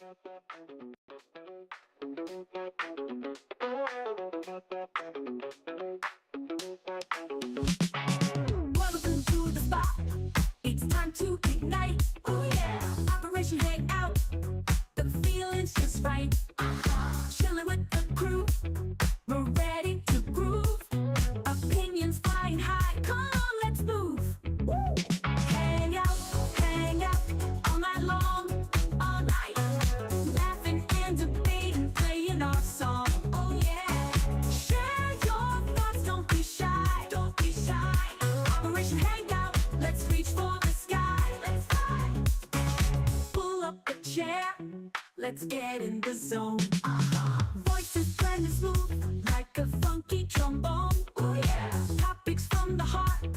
Welcome to the spot. It's time to ignite. Oh yeah. Operation Hangout. The feeling's just right. Chilling with the crew. We're ready to groove. Opinions flying high. Come on, let's move. Woo. Hang out all night long, all night. Laughing and debating, playing our song. Oh yeah. Share your thoughts, don't be shy. Don't be shy. Operation Hangout, let's reach for the sky. Let's fly. Pull up a chair, let's get in the zone. Voices blending smooth like a funky trombone. Oh yeah. Topics from the heart,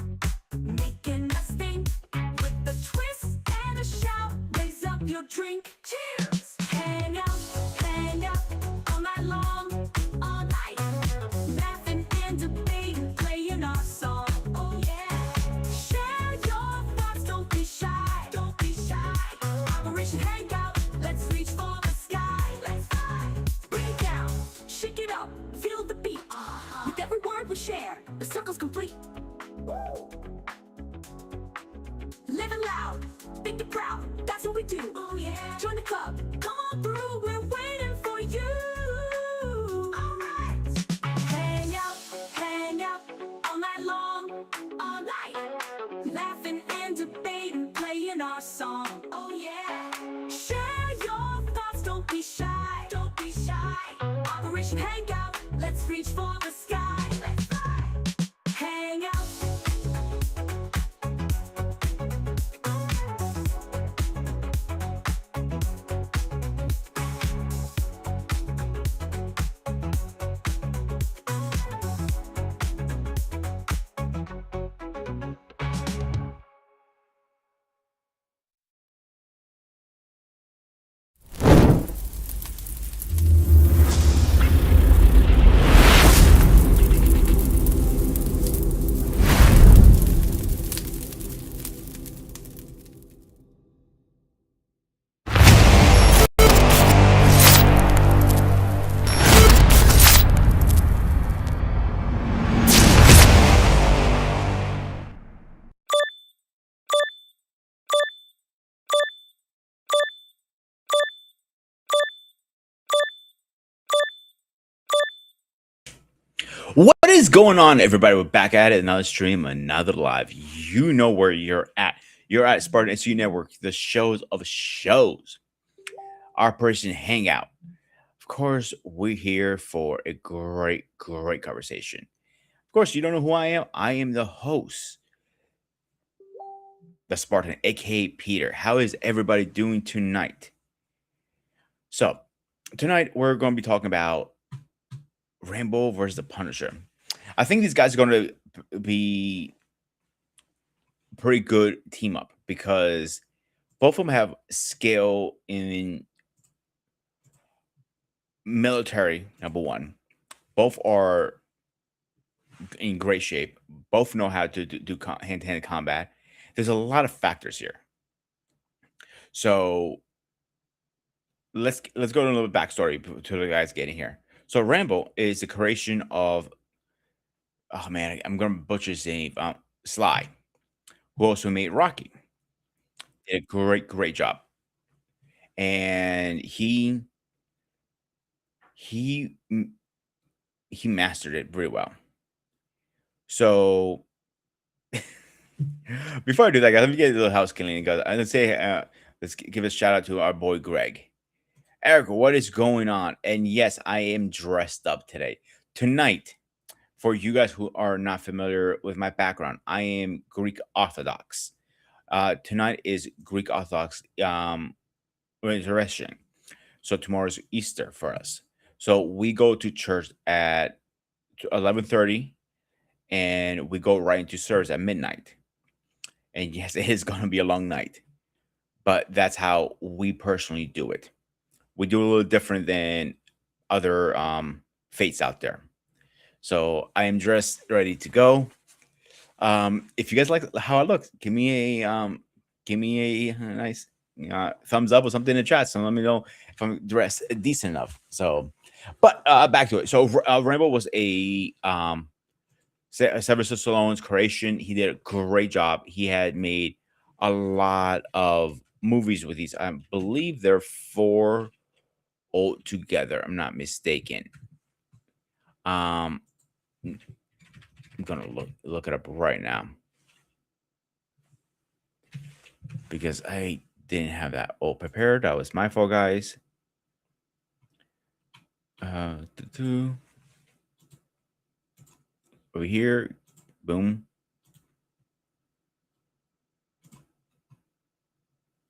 making us think. With a twist and a shout, raise up your drink. Cheers. Hang out all night long, all night. Laughing and debating, playing our song. Oh yeah. Share your thoughts, don't be shy. Don't be shy. Operation Hangout, let's reach for the sky. Let's fly. Bring it down, shake it up, feel the beat. With every word we share, the circle's complete. Living loud, thinking proud, that's what we do. Oh yeah. Join the club, come on through, we're waiting for you. Alright. Hang out, all night long, all night. Laughing and debating, playing our song. Oh yeah. Share your thoughts, don't be shy. Don't be shy. Operation Hangout, let's reach for the sky. Let's fly. Hang out. What is going on, everybody? We're back at it. Another stream, another live. You know where you're at. You're at Spartan SU Network, the shows of shows. Operation Hangout. Of course, we're here for a great conversation. Of course, you don't know who I am. I am the host, the Spartan, aka Peter. How is everybody doing tonight? So, tonight we're going to be talking about Rambo versus the Punisher. I think these guys are going to be pretty good team up because both of them have skill in military. Number one, both are in great shape. Both know how to do hand-to-hand combat. There's a lot of factors here. So let's go to a little bit backstory to the guys getting here. So Rambo is the creation of, oh man, I'm gonna butcher his name, Sly, who also made Rocky. Did a great job, and he he mastered it pretty well. So before I do that, guys, let me get a little house cleaning. Guys, let's say let's give a shout out to our boy Greg. Eric, what is going on? And yes, I am dressed up today. Tonight, for you guys who are not familiar with my background, I am Greek Orthodox. Tonight is Greek Orthodox resurrection. So tomorrow's Easter for us. So we go to church at 11:30, and we go right into service at midnight. And yes, it is going to be a long night, but that's how we personally do it. We do a little different than other faiths out there. So I am dressed ready to go. If you guys like how I look, give me a nice thumbs up or something in the chat. So let me know if I'm dressed decent enough. So, but back to it. So Rambo was a Sylvester Stallone's creation. He did a great job. He had made a lot of movies with these. I believe they're four all together. I'm not mistaken. Um, I'm gonna look it up right now because I didn't have that all prepared. That was my fault, guys. Over here, boom.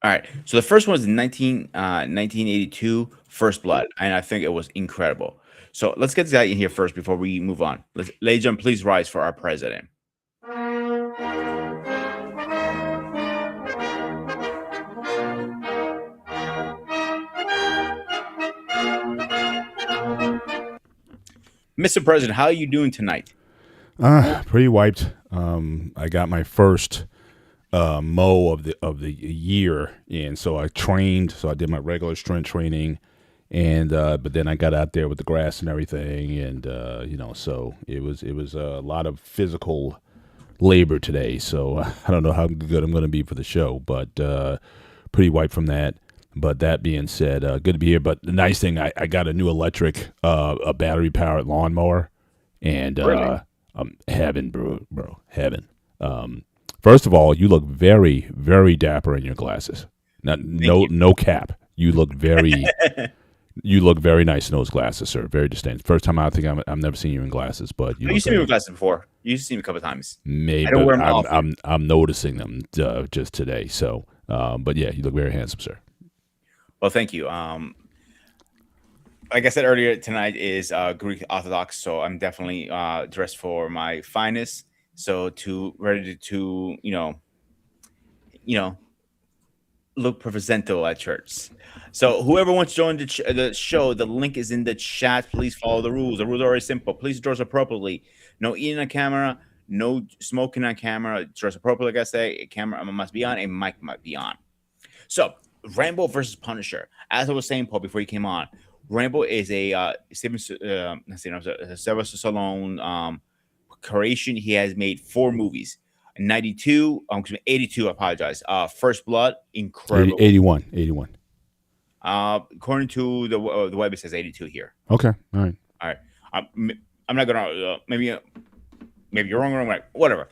All right. So the first one was 1982, First Blood, and I think it was incredible. So let's get that in here first before we move on. Ladies and gentlemen, please rise for our president. Mr. President, how are you doing tonight? Pretty wiped. I got my first mow of the year, and so I trained. So I did my regular strength training, and but then I got out there with the grass and everything, and so it was a lot of physical labor today. So I don't know how good I'm going to be for the show, but pretty wiped from that. But that being said, good to be here. But the nice thing, I got a new electric, a battery powered lawnmower, and Really? heaven, bro, heaven. First of all, you look very, very dapper in your glasses. No cap. You look very, you look very nice in those glasses, sir. Very distinct. First time I think I've never seen you in glasses, but you. You look seen me very, with glasses before. You used to see me a couple of times. maybe, I don't wear but them often. I'm noticing them just today. So, but yeah, you look very handsome, sir. Well, thank you. Like I said earlier, tonight is Greek Orthodox, so I'm definitely dressed for my finest. So ready to look presentable at church. So whoever wants to join the show, the link is in the chat. Please follow the rules. The rules are very simple. Please dress appropriately. No eating on camera. No smoking on camera. Dress appropriately. Like I say, a camera must be on. A mic might be on. So Rambo versus Punisher. As I was saying, Paul, before you came on, Rambo is a Sylvester Stallone creation. He has made 4 movies. 92, 82. I apologize. First Blood, incredible. 81. According to the web, it says 82 here. Okay, all right. All right. I'm not gonna maybe you're wrong or right. Whatever.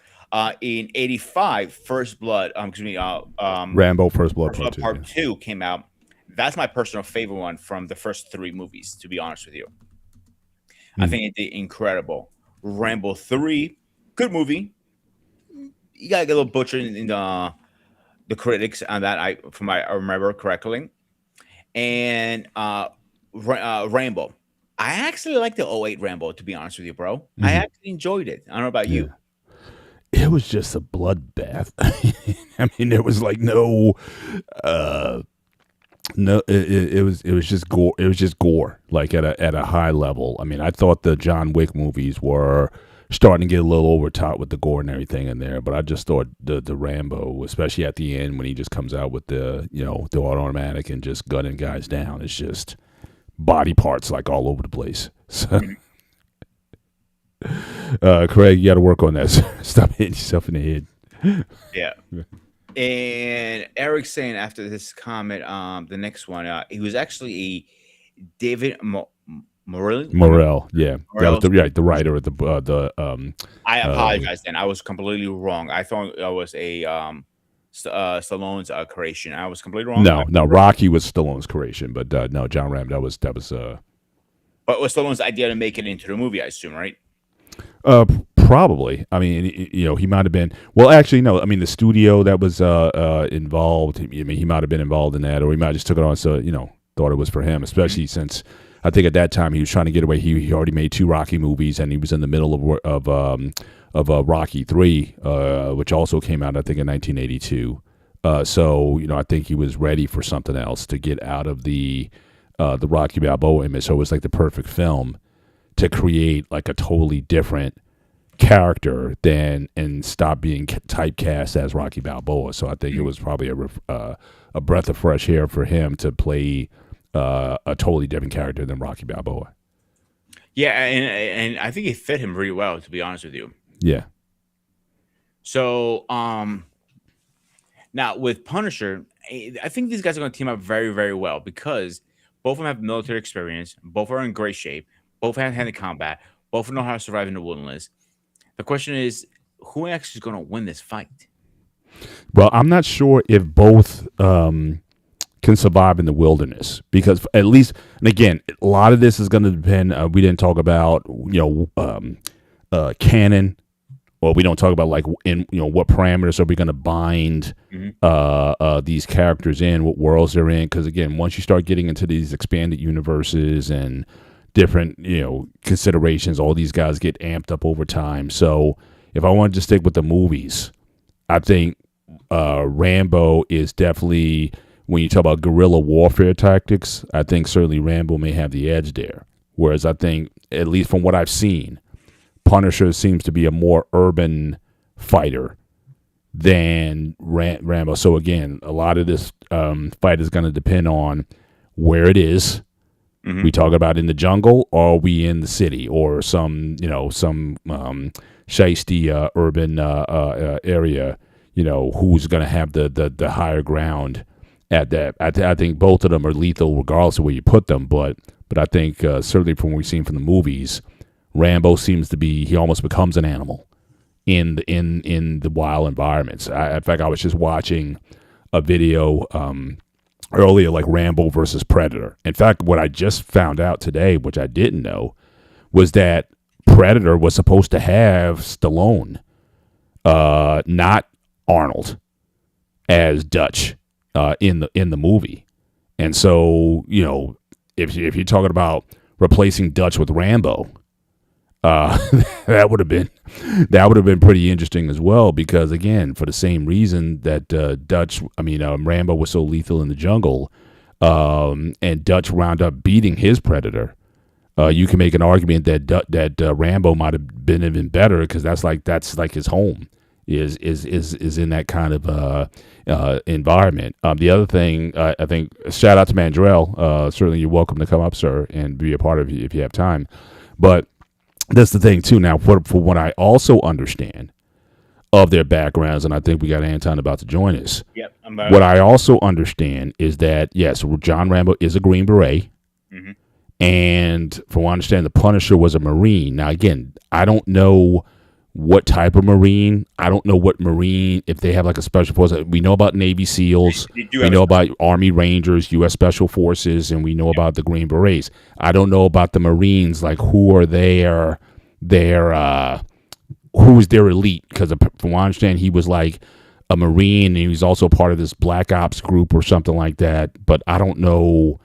In 85, First Blood. Rambo, First Blood First Blood Part Part 2 came out. That's my personal favorite one from the first 3 movies. To be honest with you, I think it did incredible. Rambo 3, good movie. You gotta get a little butchered in the critics on that. I remember correctly. And Rambo. I actually like the '08 Rambo, to be honest with you, bro. I actually enjoyed it. I don't know about you. It was just a bloodbath. I mean, there was like no. It was just gore. It was just gore, like at a high level. I mean, I thought the John Wick movies were starting to get a little over top with the gore and everything in there, but I just thought the Rambo, especially at the end when he just comes out with the automatic and just gunning guys down, it's just body parts like all over the place. So, Craig, you got to work on that. Stop hitting yourself in the head. Yeah. And Eric's saying after this comment, the next one, he was actually a David Morrell, yeah, that was the writer of the. I apologize. Then I was completely wrong. I thought it was a Stallone's creation. I was completely wrong. No, Rocky was Stallone's creation, but no, John Ram. That was. But it was Stallone's idea to make it into the movie, I assume, right? Probably. I mean, he might have been. Well, actually, no. I mean, the studio that was involved. I mean, he might have been involved in that, or he might have just took it on. So thought it was for him, especially since I think at that time he was trying to get away. He already made 2 Rocky movies, and he was in the middle of Rocky 3, which also came out I think in 1982. So I think he was ready for something else to get out of the Rocky Balboa image. So it was like the perfect film to create like a totally different character than and stop being typecast as Rocky Balboa. So I think it was probably a breath of fresh air for him to play a totally different character than Rocky Balboa. Yeah, and I think it fit him really well, to be honest with you. Yeah. So now with Punisher, I think these guys are going to team up very, very well because both of them have military experience, both are in great shape, both have hand to combat, both know how to survive in the wilderness. The question is, who actually is going to win this fight? Well, I'm not sure if both can survive in the wilderness because at least, and again, a lot of this is going to depend. We didn't talk about canon, or we don't talk about like in what parameters are we going to bind these characters in, what worlds they're in. Because again, once you start getting into these expanded universes and different considerations, all these guys get amped up over time. So if I wanted to stick with the movies, I think Rambo is definitely, when you talk about guerrilla warfare tactics, I think certainly Rambo may have the edge there. Whereas I think, at least from what I've seen, Punisher seems to be a more urban fighter than Rambo. So again, a lot of this fight is going to depend on where it is. Mm-hmm. We talk about in the jungle, or are we in the city, or some shiesty urban area? Who's going to have the higher ground at that? I think both of them are lethal, regardless of where you put them. But I think certainly from what we've seen from the movies, Rambo seems to be, he almost becomes an animal in the wild environments. In fact, I was just watching a video earlier, like Rambo versus Predator. In fact, what I just found out today, which I didn't know, was that Predator was supposed to have Stallone, not Arnold, as Dutch in the movie. And so, if you're talking about replacing Dutch with Rambo, that would have been pretty interesting as well, because again, for the same reason that Rambo was so lethal in the jungle, and Dutch wound up beating his Predator. You can make an argument that Rambo might have been even better, because that's like his home is in that kind of environment. The other thing, I think, shout out to Mandrell. Certainly, you're welcome to come up, sir, and be a part of it if you have time. But that's the thing too. Now, for what I also understand of their backgrounds, and I think we got Anton about to join us. Yep. What I also understand is that yes, John Rambo is a Green Beret, mm-hmm. and from what I understand, the Punisher was a Marine. Now, again, I don't know what type of Marine. I don't know what Marine, if they have like a special force. We know about Navy SEALs. We know about Army Rangers, U.S. Special Forces, and we know about the Green Berets. I don't know about the Marines, like who are who is their elite? Because from what I understand, he was like a Marine, and he was also part of this Black Ops group or something like that. But I don't know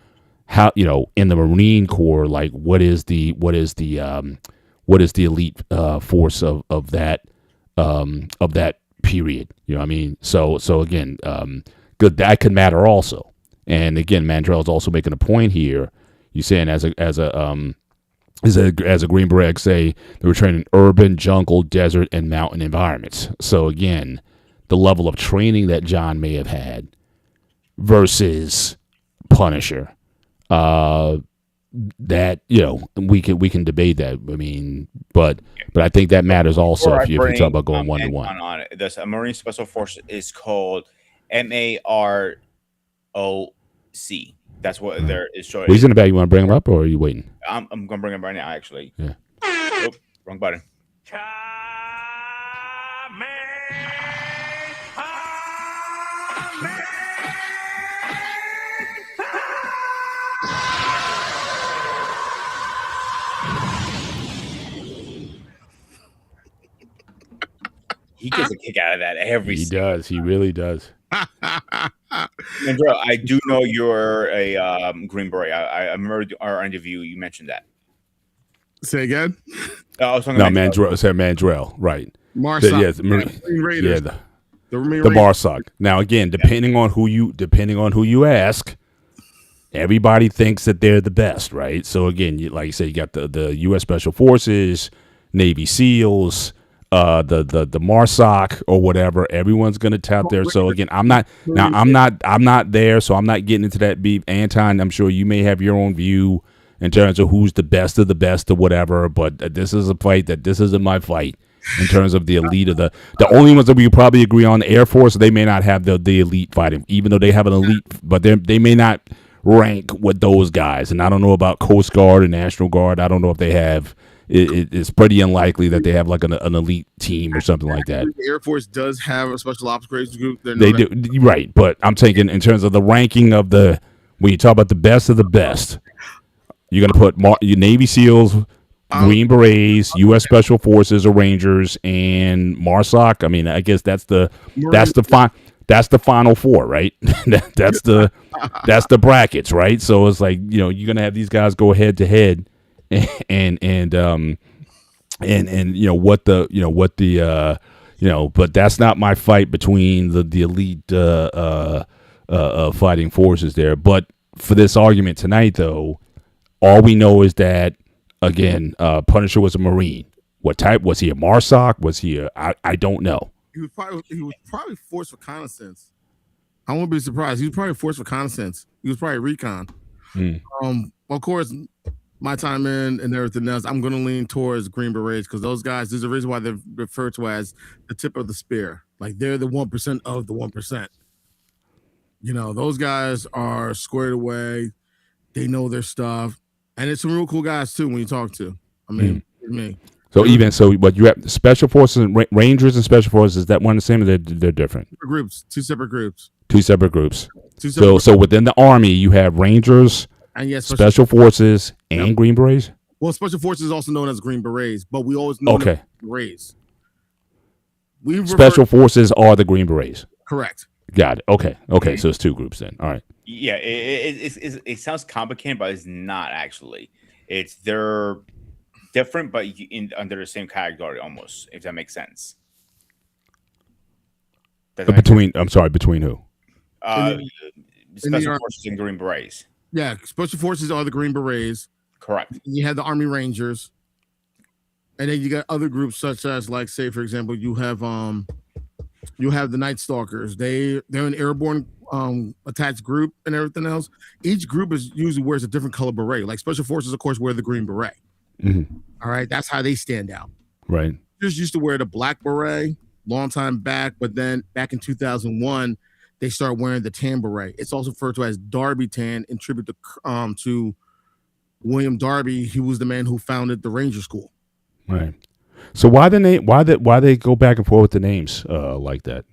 how, in the Marine Corps, like what is the elite force of that period? You know what I mean? So again, good, that could matter also. And again, Mandrell is also making a point here. You're saying as a Green Beret, say they were trained in urban, jungle, desert, and mountain environments. So again, the level of training that John may have had versus Punisher. That we can debate that. I mean, but I think that matters also if you talk about going 1-to-1. On it, the Marine Special Force is called MAROC. That's what there is showing. He's in the back. You want to bring him up, or are you waiting? I'm gonna bring him right now. Actually, yeah. Oh, wrong button. He gets a kick out of that every. He does. He really does. And bro, I do know you're a Green Beret. I remember our interview. You mentioned that. Say again. I was talking about Mandrell, right? Marsoc. Yes, Green Raiders. Yeah, the Marsoc. Now again, depending on who you ask, everybody thinks that they're the best, right? So again, like you said, you got the U.S. Special Forces, Navy SEALs. the MARSOC or whatever. Everyone's gonna tap there. So again, I'm not there, so I'm not getting into that beef. Anton, I'm sure you may have your own view in terms of who's the best of the best or whatever, but this is a fight that this isn't my fight in terms of the elite of the only ones that we probably agree on. The Air Force, they may not have the elite fighting, even though they have an elite, but they may not rank with those guys. And I don't know about Coast Guard and National Guard. I don't know if they have. It's pretty unlikely that they have like an elite team or something like that. The Air Force does have a special operations group. They do, right? But I'm taking in terms of the ranking of the when you talk about the best of the best, you're gonna put your Navy SEALs, Green Berets, U.S. Special Forces or Rangers, and MARSOC. I mean, I guess that's the final four, right? that's the brackets, right? So it's like you're gonna have these guys go head to head. And but that's not my fight between the elite fighting forces there. But for this argument tonight, though, all we know is that again, Punisher was a Marine. What type was he? A MARSOC? Was he I don't know. He was probably forced reconnaissance. I won't be surprised. He was probably forced reconnaissance. He was probably recon. Of course. My time in and everything else, I'm going to lean towards Green Berets because those guys, there's a reason why they're referred to as the tip of the spear. Like they're the 1% of the 1%. Those guys are squared away. They know their stuff. And it's some real cool guys too when you talk to. I mean, me. So but you have Special Forces and Rangers and Special Forces, is that one the same or they're different? Two separate groups. So within the Army, you have Rangers, and yes, Special Forces and Green Berets. Well, Special Forces is also known as Green Berets, but we always know them as Berets. Special Forces are the Green Berets. Correct. Got it. Okay. So it's two groups then. All right. Yeah, it sounds complicated, but it's not actually. They're different, but under the same category almost. If that makes sense. Between who? Special Forces and Green Berets. Yeah, Special Forces are the Green Berets. Correct. You have the Army Rangers, and then you got other groups such as, like, say, for example, you have the Night Stalkers. They're an airborne attached group and everything else. Each group usually wears a different color beret. Like Special Forces, of course, wear the green beret. Mm-hmm. All right, that's how they stand out. Right. Just used to wear the black beret long time back, but then back in 2001. They start wearing the tan beret. It's also referred to as Darby tan in tribute to William Darby. He was the man who founded the Ranger School. Right. So why the name? Why they go back and forth with the names like that?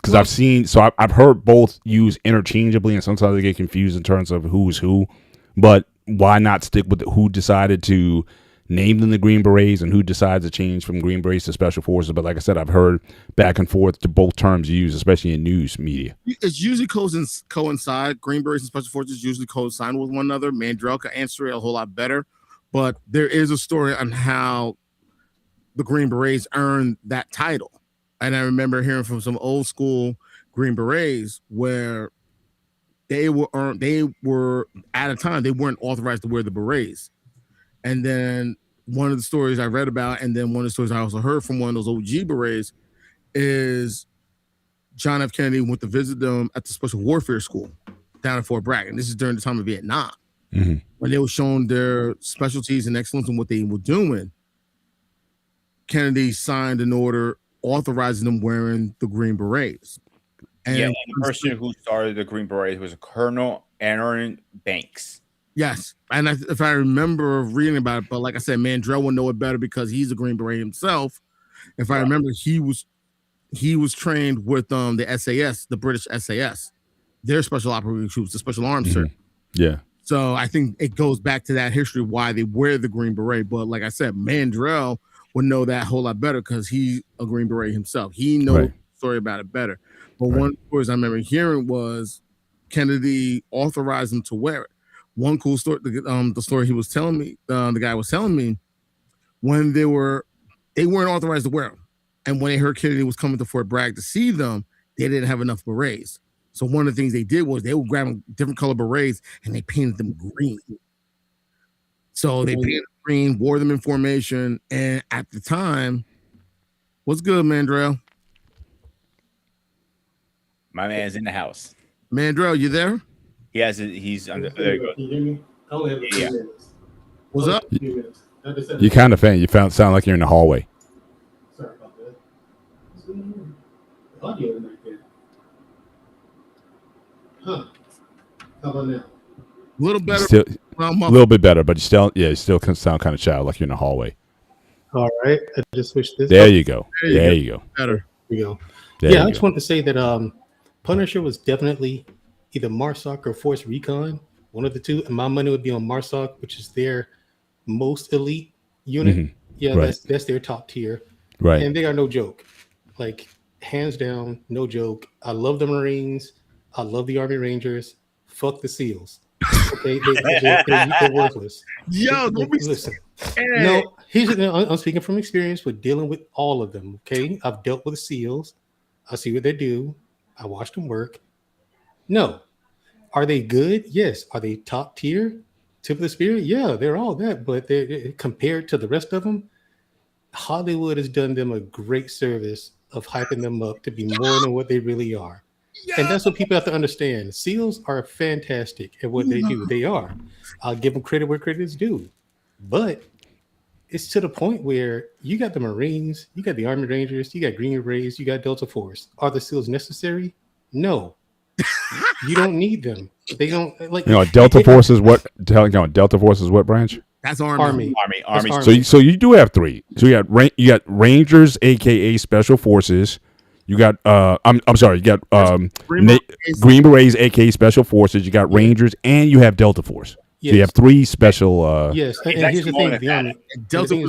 Because I've heard both used interchangeably, and sometimes they get confused in terms of who's who. But why not stick with who decided to name them the Green Berets and who decides to change from Green Berets to Special Forces? But like I said, I've heard back and forth to both terms used, especially in news media. It's usually coincide. Green Berets and Special Forces usually coincide with one another. Mandrell could answer it a whole lot better. But there is a story on how the Green Berets earned that title. And I remember hearing from some old school Green Berets where they were at a time they weren't authorized to wear the berets. And then one of the stories I read about, and then one of the stories I also heard from one of those OG berets is John F. Kennedy went to visit them at the Special Warfare School down in Fort Bragg. And this is during the time of Vietnam. Mm-hmm. When they were showing their specialties and excellence in what they were doing, Kennedy signed an order authorizing them wearing the Green Berets. And the person who started the Green Berets was Colonel Aaron Banks. Yes, and if I remember reading about it, but like I said, Mandrell will know it better because he's a Green Beret himself. If I remember, he was trained with the SAS, the British SAS, their special operating troops, the Special Arms Service. Yeah. So I think it goes back to that history why they wear the Green Beret. But like I said, Mandrell would know that a whole lot better because he's a Green Beret himself. He knows the story about it better. But one of the stories I remember hearing was Kennedy authorized him to wear it. One cool story, the story he was telling me, the guy was telling me, when they weren't authorized to wear them. And when they heard Kennedy was coming to Fort Bragg to see them, they didn't have enough berets. So one of the things they did was they would grab different color berets and they painted them green. So they painted the green, wore them in formation, and at the time, what's good, Mandrell? My man's in the house. Mandrell, you there? He's under. There you go. Can you hear me? I only have a few Yeah. minutes. What's up? A few minutes. I just said You kind of faint. You sound like you're in the hallway. Sorry about that. The audio is not good. Huh. How about now? A little better. Still, Well, a little bit better, but you still can sound kind of shallow, like you're in the hallway. All right. I just switched this. There up. you go. There you go. better. There we go. There Yeah, I you just go. wanted to say that Punisher was definitely either Marsoc or Force Recon, one of the two. And my money would be on Marsoc, which is their most elite unit. Mhm. Yeah, Right. that's their top tier. Right. And they are no joke. Like, hands down, no joke. I love the Marines. I love the Army Rangers. Fuck the SEALs. Okay, they're worthless. Yo, don't be Listen. Hey. No, I'm speaking from experience with dealing with all of them. Okay, I've dealt with the SEALs. I see what they do. I watch them work. No, are they good? Yes. Are they top tier? Tip of the spear? Yeah, they're all that. But they're compared to the rest of them, Hollywood has done them a great service of hyping them up to be more than what they really are. And that's what people have to understand. SEALs are fantastic at what they do. They are. I'll give them credit where credit is due. But it's to the point where you got the Marines, you got the Army Rangers, you got Green Berets, you got Delta Force. Are the SEALs necessary? No. You don't need them. They don't like. Delta Force is what? Delta Force is what branch? That's Army. Army. That's So you do have three. So you got Rangers, aka Special Forces. You got I'm sorry. You got Green Berets, aka Special Forces. You got Rangers, and you have Delta Force. Yes. So you have three special. Yes, and here's the thing with the Army. Delta And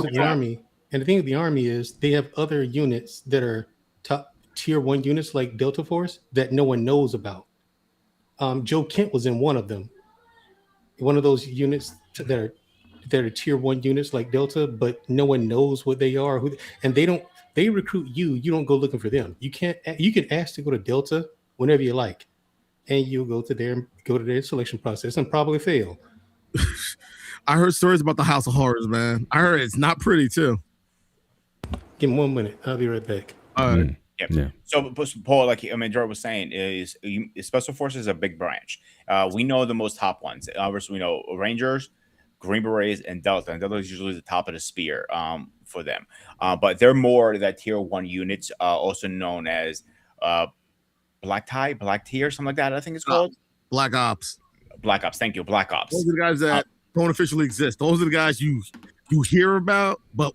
the thing with the Army is they have other units that are top tier 1 units like Delta Force that no one knows about. Joe Kent was in one of them. One of those units that are tier 1 units like Delta, but no one knows what they are. And they recruit you. You don't go looking for them. You can ask to go to Delta whenever you like, and you'll go to their selection process and probably fail. I heard stories about the House of Horrors, man. I heard it's not pretty too. Give me 1 minute. I'll be right back. Yeah. So, Paul, like Jordan was saying, is Special Forces is a big branch. We know the most top ones. Obviously, we know Rangers, Green Berets, and Delta. And Delta is usually the top of the spear for them. But they're more that tier 1 units, also known as Black Tier, something like that. I think it's called Black Ops. Black Ops. Thank you, Black Ops. Those are the guys that don't officially exist. Those are the guys you hear about, but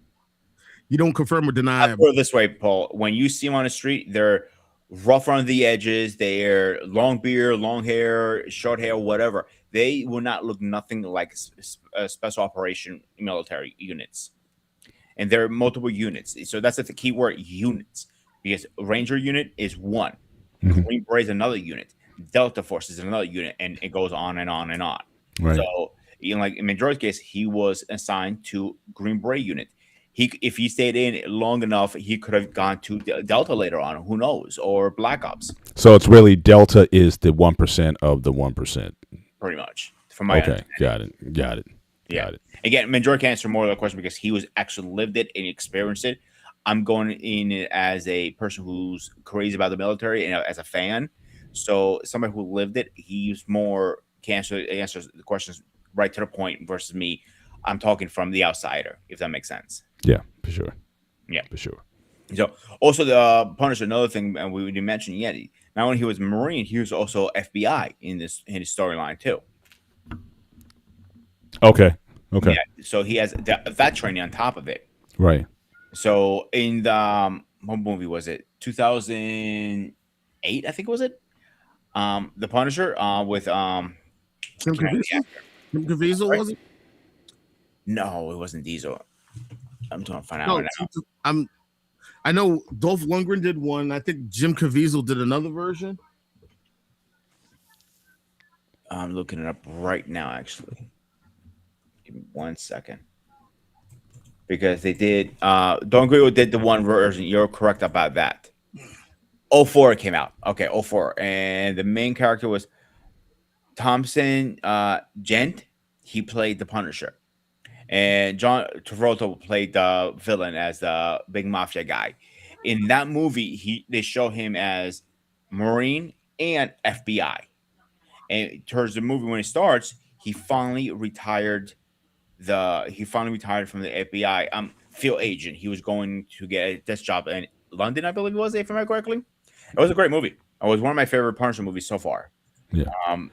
you don't confirm or deny. I'll put it this way, Paul. When you see them on the street, they're rough around the edges. They're long beard, long hair, short hair, whatever. They will not look nothing like special operation military units. And there are multiple units. So that's the key word, units. Because Ranger unit is one. Green Beret is another unit. Delta Force is another unit. And it goes on and on and on. Right. So, like in Major's case, he was assigned to Green Beret unit. If he stayed in long enough, he could have gone to Delta later on. Who knows? Or Black Ops. So it's really Delta is the 1% of the 1%. Pretty much. From my Got it. Yeah. Got it. Again, Major can answer more of the question because he was actually lived it and experienced it. I'm going in it as a person who's crazy about the military and as a fan. So somebody who lived it, he's more can answer the questions right to the point versus me. I'm talking from the outsider, if that makes sense. Yeah, for sure. Yeah, for sure. So also the Punisher, another thing, and we didn't mention yet. Not only he was Marine, he was also FBI in his storyline too. Okay. Yeah, so he has that training on top of it. Right. So in the what movie was it? 2008, I think was it? The Punisher with Kim Caviezel, right? was it? No, it wasn't Diesel. I'm trying to find out right now. I know Dolph Lundgren did one. I think Jim Caviezel did another version. I'm looking it up right now, actually. Give me 1 second. Because they did Don Guido did the one version. You're correct about that. 04 it came out. Okay, 04. And the main character was Thompson Gent. He played the Punisher. and John Travolta played the villain as the big mafia guy. In that movie, they show him as Marine and FBI. And towards the movie when it starts, he finally retired from the FBI field agent. He was going to get a desk job in London, I believe it was, if I remember correctly. It was a great movie. It was one of my favorite Punisher movies so far. Yeah. Um,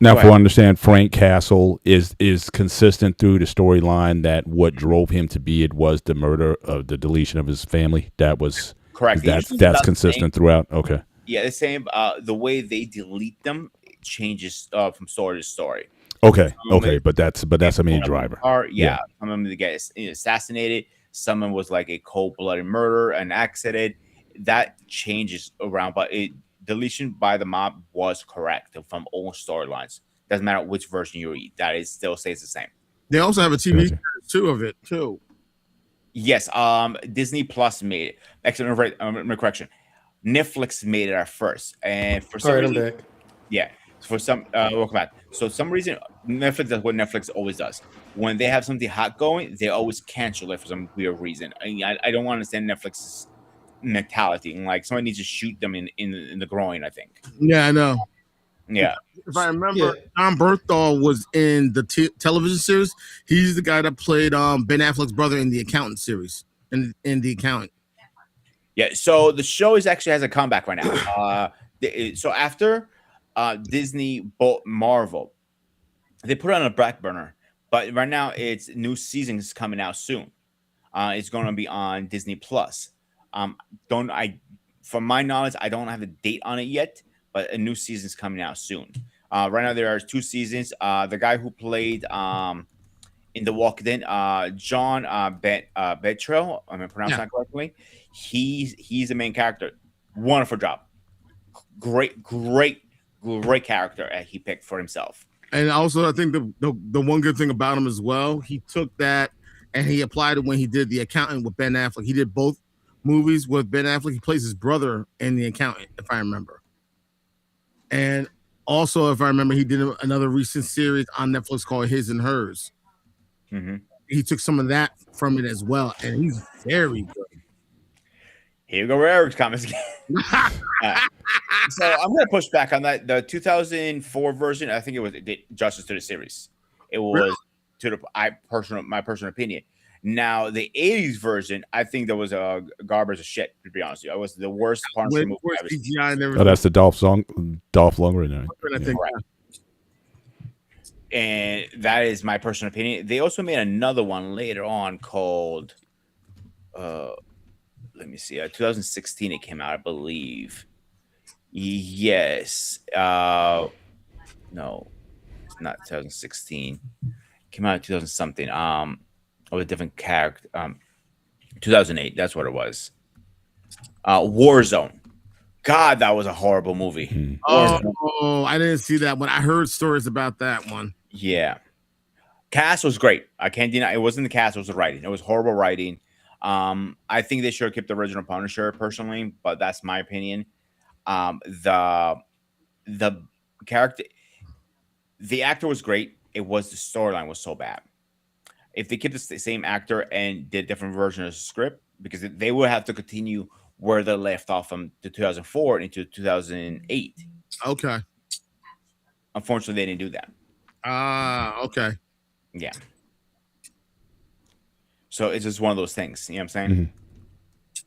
Now, go if I ahead. understand, Frank Castle is consistent through the storyline that what drove him to be it was the murder of the deletion of his family. That was Correct. It usually that's does the same. consistent throughout. Okay. Yeah, the same. The way they delete them it changes from story to story. Okay. Some of Okay. it- But that's a main some of them driver. Are Yeah. some of them they get assassinated. Someone was like a cold-blooded murder, an accident. That changes around, but deletion by the mob was correct from all storylines. Doesn't matter which version you read, that is still stays the same. They also have a TV Gotcha. series too of it too. Yes, Disney Plus made it. Actually, correction. Netflix made it at first, and for some All right, I'm reason, back. yeah, for some welcome back. So some reason Netflix does what Netflix always does. When they have something hot going, they always cancel it for some weird reason. I don't understand Netflix's mentality. And like somebody needs to shoot them in the groin. I think. Yeah, I know. Yeah, If I remember, Yeah. John Berthal was in the television series. He's the guy that played Ben Affleck's brother in the Accountant series. In the Accountant. yeah. So the show is actually has a comeback right now. So after Disney bought Marvel, they put it on a back burner. But right now, its new season is coming out soon. It's going to be on Disney Plus. Don't I? From my knowledge, I don't have a date on it yet, but a new season is coming out soon. Right now, there are 2 seasons. The guy who played in The Walking Dead, John Betrell, am I pronouncing that correctly? He's the main character. Wonderful job. Great character he picked for himself. And also, I think the one good thing about him as well, he took that and he applied it when he did The Accountant with Ben Affleck. He did both movies with Ben Affleck. He plays his brother in The Accountant, if I remember. And also, if I remember, he did another recent series on Netflix called His and Hers. Mm-hmm. He took some of that from it as well, and he's very good. Here we go, Eric's comments again. So I'm going to push back on that. The 2004 version, I think it did justice to the series. It was my personal opinion. Now the 80s version, I think there was a garbage of shit. To be honest with you, it was the worst Punisher movie I've ever seen. CGI and Oh, everything. that's the Dolph Lundgren. I think. Right. And that is my personal opinion. They also made another one later on called, let me see, 2016 it came out, I believe. Yes. No, it's not 2016. It came out in 2000 something. Of a different character. 2008. That's what it was. Warzone. God, that was a horrible movie. Oh, I didn't see that one. I heard stories about that one. Yeah. Cast was great. I can't deny it wasn't the cast, it was the writing. It was horrible writing. I think they should have kept the original Punisher personally, but that's my opinion. The character, the actor was great. It was the storyline was so bad. If they kept the same actor and did a different version of the script, because they would have to continue where they left off from 2004 into 2008. Okay. Unfortunately, they didn't do that. Okay. Yeah. So it's just one of those things. You know what I'm saying? Mhm.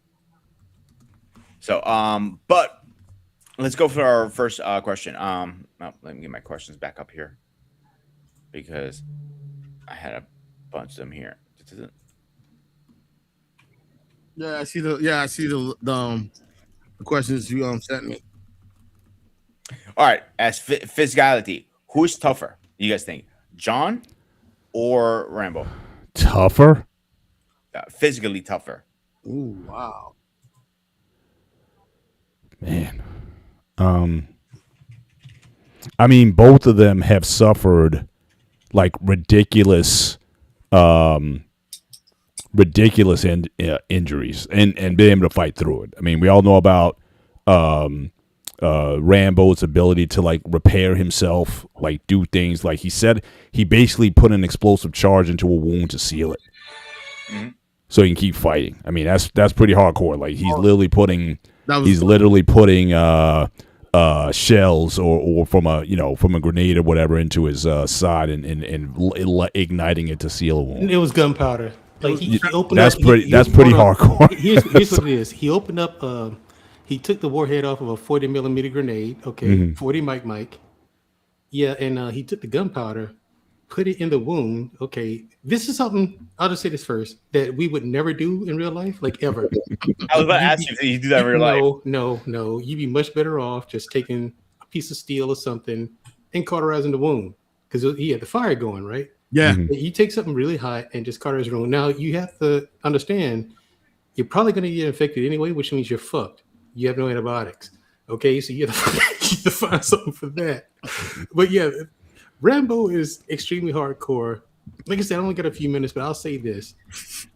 So, but let's go for our first question. Let me get my questions back up here because I had a bunch of them here. Yeah, I see the questions you sent me. All right. As physicality, who's tougher? You guys think John or Rambo? Tougher? Physically tougher. Ooh, wow. Man. I mean, both of them have suffered like ridiculous injuries and been able to fight through it. I mean, we all know about Rambo's ability to like repair himself, like do things. Like he said, he basically put an explosive charge into a wound to seal it, so he can keep fighting. I mean, that's pretty hardcore. Like he's literally putting shells or from a grenade or whatever into his side and igniting it to seal a wound. It was gunpowder. Like he opened That's up. pretty hardcore. Here's what it is. He opened up. He took the warhead off of a 40 millimeter grenade. Okay, 40 Mike. Yeah, and he took the gunpowder, put it in the wound. Okay, this is something. I'll just say this first that we would never do in real life, like ever. I was about to ask you if you do that in real life. No. You'd be much better off just taking a piece of steel or something and cauterizing the wound because he had the fire going, right? Yeah. You take something really hot and just cauterize the wound. Now you have to understand you're probably going to get infected anyway, which means you're fucked. You have no antibiotics. Okay, so you have to find something for that. But yeah, Rambo is extremely hardcore. Like I said, I only got a few minutes, but I'll say this.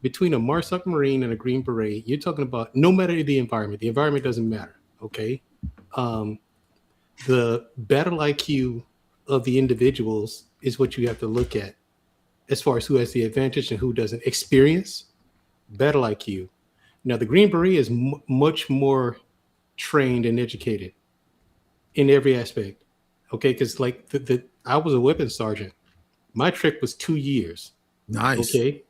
Between a MARSOC Marine and a Green Beret, you're talking about no matter the environment doesn't matter, okay? The battle IQ of the individuals is what you have to look at as far as who has the advantage and who doesn't. Experience, battle IQ. Now, the Green Beret is much more trained and educated in every aspect, okay? Because like I was a weapons sergeant. My trick was 2 years. Nice. Okay,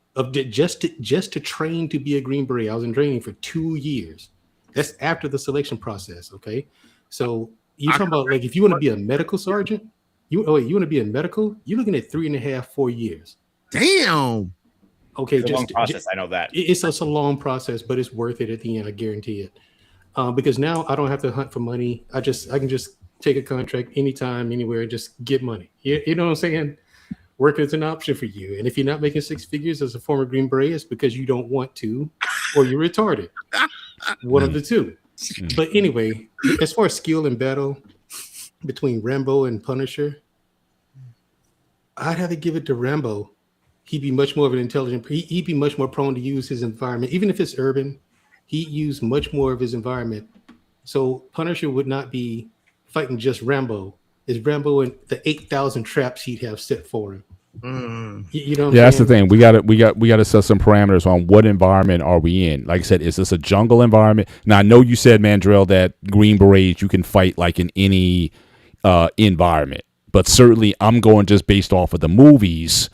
just to train to be a Green Beret. I was in training for 2 years. That's after the selection process. Okay, so you're talking about like if you want to be a medical sergeant, you want to be a medical, you're looking at 3.5, 4 years. Damn. Okay, It's a long process. I know that. It's a long process, but it's worth it at the end. I guarantee it. Because now I don't have to hunt for money. I can just take a contract anytime, anywhere, and just get money. You know what I'm saying? Work is an option for you. And if you're not making six figures as a former Green Beret, it's because you don't want to or you're retarded. One of the two. But anyway, as far as skill in battle between Rambo and Punisher, I'd have to give it to Rambo. He'd be much more of an intelligent. He'd be much more prone to use his environment. Even if it's urban, he'd use much more of his environment. So Punisher would not be fighting just Rambo. It's Rambo and the 8,000 traps he'd have set for him. You know what I'm saying? That's the thing. We got to set some parameters on what environment are we in. Like I said, is this a jungle environment? Now I know you said, Mandrell, that Green Berets you can fight like in any environment, but certainly I'm going just based off of the movies.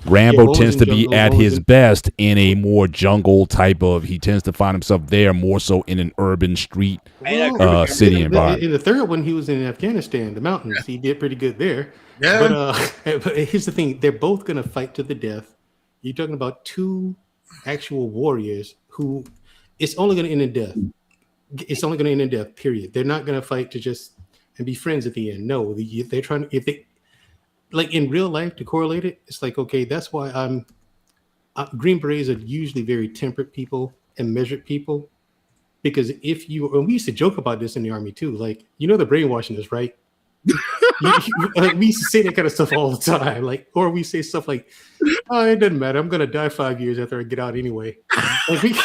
Rambo tends to be at his best in a more jungle type of. He tends to find himself there more so in an urban street city environment. In the third one, he was in Afghanistan, the mountains. He did pretty good there. Yeah. But here's the thing: they're both going to fight to the death. You're talking about two actual warriors who it's only going to end in death. It's only going to end in death. Period. They're not going to fight to just and be friends at the end. No, they're trying to. If they like in real life to correlate it, it's like okay, that's why Green Berets are usually very temperate people and measured people, because if you and we used to joke about this in the army too, like they're brainwashing us, right? We used to say that kind of stuff all the time, like, or we say stuff like, "Oh, it doesn't matter. I'm gonna die 5 years after I get out anyway." Like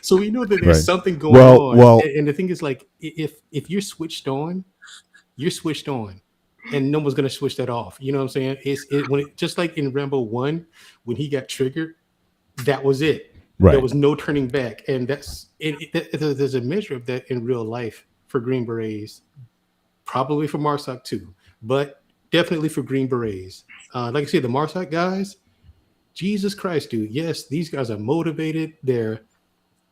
so we know that there's something going on. Well, and the thing is, like, if you're switched on, you're switched on. And no one's gonna switch that off. You know what I'm saying? Just like in Rambo 1, when he got triggered, that was it. Right. There was no turning back. And there's a measure of that in real life for Green Berets, probably for MARSOC too, but definitely for Green Berets. Like I said, the MARSOC guys, Jesus Christ, dude. Yes, these guys are motivated. They're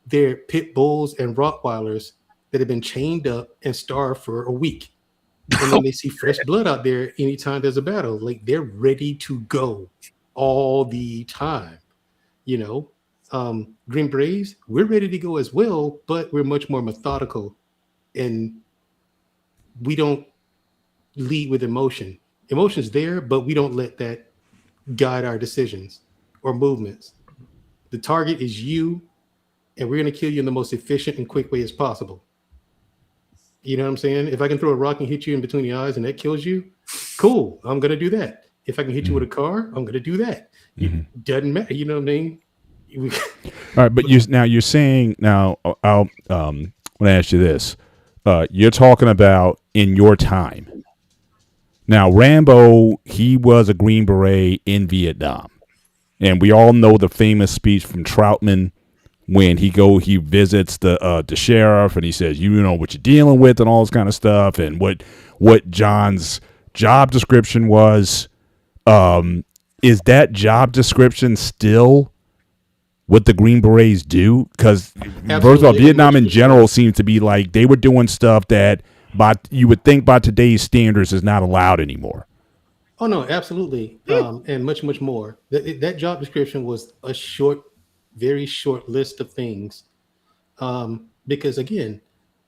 pit bulls and Rottweilers that have been chained up and starved for a week. And then they see fresh blood out there anytime there's a battle. Like they're ready to go all the time. Green Berets, we're ready to go as well, but we're much more methodical and we don't lead with emotion. Emotion's there, but we don't let that guide our decisions or movements. The target is you, and we're going to kill you in the most efficient and quick way as possible. You know what I'm saying? If I can throw a rock and hit you in between the eyes and that kills you, cool. I'm going to do that. If I can hit you with a car, I'm going to do that. It doesn't matter. You know what I mean? All right, but you're saying now. I'll want to ask you this: You're talking about in your time. Now, Rambo, he was a Green Beret in Vietnam, and we all know the famous speech from Troutman when he visits the sheriff and he says, you know what you're dealing with and all this kind of stuff, and what John's job description was. Is that job description still what the Green Berets do? Because first of all, Vietnam in general seems to be like they were doing stuff that you would think by today's standards is not allowed anymore. Oh no, absolutely, and much more. That job description was a very short list of things, because again,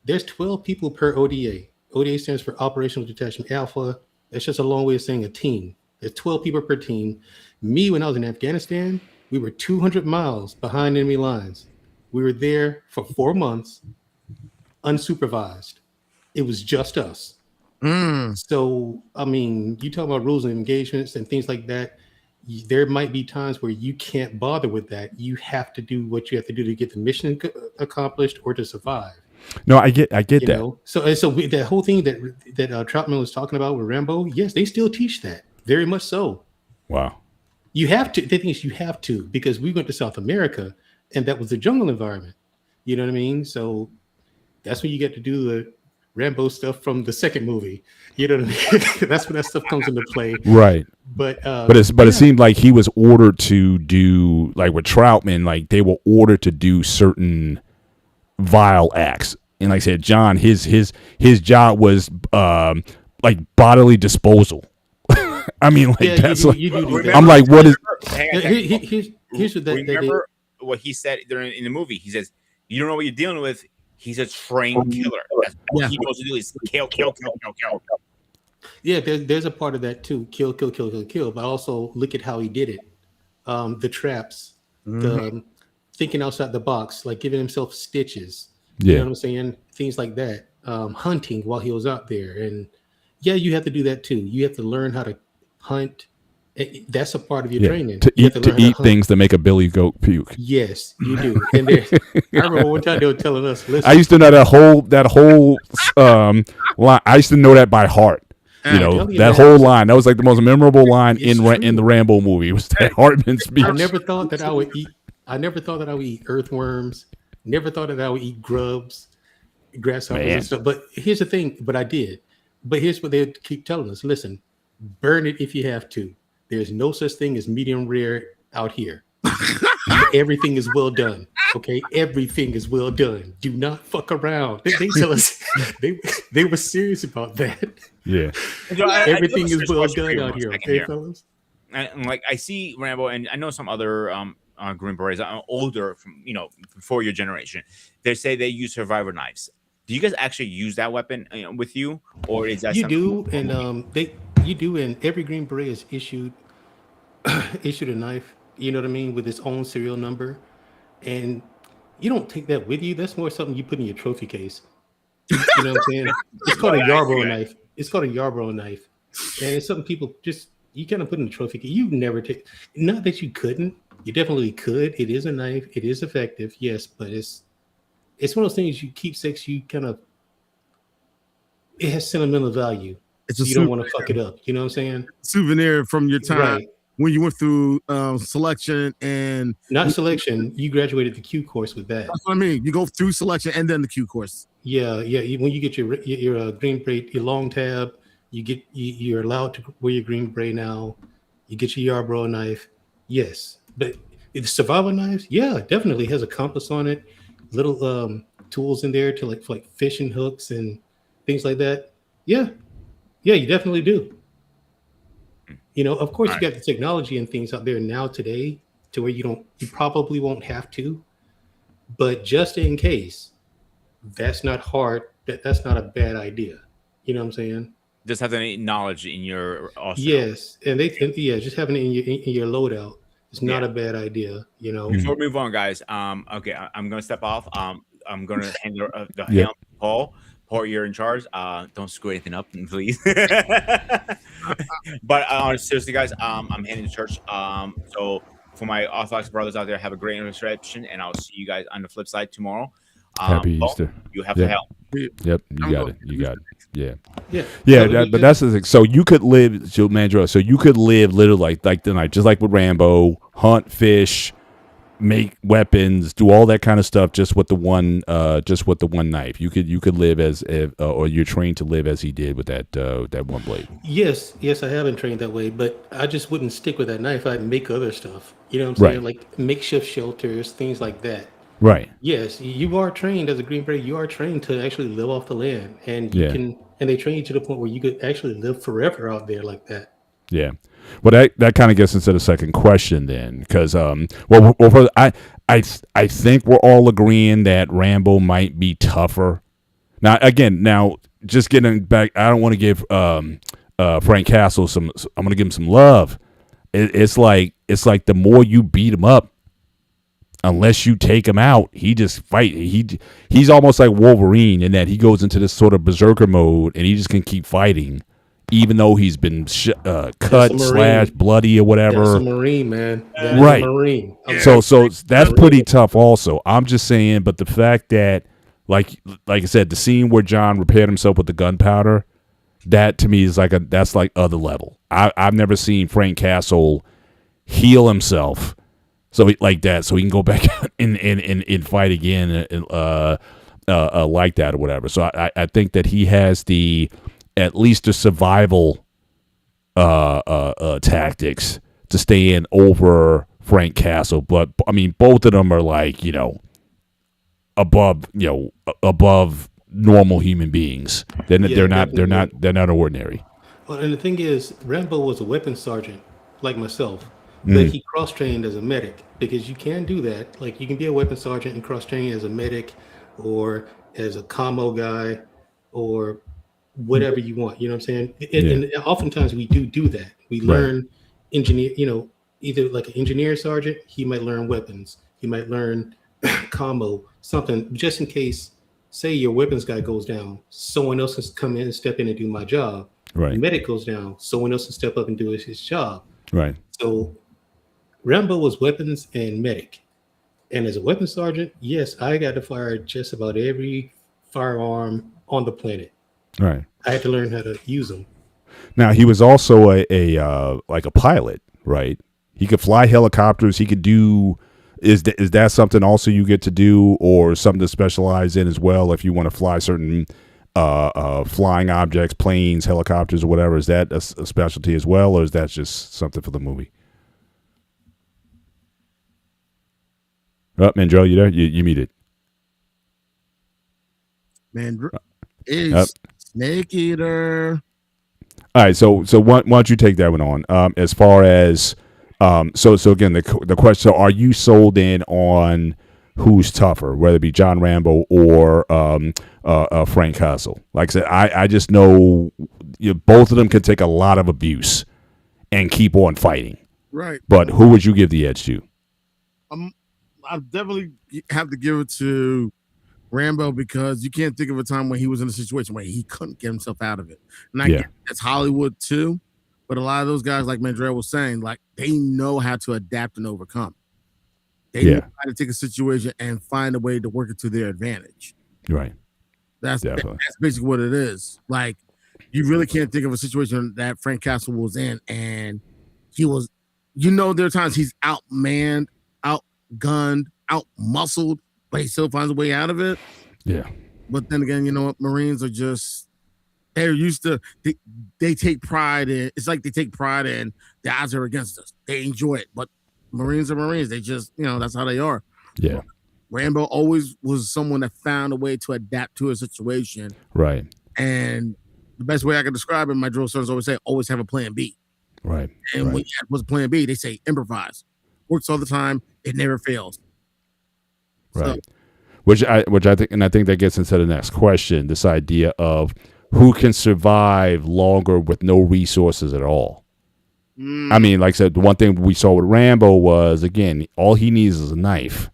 there's 12 people per ODA. ODA stands for Operational Detachment Alpha. That's just a long way of saying a team. There's 12 people per team. Me, when I was in Afghanistan, we were 200 miles behind enemy lines. We were there for 4 months, unsupervised. It was just us. So, I mean, you talk about rules and engagements and things like that. There might be times where you can't bother with that. You have to do what you have to do to get the mission accomplished or to survive. No, I get that. Know? So that whole thing that Troutman was talking about with Rambo, yes, they still teach that very much so. Wow. You have to. The thing is, you have to, because we went to South America and that was the jungle environment. You know what I mean? So that's when you get to do the Rambo stuff from the second movie. You know what I mean? That's when that stuff comes into play. Right. But it seemed like he was ordered to do, like with Troutman, like they were ordered to do certain vile acts. And like I said, John, his job was like bodily disposal. I mean, like that's you do that. I'm like, what is? Here's what remember what he said during in the movie. He says, "You don't know what you're dealing with." He's a trained killer. That's what he knows to do is kill. Yeah, there's a part of that too. Kill. But also look at how he did it. The traps, the thinking outside the box, like giving himself stitches. You know what I'm saying? Things like that. Hunting while he was out there. And yeah, you have to do that too. You have to learn how to hunt. That's a part of your training. To eat things that make a billy goat puke. Yes, you do. And I remember one time they were telling us, listen, I used to know that whole line. I used to know that by heart. You know, that whole line. That was like the most memorable line in the Rambo movie. It was that Hartman speech. I never thought that I would eat earthworms. Never thought that I would eat grubs, grasshoppers and stuff. But here's the thing, but I did. But here's what they keep telling us. Listen, burn it if you have to. There's no such thing as medium rare out here. Everything is well done. Okay, everything is well done. Do not fuck around. They tell us they were serious about that. Yeah, everything is well done out here. Okay, fellas. And like I see Rambo, and I know some other Green Berets older from before your generation. They say they use survivor knives. Do you guys actually use that weapon with you, or is that you do? And you do, and every Green Beret is issued a knife. You know what I mean, with its own serial number, and you don't take that with you. That's more something you put in your trophy case. You know what I'm saying? It's called a Yarborough knife. It's called a Yarborough knife, and it's something people just you kind of put in the trophy case. You never take. Not that you couldn't. You definitely could. It is a knife. It is effective. Yes, but it's one of those things you keep six. You kind of it has sentimental value. You don't want to fuck it up. You know what I'm saying? Souvenir from your time. Right. When you went through selection and not selection, you graduated the Q course with that. That's what I mean. You go through selection and then the Q course. Yeah. When you get your green beret, your long tab, you're allowed to wear your green beret now. You get your Yarborough knife. Yes, but the survival knives, yeah, definitely has a compass on it. Little tools in there to like fishing hooks and things like that. Yeah, you definitely do. Of course, you got the technology and things out there now today to where you probably won't have to, but just in case, that's not hard. That's not a bad idea. You know what I'm saying? Just have the knowledge in your arsenal. Yes, and just having it in your loadout is not a bad idea. Before we move on, guys. Okay, I'm gonna step off. I'm gonna hand the helm to Paul. Paul, you're in charge. Don't screw anything up, please. But seriously, guys, I'm heading to church. So for my Orthodox brothers out there, have a great reception, and I'll see you guys on the flip side tomorrow. Happy Bone, Easter. you have Yeah. to help. Yep, you I'm got going it. You got it. Yeah. Yeah. Yeah, So, but that's the thing. So you could live, so Mandrell. So you could live literally like tonight, just like with Rambo, hunt, fish, make weapons, do all that kind of stuff, just with the one knife. You could live as, if, or you're trained to live as he did with that one blade. yes, I have been trained that way, but I just wouldn't stick with that knife. I'd make other stuff. You know what I'm Right. saying? Like makeshift shelters, things like that. Right. Yes, you are trained as a Green Beret. You are trained to actually live off the land, and you Yeah. can, and they train you to the point where you could actually live forever out there like that. Yeah. Well, that kind of gets into the second question then, because I think we're all agreeing that Rambo might be tougher. Now just getting back, I don't want to give Frank Castle some. I'm going to give him some love. It's like the more you beat him up, unless you take him out, he just fight. He's almost like Wolverine in that he goes into this sort of berserker mode and he just can keep fighting, even though he's been cut, Marine. slashed, bloody, or That's a whatever. Marine, man. That is Right. a Marine. So that's pretty tough. Also, I'm just saying. But the fact that, like I said, the scene where John repaired himself with the gunpowder, that to me is that's like other level. I've never seen Frank Castle heal himself. So like that, so he can go back and fight again, like that or whatever. So I think that he has at least the survival tactics to stay in over Frank Castle. But I mean, both of them are like above normal human beings. They're not ordinary. Well, and the thing is, Rambo was a weapons sergeant, like myself, but he cross-trained as a medic because you can do that. Like you can be a weapons sergeant and cross-train as a medic, or as a commo guy, or whatever you want. You know what I'm saying? And oftentimes we do that. We learn engineer. Either like an engineer sergeant, he might learn weapons. He might learn commo, something just in case. Say your weapons guy goes down, someone else can come in and step in and do my job. Right. The medic goes down, someone else can step up and do his job. Right. So Rambo was weapons and medic. And as a weapons sergeant, yes, I got to fire just about every firearm on the planet. Right. I had to learn how to use them. Now he was also like a pilot, right? He could fly helicopters. He could do. Is that something also you get to do, or something to specialize in as well? If you want to fly certain flying objects, planes, helicopters, or whatever, is that a specialty as well, or is that just something for the movie? Oh, Mandrell, you there? You muted. Man, is Snake Eater. All right, so why don't you take that one on? As far as so again, the question: so are you sold in on who's tougher, whether it be John Rambo or Frank Castle? Like I said, I just know both of them can take a lot of abuse and keep on fighting. Right. But who would you give the edge to? I definitely have to give it to Rambo because you can't think of a time when he was in a situation where he couldn't get himself out of it. And I get that's Hollywood too, but a lot of those guys, like Mandrell was saying, like they know how to adapt and overcome. They know how to take a situation and find a way to work it to their advantage. Right. That's basically what it is. Like you really can't think of a situation that Frank Castle was in, and he was. There are times he's outmanned, outgunned, outmuscled, but he still finds a way out of it. Yeah. But then again, you know what? Marines are just they're used to they take pride in it's like they take pride in the odds are against us. They enjoy it. But Marines are Marines. They just, that's how they are. Yeah. Rambo always was someone that found a way to adapt to a situation. Right. And the best way I can describe it, my drill sergeants always say, always have a plan B. Right. And when what's plan B, they say improvise. Works all the time. It never fails. Right. So, which I think that gets into the next question, this idea of who can survive longer with no resources at all. I mean, like I said, the one thing we saw with Rambo was, again, all he needs is a knife.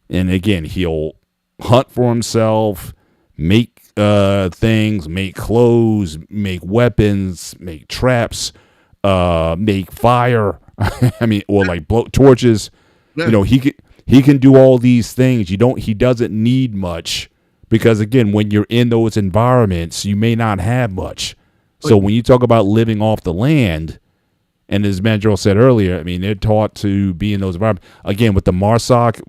And again, he'll hunt for himself, make things, make clothes, make weapons, make traps, make fire. I mean, or like blow torches. Yeah. he can do all these things. He doesn't need much because again, when you're in those environments, you may not have much. So when you talk about living off the land, and as Mandrell said earlier, I mean, they're taught to be in those environments. Again, with the Marsoc,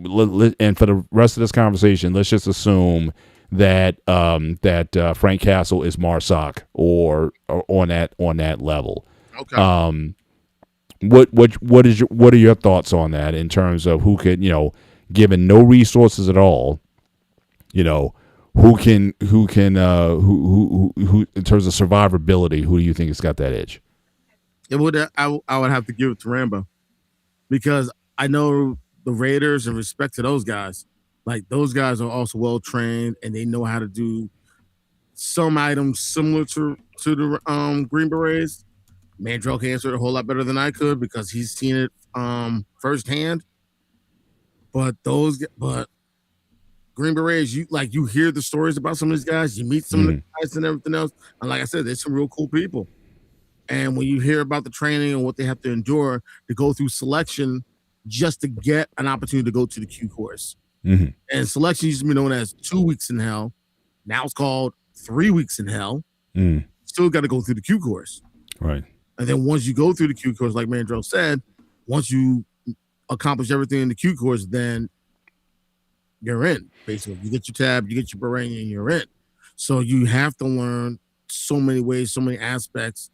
and for the rest of this conversation, let's just assume that Frank Castle is Marsoc or on that level. Okay. What are your thoughts on that in terms of who could, given no resources at all, who in terms of survivability, who do you think has got that edge? I would have to give it to Rambo because I know the Raiders and respect to those guys. Like those guys are also well trained and they know how to do some items similar to the Green Berets. Mandrell can answer it a whole lot better than I could because he's seen it firsthand. But Green Berets, you hear the stories about some of these guys, you meet some of the guys and everything else, and like I said, there's some real cool people. And when you hear about the training and what they have to endure to go through selection just to get an opportunity to go to the Q course. Mm-hmm. And selection used to be known as 2 weeks in hell. Now it's called 3 weeks in hell. Still got to go through the Q course. Right. And then once you go through the Q course, like Mandrell said, once you accomplish everything in the Q course, then you're in. Basically, you get your tab, you get your beret, and you're in. So you have to learn so many ways, so many aspects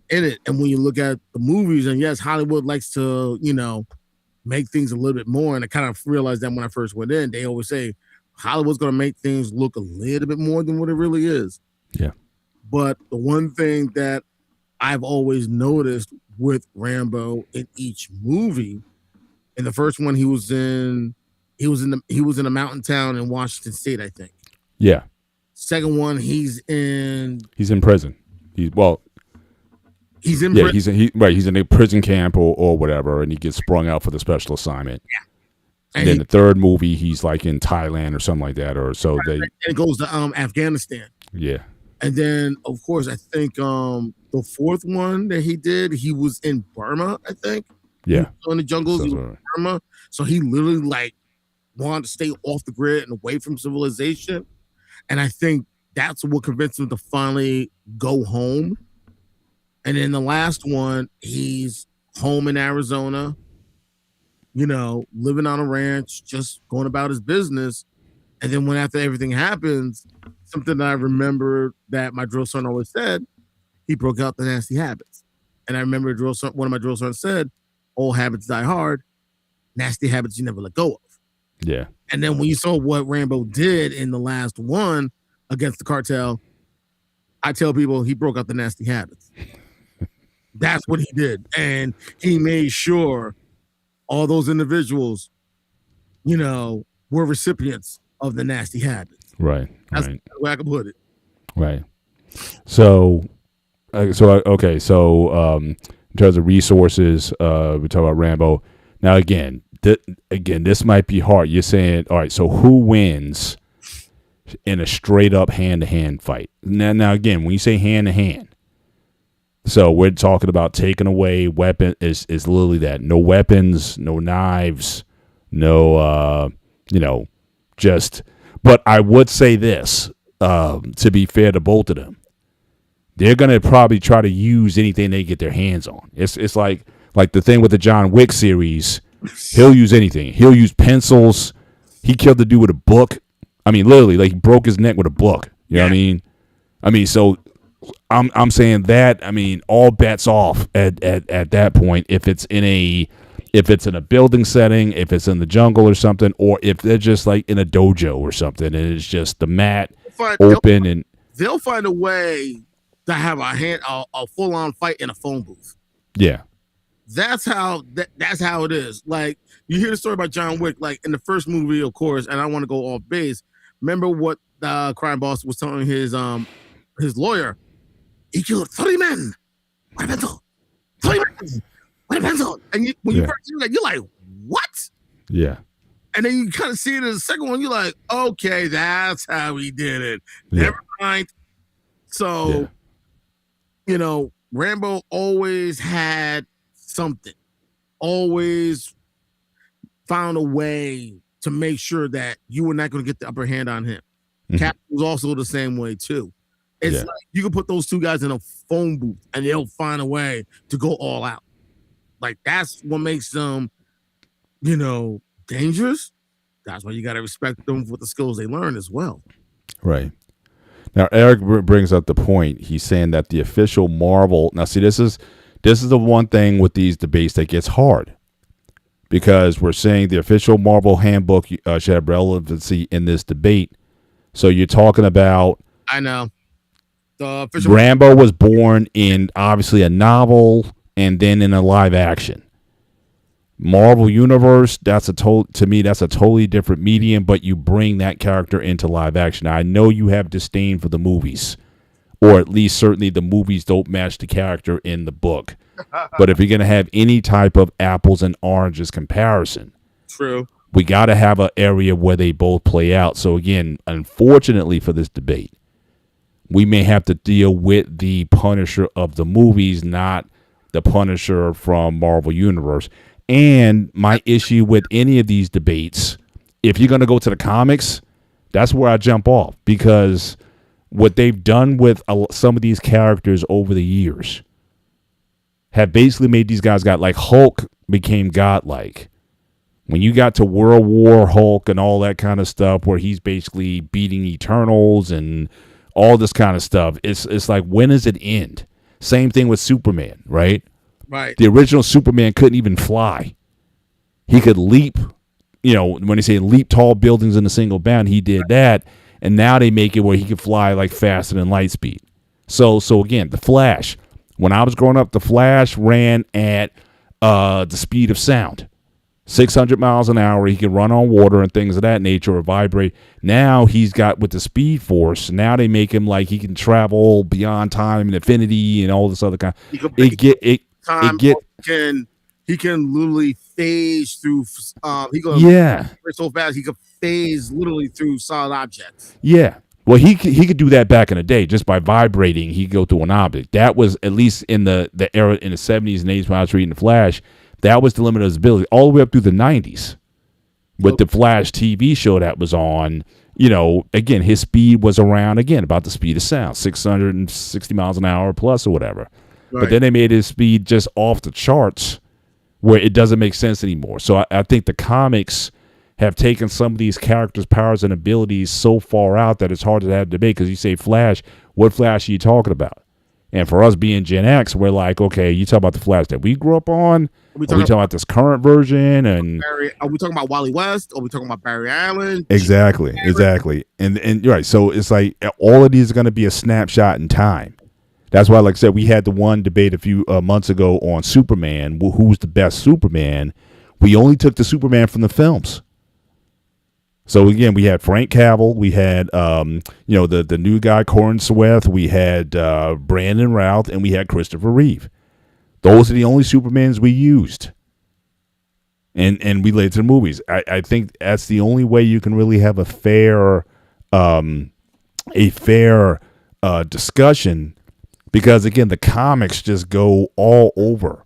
in it. And when you look at the movies, and yes, Hollywood likes to, make things a little bit more. And I kind of realized that when I first went in, they always say Hollywood's going to make things look a little bit more than what it really is. Yeah. But the one thing that I've always noticed with Rambo in each movie, in the first one, he was in a mountain town in Washington State, I think. Yeah. Second one, he's in prison. He's in prison. He's in a prison camp or whatever, and he gets sprung out for the special assignment. Yeah. And then the third movie, he's like in Thailand or something like that, or so they. And it goes to Afghanistan. Yeah. And then, of course, I think the fourth one that he did, he was in Burma, I think. Yeah. In the jungles, he was in Burma. So he literally wanted to stay off the grid and away from civilization. And I think that's what convinced him to finally go home. And then the last one, he's home in Arizona, living on a ranch, just going about his business. And then after everything happens, something that I remember that my drill sergeant always said, he broke out the nasty habits. And I remember one of my drill sergeants said, old habits die hard, nasty habits you never let go of. Yeah. And then when you saw what Rambo did in the last one against the cartel, I tell people he broke out the nasty habits. That's what he did. And he made sure all those individuals, were recipients of the nasty habits. Right. That's the way I can put it. Right. So in terms of resources, we talk about Rambo. Now, again, this might be hard. You're saying, all right, so who wins in a straight up hand-to-hand fight? Now, again, when you say hand-to-hand, so we're talking about taking away weapon is literally that. No weapons, no knives, no, just. But I would say this, to be fair to both of them, they're gonna probably try to use anything they get their hands on. It's like the thing with the John Wick series. He'll use anything. He'll use pencils. He killed the dude with a book. I mean, literally, he broke his neck with a book. You know what I mean? So I'm saying that. I mean, all bets off at that point. If it's in a building setting, if it's in the jungle or something, or if they're just in a dojo or something, and it's just the mat open, and they'll find a way to have a full on fight in a phone booth. Yeah. That's how it is. You hear the story about John Wick, in the first movie, of course, and I want to go off base. Remember what the crime boss was telling his lawyer? He killed 30 men with a pencil. 30 men with a pencil. And when you first hear that, you're like, what? Yeah. And then you kind of see it in the second one, you're like, okay, that's how he did it. Yeah. Never mind. So, Rambo always had something. Always, found a way to make sure that you were not going to get the upper hand on him. Mhm. Cap was also the same way too. It's Yeah. like you can put those two guys in a phone booth and they'll find a way to go all out. Like that's what makes them, dangerous. That's why you got to respect them for the skills they learn as well. Right. Now, Eric brings up the point. He's saying that the official Marvel. Now, see, this is the one thing with these debates that gets hard, because we're saying the official Marvel handbook should have relevancy in this debate. So you're talking about I know. The official Rambo was born in obviously a novel and then in a live action. Marvel Universe, to me, that's a totally different medium, but you bring that character into live action. Now, I know you have disdain for the movies, or at least certainly the movies don't match the character in the book. But if you're going to have any type of apples and oranges comparison, True. we got to have an area where they both play out. So again, unfortunately for this debate, we may have to deal with the Punisher of the movies, not the Punisher from Marvel Universe. And my issue with any of these debates, if you're going to go to the comics, that's where I jump off, because what they've done with some of these characters over the years have basically made these guys like Hulk became godlike. When you got to World War Hulk and all that kind of stuff, where he's basically beating Eternals and all this kind of stuff, it's like, when does it end? Same thing with Superman, right? Right. The original Superman couldn't even fly. He could leap, when they say leap tall buildings in a single bound, he did that. And now they make it where he could fly like faster than light speed. So again, the Flash. When I was growing up, the Flash ran at the speed of sound. 600 miles an hour. He can run on water and things of that nature, or vibrate. Now he's got, with the Speed Force, now they make him like he can travel beyond time and infinity and all this other kind. He can literally phase through. Yeah. So fast he could phase literally through solid objects. Yeah. Well, he could do that back in the day just by vibrating. He could go through an object. That was, at least in the era in the 70s and 80s when I was reading the Flash, that was the limit of his ability, all the way up through the 90s with the Flash TV show that was on. Again, his speed was around, again, about the speed of sound, 660 miles an hour plus or whatever. Right. But then they made his speed just off the charts, where it doesn't make sense anymore. So I think the comics have taken some of these characters' powers and abilities so far out that it's hard to have debate, because you say Flash, what Flash are you talking about? And for us being Gen X, we're like, okay, you talk about the Flash that we grew up on? Are we talking about this current version? And are we talking about Wally West? Are we talking about Barry Allen? Exactly. And you're right. So it's like all of these are going to be a snapshot in time. That's why, like I said, we had the one debate a few months ago on Superman, who's the best Superman. We only took the Superman from the films. So again, we had Frank Cavill, we had the new guy Corey Sweath, we had Brandon Routh, and we had Christopher Reeve. Those are the only Supermans we used, and we laid to the movies. I think that's the only way you can really have a fair discussion, because again, the comics just go all over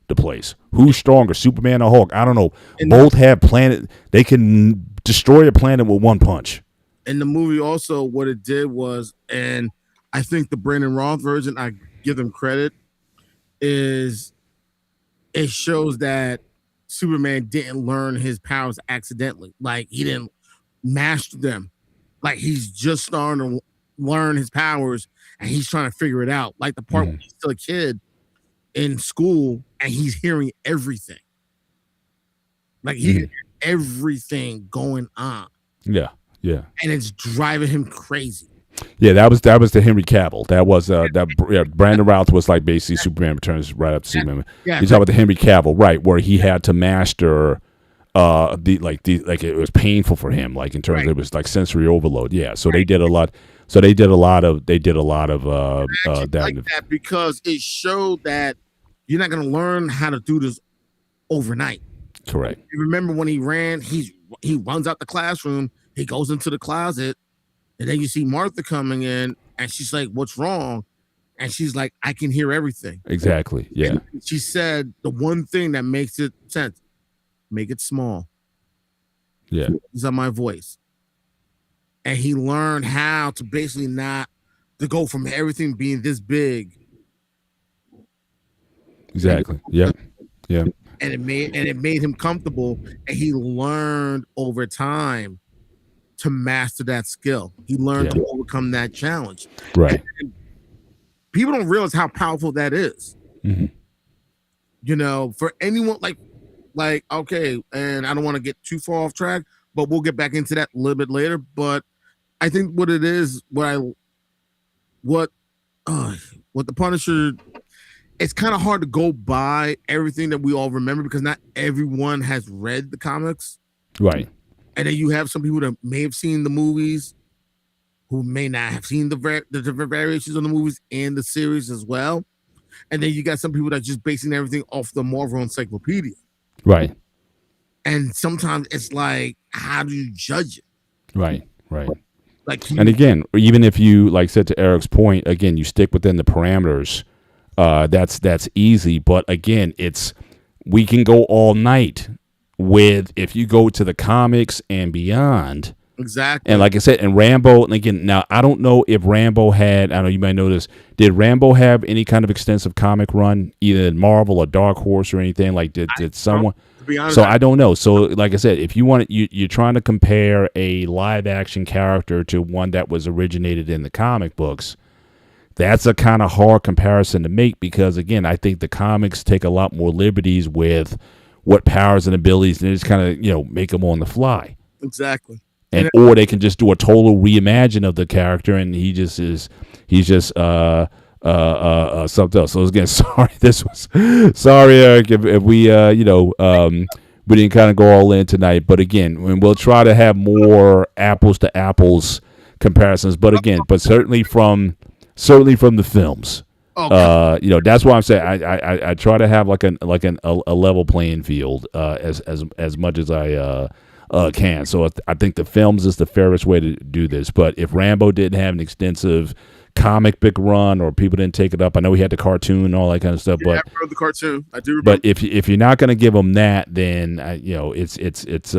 the place. Who's stronger, Superman or Hulk? I don't know. Both have planet. They can destroy a planet with one punch. In the movie, also, what it did was, and I think the Brandon Roth version, I give them credit, is it shows that Superman didn't learn his powers accidentally. Like, he didn't master them. Like, he's just starting to learn his powers, and he's trying to figure it out. Like the part when he's still a kid in school, and he's hearing everything. Like, he can hear everything going on. Yeah. And it's driving him crazy. Yeah, that was the Henry Cavill. That was Brandon Routh was like basically Superman Returns right after Superman. Yeah, you talk about the Henry Cavill, right, where he had to master it was painful for him, like in terms of it was like sensory overload. Yeah, so they did a lot. So they did a lot of that because it showed that you're not going to learn how to do this overnight. Correct. You remember when he ran? He runs out the classroom. He goes into the closet, and then you see Martha coming in, and she's like, "What's wrong?" And she's like, "I can hear everything." Exactly. Yeah. And she said the one thing that makes it sense: make it small. Yeah. Is on my voice. And he learned how to basically not to go from everything being this big. Exactly. Yep. Yeah. And it made him comfortable. And he learned over time to master that skill. He learned to overcome that challenge. Right. And people don't realize how powerful that is. Mm-hmm. You know, for anyone like okay, and I don't want to get too far off track, but we'll get back into that a little bit later. But I think what it is, what the Punisher, it's kind of hard to go by everything that we all remember because not everyone has read the comics. Right. And then you have some people that may have seen the movies who may not have seen the different variations of the movies and the series as well. And then you got some people that are just basing everything off the Marvel Encyclopedia. Right. And sometimes it's like, how do you judge it? Right. Right. Like, and again, even if you, like said to Eric's point, again, you stick within the parameters, that's easy. But again, we can go all night with, if you go to the comics and beyond. Exactly. And like I said, and Rambo, and again, now I don't know if Rambo had, I know you might know this, did Rambo have any kind of extensive comic run, either in Marvel or Dark Horse or anything? Like, did someone? To be honest, So I don't know. So like I said, if you want, you're trying to compare a live action character to one that was originated in the comic books, that's a kind of hard comparison to make because, again, I think the comics take a lot more liberties with what powers and abilities, and they just kind of, make them on the fly. Exactly. Or they can just do a total reimagine of the character, and he's just something else. So again, sorry, Eric, if we we didn't kind of go all in tonight. But again, we'll try to have more apples to apples comparisons. But again, certainly from the films. Okay. That's why I'm saying I try to have like a level playing field as much as I can. So I think the films is the fairest way to do this. But if Rambo didn't have an extensive comic book run, or people didn't take it up, I know he had the cartoon and all that kind of stuff. Yeah, but I wrote the cartoon. I do remember. But if you're not going to give them that, then it's.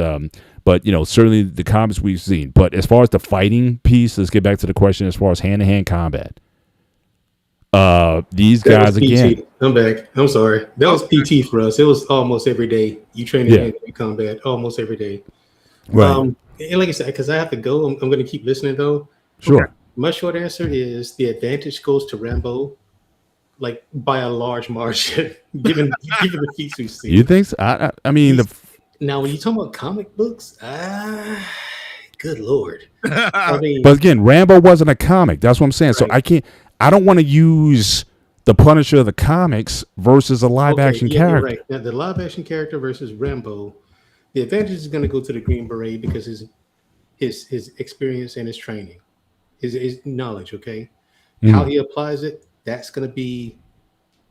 But certainly the comics we've seen. But as far as the fighting piece, let's get back to the question. As far as hand-to-hand combat, these guys again. I'm back. I'm sorry. That was PT for us. It was almost every day. You train in hand-to-hand combat almost every day. Right. And like I said, because I have to go, I'm going to keep listening though. Sure. Okay. My short answer is the advantage goes to Rambo, like by a large margin, given the feats we've seen. You think so? I mean, now when you talk about comic books, good Lord. I mean, but again, Rambo wasn't a comic. That's what I'm saying. Right. So I don't want to use the Punisher of the comics versus a live action character. Right. Now, the live action character versus Rambo, the advantage is going to go to the Green Beret because his experience and his training, his knowledge. Okay, how he applies it, that's going to be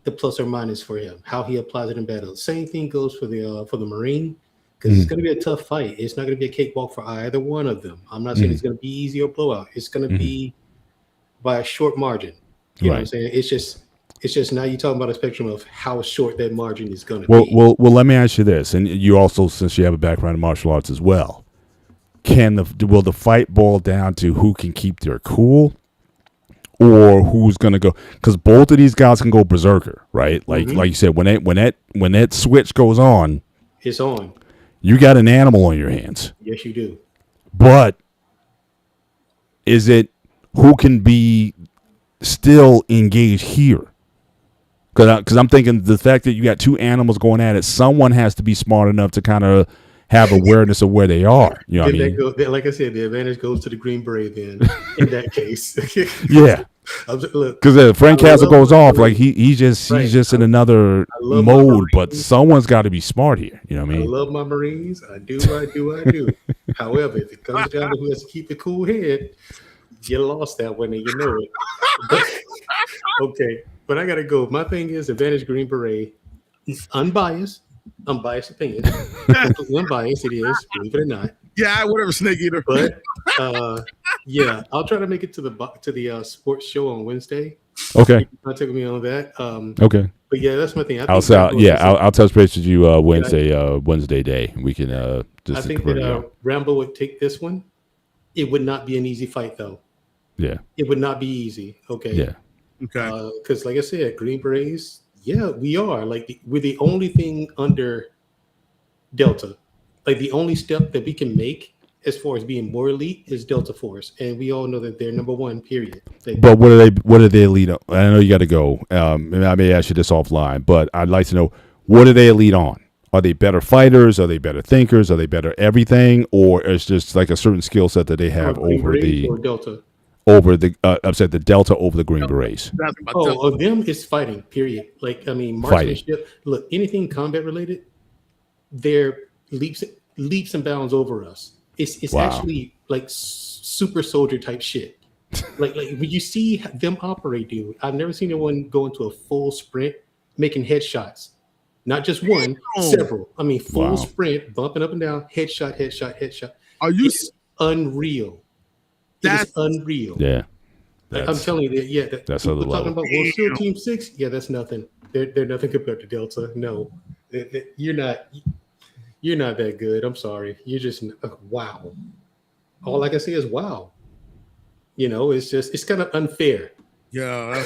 the plus or minus for him. How he applies it in battle. Same thing goes for the Marine, because it's going to be a tough fight. It's not going to be a cakewalk for either one of them. I'm not saying it's going to be easy or blowout. It's going to be by a short margin. You know what I'm saying? It's just now you're talking about a spectrum of how short that margin is going to be. Well, let me ask you this, and you also, since you have a background in martial arts as well, will the fight boil down to who can keep their cool, or who's going to go? Because both of these guys can go berserker, right? Like you said, when that switch goes on, it's on. You got an animal on your hands. Yes, you do. But is it who can be still engaged here? Because I'm thinking the fact that you got two animals going at it, someone has to be smart enough to kind of have awareness of where they are. You know what I mean? Like I said, the advantage goes to the Green Beret then in that case. Yeah. Because if Frank Castle goes off, like he's just in another mode, but someone's got to be smart here. You know what I mean? I love my Marines. I do. However, if it comes down to who has to keep the cool head, you lost that one and you know it. Okay. But I gotta go. My thing is advantage Green Beret, unbiased opinion. Unbiased it is, believe it or not. Yeah, whatever, Snake Eater. But yeah, I'll try to make it to the sports show on Wednesday. Okay. I'll take me on that. Okay. But yeah, that's my thing. I I'll think say, Rambo is just- I'll touch base with you Wednesday day. We can I just think confirm, that Rambo would take this one. It would not be an easy fight, though. yeah, It would not be easy. Okay. yeah, Okay. Because, like I said, Green Berets, yeah, we are. Like, we're the only thing under Delta. Like, the only step that we can make as far as being more elite is Delta Force. And we all know that they're number one, period. Like, But what are they elite on? I know you got to go. And I may ask you this offline, but I'd like to know, what are they elite on? Are they better fighters? Are they better thinkers? Are they better everything? Or it's just like a certain skill set that they have Green over Berets the or Delta. upset the Delta over the Green Berets? That's about Oh, Delta. of them is fighting, period. Like, I mean, Fighting. marksmanship. Look, anything combat related, they're leaps and bounds over us. It's Wow. actually like super soldier type shit. like when you see them operate, dude, I've never seen anyone go into a full sprint making headshots. Not just one, Damn. several. I mean, full Wow. sprint, bumping up and down, headshot. Are you? It's unreal. It's unreal. Yeah, I'm telling you that. Yeah, that's people other talking level. about World SEAL Team 6. Yeah, that's nothing. They're nothing compared to Delta. No, you're not. You're not that good. I'm sorry. You're just wow. All I can say is wow. You know, it's kind of unfair. Yeah.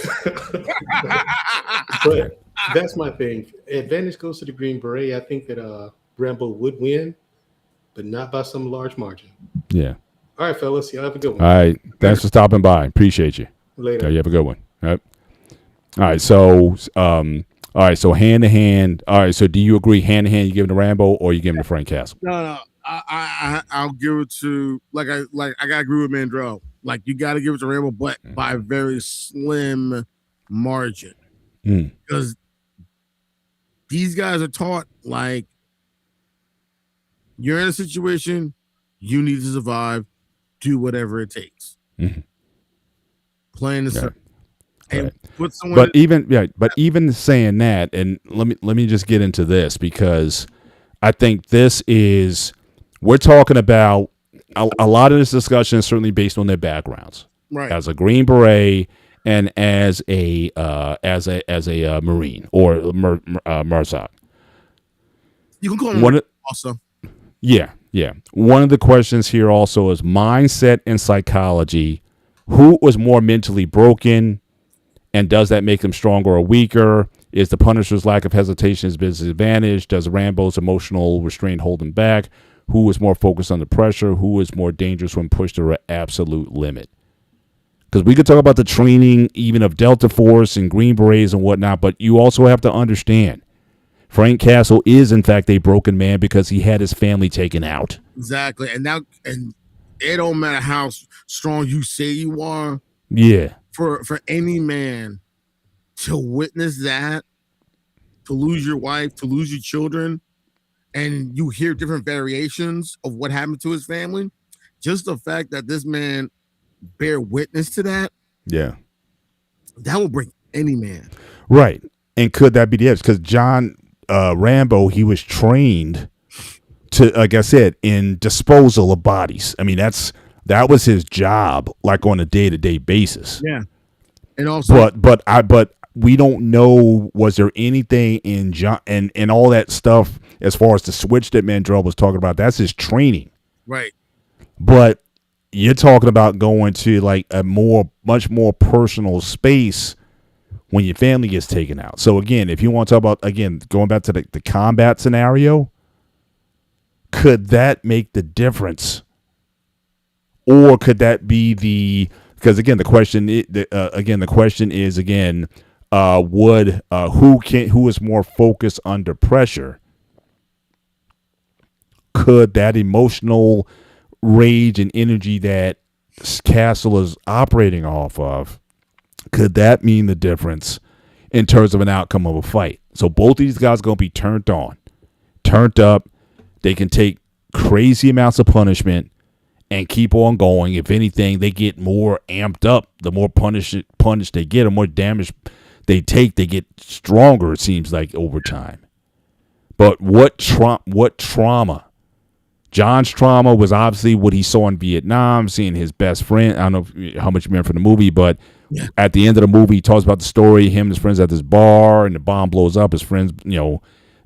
But that's my thing. Advantage goes to the Green Beret. I think that Rambo would win, but not by some large margin. yeah. All right, fellas. Y'all have a good one. All right. Thanks for stopping by. Appreciate you. Later. Okay, you have a good one. All right. All right. So, So hand to hand. All right. So, do you agree hand to hand? You give it to Rambo, or you give him to Frank Castle? No. I'll give it to I gotta agree with Mandrell. Like you gotta give it to Rambo, but by a very slim margin. Mm. Because these guys are taught like you're in a situation, you need to survive, do whatever it takes. Mhm. Playing the Yeah. and Right. put someone But even saying that, and let me just get into this, because I think this is, we're talking about a lot of this discussion is certainly based on their backgrounds right. as a Green Beret and as a Marine or MRSOC. You can call them One of- also. Yeah. One of the questions here also is mindset and psychology. Who was more mentally broken, and does that make them stronger or weaker? Is the Punisher's lack of hesitation his disadvantage? Does Rambo's emotional restraint hold him back? Who was more focused under pressure? Who was more dangerous when pushed to an absolute limit? Because we could talk about the training even of Delta Force and Green Berets and whatnot, but you also have to understand Frank Castle is, in fact, a broken man because he had his family taken out. Exactly. And it don't matter how strong you say you are, Yeah. for any man to witness that, to lose your wife, to lose your children, and you hear different variations of what happened to his family, just the fact that this man bear witness to that, Yeah. that will break any man. Right. And could that be the edge? Because John Rambo, he was trained to, like I said, in disposal of bodies. I mean, that was his job, like on a day-to-day basis. Yeah. And also, But we don't know, was there anything in John and all that stuff as far as the switch that Mandrell was talking about? That's his training. right. But you're talking about going to like a much more personal space when your family gets taken out. So again, if you want to talk about, again, going back to the combat scenario, could that make the difference? Or could that be because again, the question is who is more focused under pressure? Could that emotional rage and energy that Castle is operating off of, could that mean the difference in terms of an outcome of a fight? So both these guys are going to be turned on, turned up. They can take crazy amounts of punishment and keep on going. If anything, they get more amped up. The more punished they get, the more damage they take, they get stronger, it seems like, over time. But what trauma John's trauma was obviously what he saw in Vietnam, seeing his best friend. I don't know how much you remember from the movie, but at the end of the movie, he talks about the story. Him and his friends at this bar, and the bomb blows up. His friends,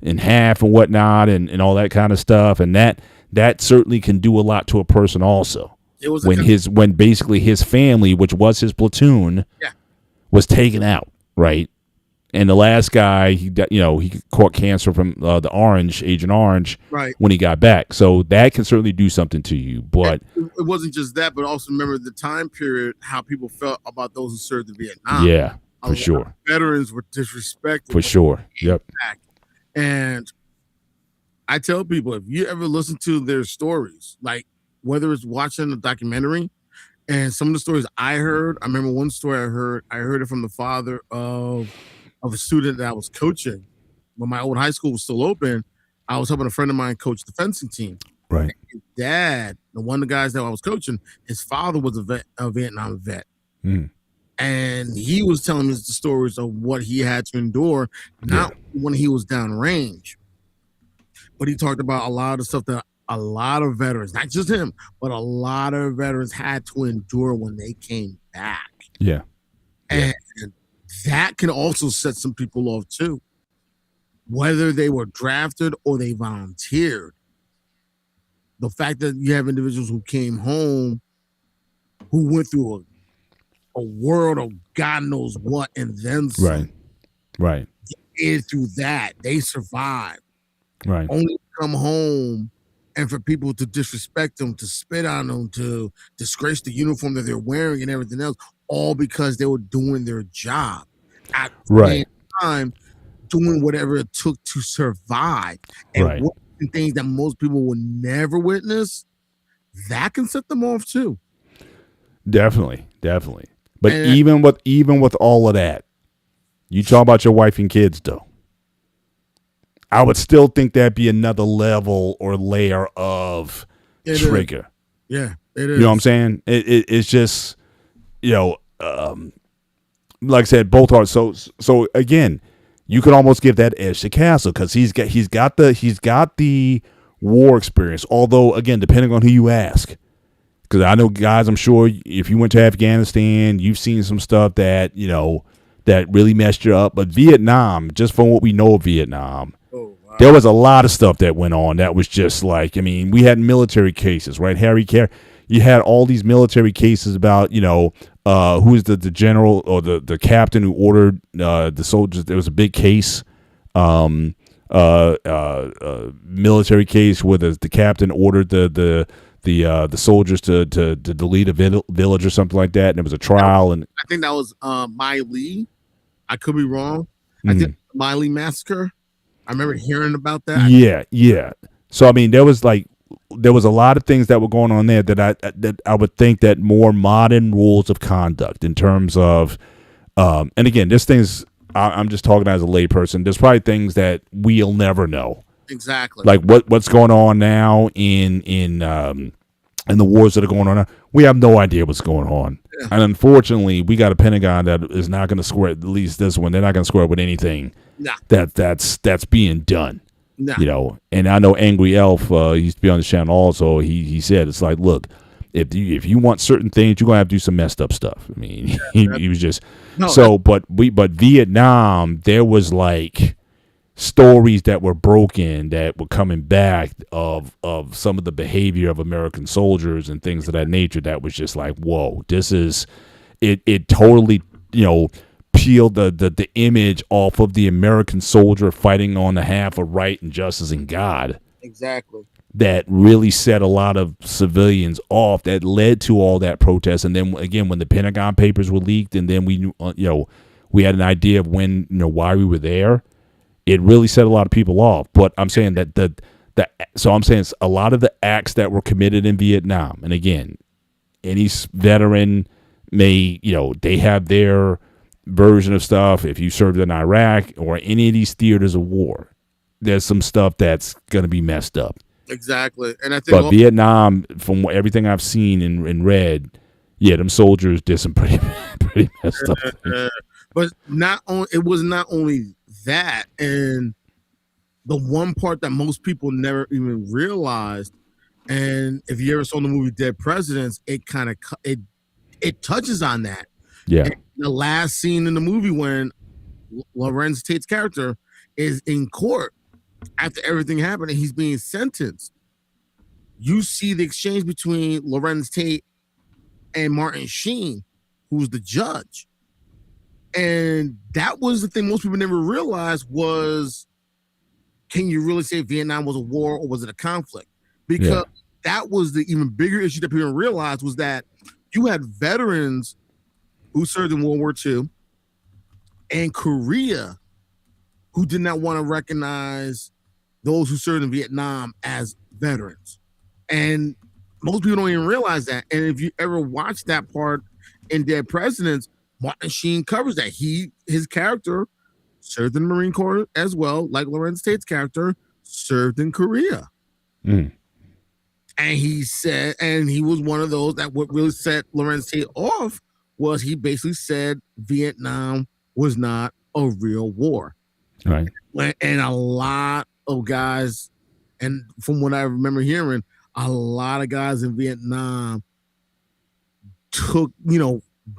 in half and whatnot, and all that kind of stuff. And that certainly can do a lot to a person. Also, It was when basically his family, which was his platoon, was taken out, right? And the last guy, he caught cancer from the Agent Orange, right. when he got back. So that can certainly do something to you. But it wasn't just that, but also remember the time period, how people felt about those who served in Vietnam. yeah, for sure. Veterans were disrespected. For sure. Yep. Back. And I tell people, if you ever listen to their stories, like whether it's watching a documentary, and some of the stories I heard, I remember one story I heard it from the father of a student that I was coaching when my old high school was still open. I was helping a friend of mine coach the fencing team. Right. And his dad, one of the guys that I was coaching, his father was a Vietnam vet. Mm. And he was telling us the stories of what he had to endure, not when he was downrange, but he talked about a lot of stuff that a lot of veterans, not just him, but a lot of veterans had to endure when they came back. Yeah. And that can also set some people off too, whether they were drafted or they volunteered. The fact that you have individuals who came home who went through a world of God knows what, and then some. Right. And through that, they survived. Right. Only to come home and for people to disrespect them, to spit on them, to disgrace the uniform that they're wearing and everything else, all because they were doing their job at the same time, doing whatever it took to survive. And witnessing things that most people will never witness, that can set them off too. Definitely. But even with all of that, you talk about your wife and kids, though. I would still think that'd be another level or layer of trigger. Yeah, it is. You know what I'm saying? It's just, like I said, both are so again, you could almost give that edge to Castle because he's got the war experience. Although again, depending on who you ask, because I know guys, I'm sure if you went to Afghanistan, you've seen some stuff that that really messed you up. But Vietnam, just from what we know of Vietnam, there was a lot of stuff that went on that was just like, we had military cases, right? Harry Carey, you had all these military cases about, who's the general or the captain who ordered the soldiers. There was a big case, military case where the captain ordered the soldiers to delete a village or something like that, and there was a trial. And I think that was Miley. I could be wrong. I think Miley massacre. I remember hearing about that. Yeah. So there was a lot of things that were going on there that I would think that more modern rules of conduct in terms of, and again, there's things I'm just talking as a layperson. There's probably things that we'll never know. Exactly. Like what's going on now in the wars that are going on now. We have no idea what's going on. Yeah. And unfortunately, we got a Pentagon that is not going to square, at least this one, they're not going to square with anything that's being done. No. And I know Angry Elf, he used to be on the channel also, he said, it's like, look, if you want certain things, you're going to have to do some messed up stuff. He was just, but Vietnam, there was like stories that were broken that were coming back of some of the behavior of American soldiers and things of that nature that was just like, whoa, this is it totally peeled the image off of the American soldier fighting on behalf of right and justice and God. Exactly. That really set a lot of civilians off, that led to all that protest. And then again, when the Pentagon Papers were leaked, and then we we had an idea of when why we were there, it really set a lot of people off. But I'm saying that so I'm saying it's a lot of the acts that were committed in Vietnam. And again, any veteran may, they have their version of stuff. If you served in Iraq or any of these theaters of war, there's some stuff that's going to be messed up. Exactly. And I think Vietnam, from everything I've seen and read, them soldiers did some pretty messed up things. But it was not only that, and the one part that most people never even realized And if you ever saw the movie Dead Presidents, it kind of it touches on that. Yeah. And the last scene in the movie when Lorenz Tate's character is in court after everything happened and he's being sentenced. You see the exchange between Lorenz Tate and Martin Sheen, who's the judge. And that was the thing most people never realized was, can you really say Vietnam was a war or was it a conflict? Because that was the even bigger issue that people didn't realize was that you had veterans who served in World War II and Korea who did not want to recognize those who served in Vietnam as veterans. And most people don't even realize that. And if you ever watch that part in Dead Presidents, Martin Sheen covers that. His character served in the Marine Corps as well, like Lorenz Tate's character served in Korea. Mm. And he said, and he was one of those that what really set Lorenz Tate off was he basically said Vietnam was not a real war. Right. And a lot of guys, and from what I remember hearing, a lot of guys in Vietnam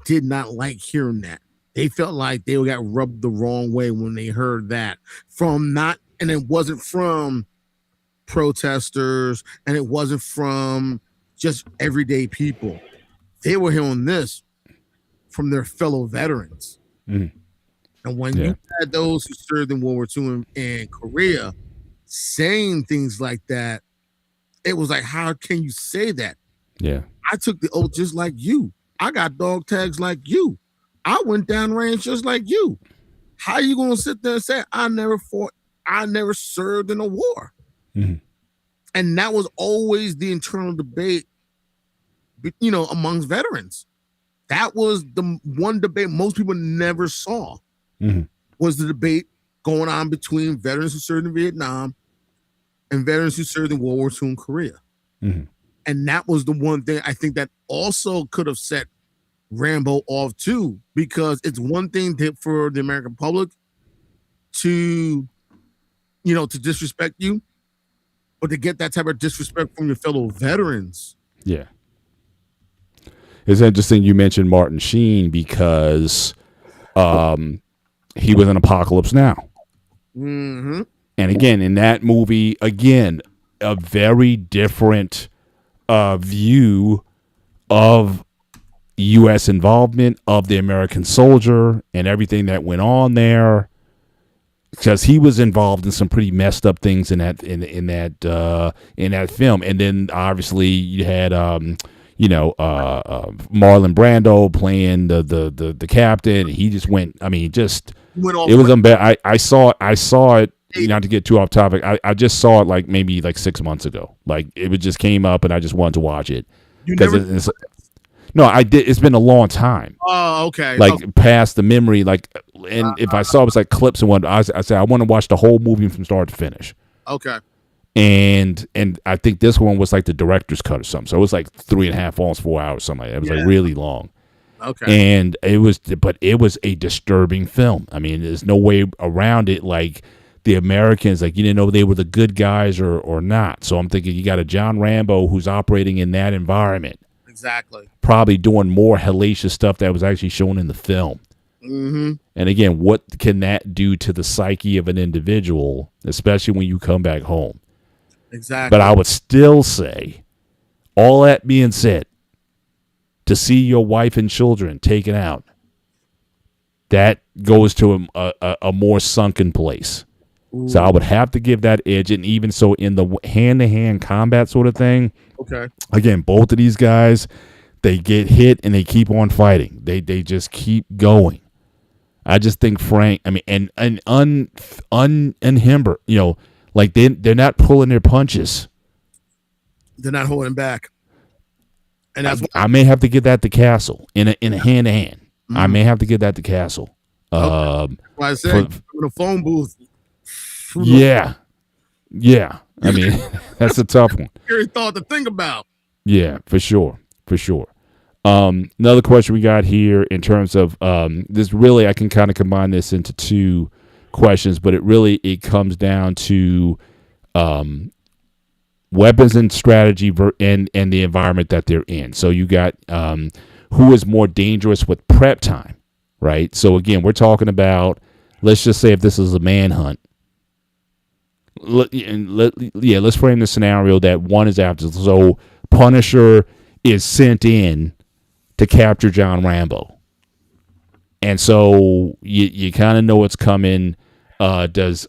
did not like hearing that. They felt like they got rubbed the wrong way when they heard that and it wasn't from protesters and it wasn't from just everyday people. They were hearing this from their fellow veterans. Mm. And when you had those who served in World War II in Korea saying things like that, it was like, how can you say that? Yeah. I took the oath just like you. I got dog tags like you. I went down range just like you. How are you going to sit there and say, I never fought, I never served in a war? Mm-hmm. And that was always the internal debate, amongst veterans. That was the one debate most people never saw, was the debate going on between veterans who served in Vietnam and veterans who served in World War II in Korea. Mm-hmm. And that was the one thing I think that also could have set Rambo off too, because it's one thing for the American public to disrespect you, but to get that type of disrespect from your fellow veterans. Yeah. It's interesting you mentioned Martin Sheen because he was in Apocalypse Now. Mm-hmm. And again, in that movie, a very different view of U.S. involvement, of the American soldier and everything that went on there, because he was involved in some pretty messed up things in that film. And then obviously you had Marlon Brando playing the captain. He just went. I mean, it was unbearable. I saw it. Not to get too off topic, I just saw it like maybe 6 months ago. Like it just came up, and I just wanted to watch it. No, I did. It's been a long time. Oh, okay. Past the memory, and if I saw it was clips and what I said, I want to watch the whole movie from start to finish. Okay. And I think this one was the director's cut or something. So it was 3.5, almost 4 hours, something like that. It was really long. Okay. And it was a disturbing film. I mean, there's no way around it. The Americans, you didn't know they were the good guys or not. So I'm thinking you got a John Rambo who's operating in that environment. Exactly. Probably doing more hellacious stuff that was actually shown in the film. Mm-hmm. And again, what can that do to the psyche of an individual, especially when you come back home? Exactly. But I would still say, all that being said, to see your wife and children taken out, that goes to a more sunken place. Ooh. So I would have to give that edge. And even so, in the hand-to-hand combat sort of thing, okay. Again, both of these guys, they get hit and they keep on fighting. They just keep going. I just think Frank, I mean, and Himber, they're not pulling their punches. They're not holding back. And that's I may have to give that to Castle in a hand-to-hand. Mm-hmm. I may have to give that to Castle. Okay. Well, I said in the phone booth. Yeah. I mean, that's a tough one. Scary thought to think about. Yeah, for sure. Another question we got here in terms of this. Really, I can kind of combine this into two questions, but it comes down to weapons and strategy and the environment that they're in. So you got who is more dangerous with prep time, right? So again, we're talking about, let's just say if this is a manhunt. Let's frame the scenario that one is after. So Punisher is sent in to capture John Rambo, and so you kind of know what's coming. Does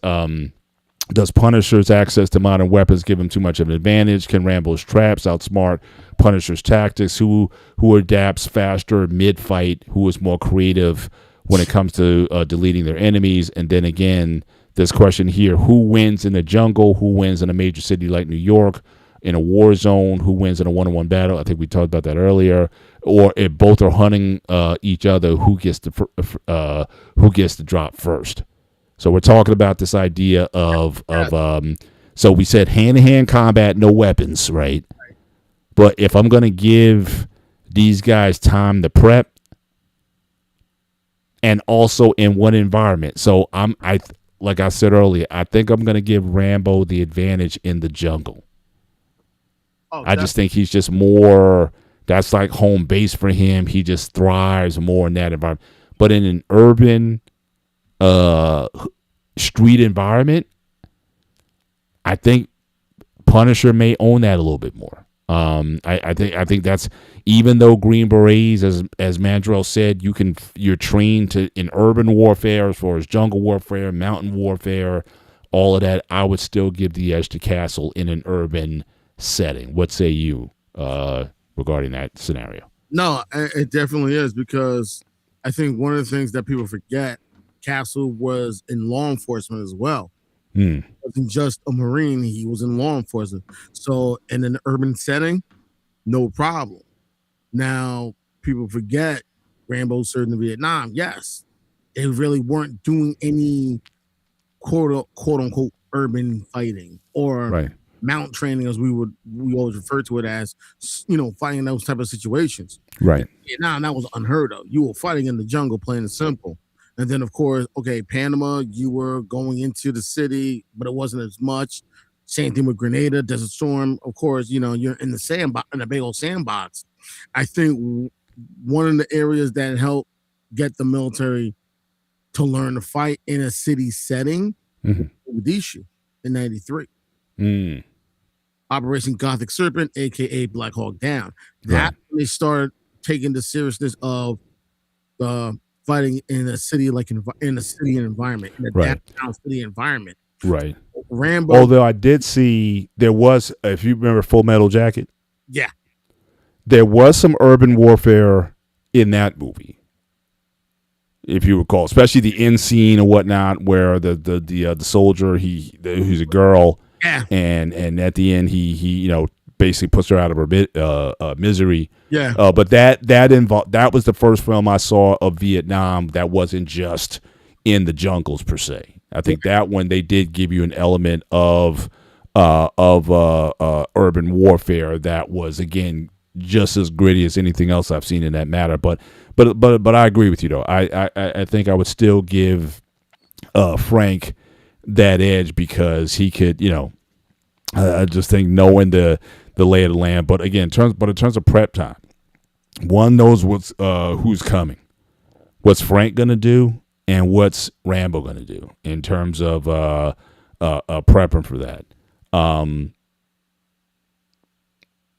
Punisher's access to modern weapons give him too much of an advantage? Can Rambo's traps outsmart Punisher's tactics? Who adapts faster mid-fight? Who is more creative when it comes to deleting their enemies? And then again, this question here: who wins in the jungle? Who wins in a major city like New York? In a war zone, who wins in a one-on-one battle? I think we talked about that earlier. Or if both are hunting each other, who gets to drop first? So we're talking about this idea of so we said hand-to-hand combat, no weapons, right? But if I'm going to give these guys time to prep, and also in what environment? So like I said earlier, I think I'm going to give Rambo the advantage in the jungle. I just think he's just more, that's like home base for him. He just thrives more in that environment. But in an urban street environment, I think Punisher may own that a little bit more. I think that's, even though Green Berets, as Mandrell said, you're trained in urban warfare as far as jungle warfare, mountain warfare, all of that. I would still give the edge to Castle in an urban setting. What say you regarding that scenario? No, it definitely is, because I think one of the things that people forget, Castle was in law enforcement as well. He wasn't just a Marine, he was in law enforcement. So in an urban setting, no problem. Now, people forget Rambo served in Vietnam. Yes, they really weren't doing any quote unquote urban fighting or mount training, as we always refer to it as, fighting in those type of situations. Right. Vietnam, that was unheard of. You were fighting in the jungle, plain and simple. And then, of course, Panama, you were going into the city, but it wasn't as much. Same thing with Grenada, Desert Storm. Of course, you're in the sandbox, in a big old sandbox. I think one of the areas that helped get the military to learn to fight in a city setting, Mogadishu in '93. Operation Gothic Serpent, aka Black Hawk Down. That's when they started taking the seriousness of fighting in a city, like in a city environment, in a downtown city environment. Right. Rambo. Although I did see there was, if you remember Full Metal Jacket, yeah, there was some urban warfare in that movie, if you recall, especially the end scene and whatnot, where the soldier who's a girl, and at the end he basically puts her out of her misery. Yeah. But that was the first film I saw of Vietnam that wasn't just in the jungles per se. I think that one they did give you an element of urban warfare that was, again, just as gritty as anything else I've seen in that matter. But I agree with you though. I think I would still give Frank that edge, because he could, I just think knowing the lay of the land. But again, in terms of prep time, one knows who's coming, what's Frank gonna do, and what's Rambo gonna do in terms of prepping for that.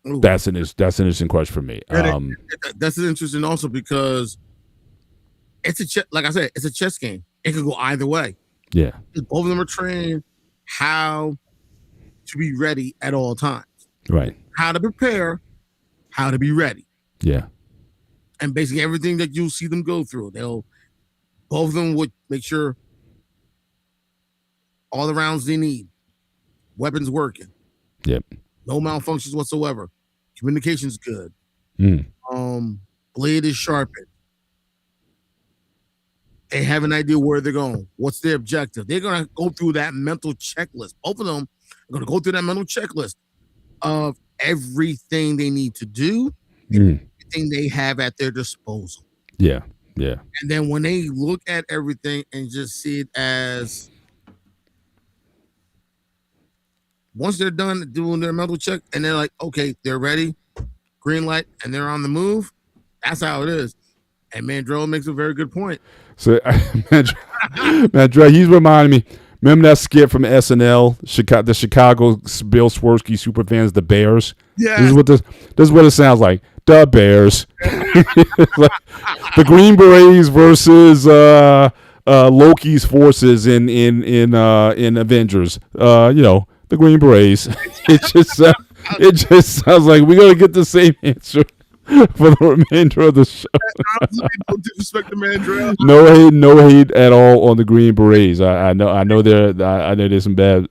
That's an interesting question for me. That's interesting also, because it's like I said, it's a chess game. It could go either way. Yeah, both of them are trained how to be ready at all times. Right. How to prepare, how to be ready. Yeah. And basically everything that you'll see them go through, both of them would make sure all the rounds they need, weapons working. Yep. No malfunctions whatsoever. Communication's good. Blade is sharpened. They have an idea where they're going. What's their objective? They're going to go through that mental checklist. Both of them are going to go through that mental checklist of everything they need to do, everything they have at their disposal. Yeah. Yeah. And then when they look at everything and just see it as once they're done doing their mental check and they're like, okay, they're ready, green light, and they're on the move. That's how it is. And Mandrell makes a very good point. So, man, Dre, he's reminding me. Remember that skit from SNL, the Chicago Bill Swirsky superfans, the Bears. Yeah, This is what it sounds like. The Bears, like, the Green Berets versus Loki's forces in Avengers. The Green Berets. It just sounds like we're gonna get the same answer for the remainder of the show. Honestly, don't disrespect the Mandrell. No hate at all on the Green Berets. I know there's some bad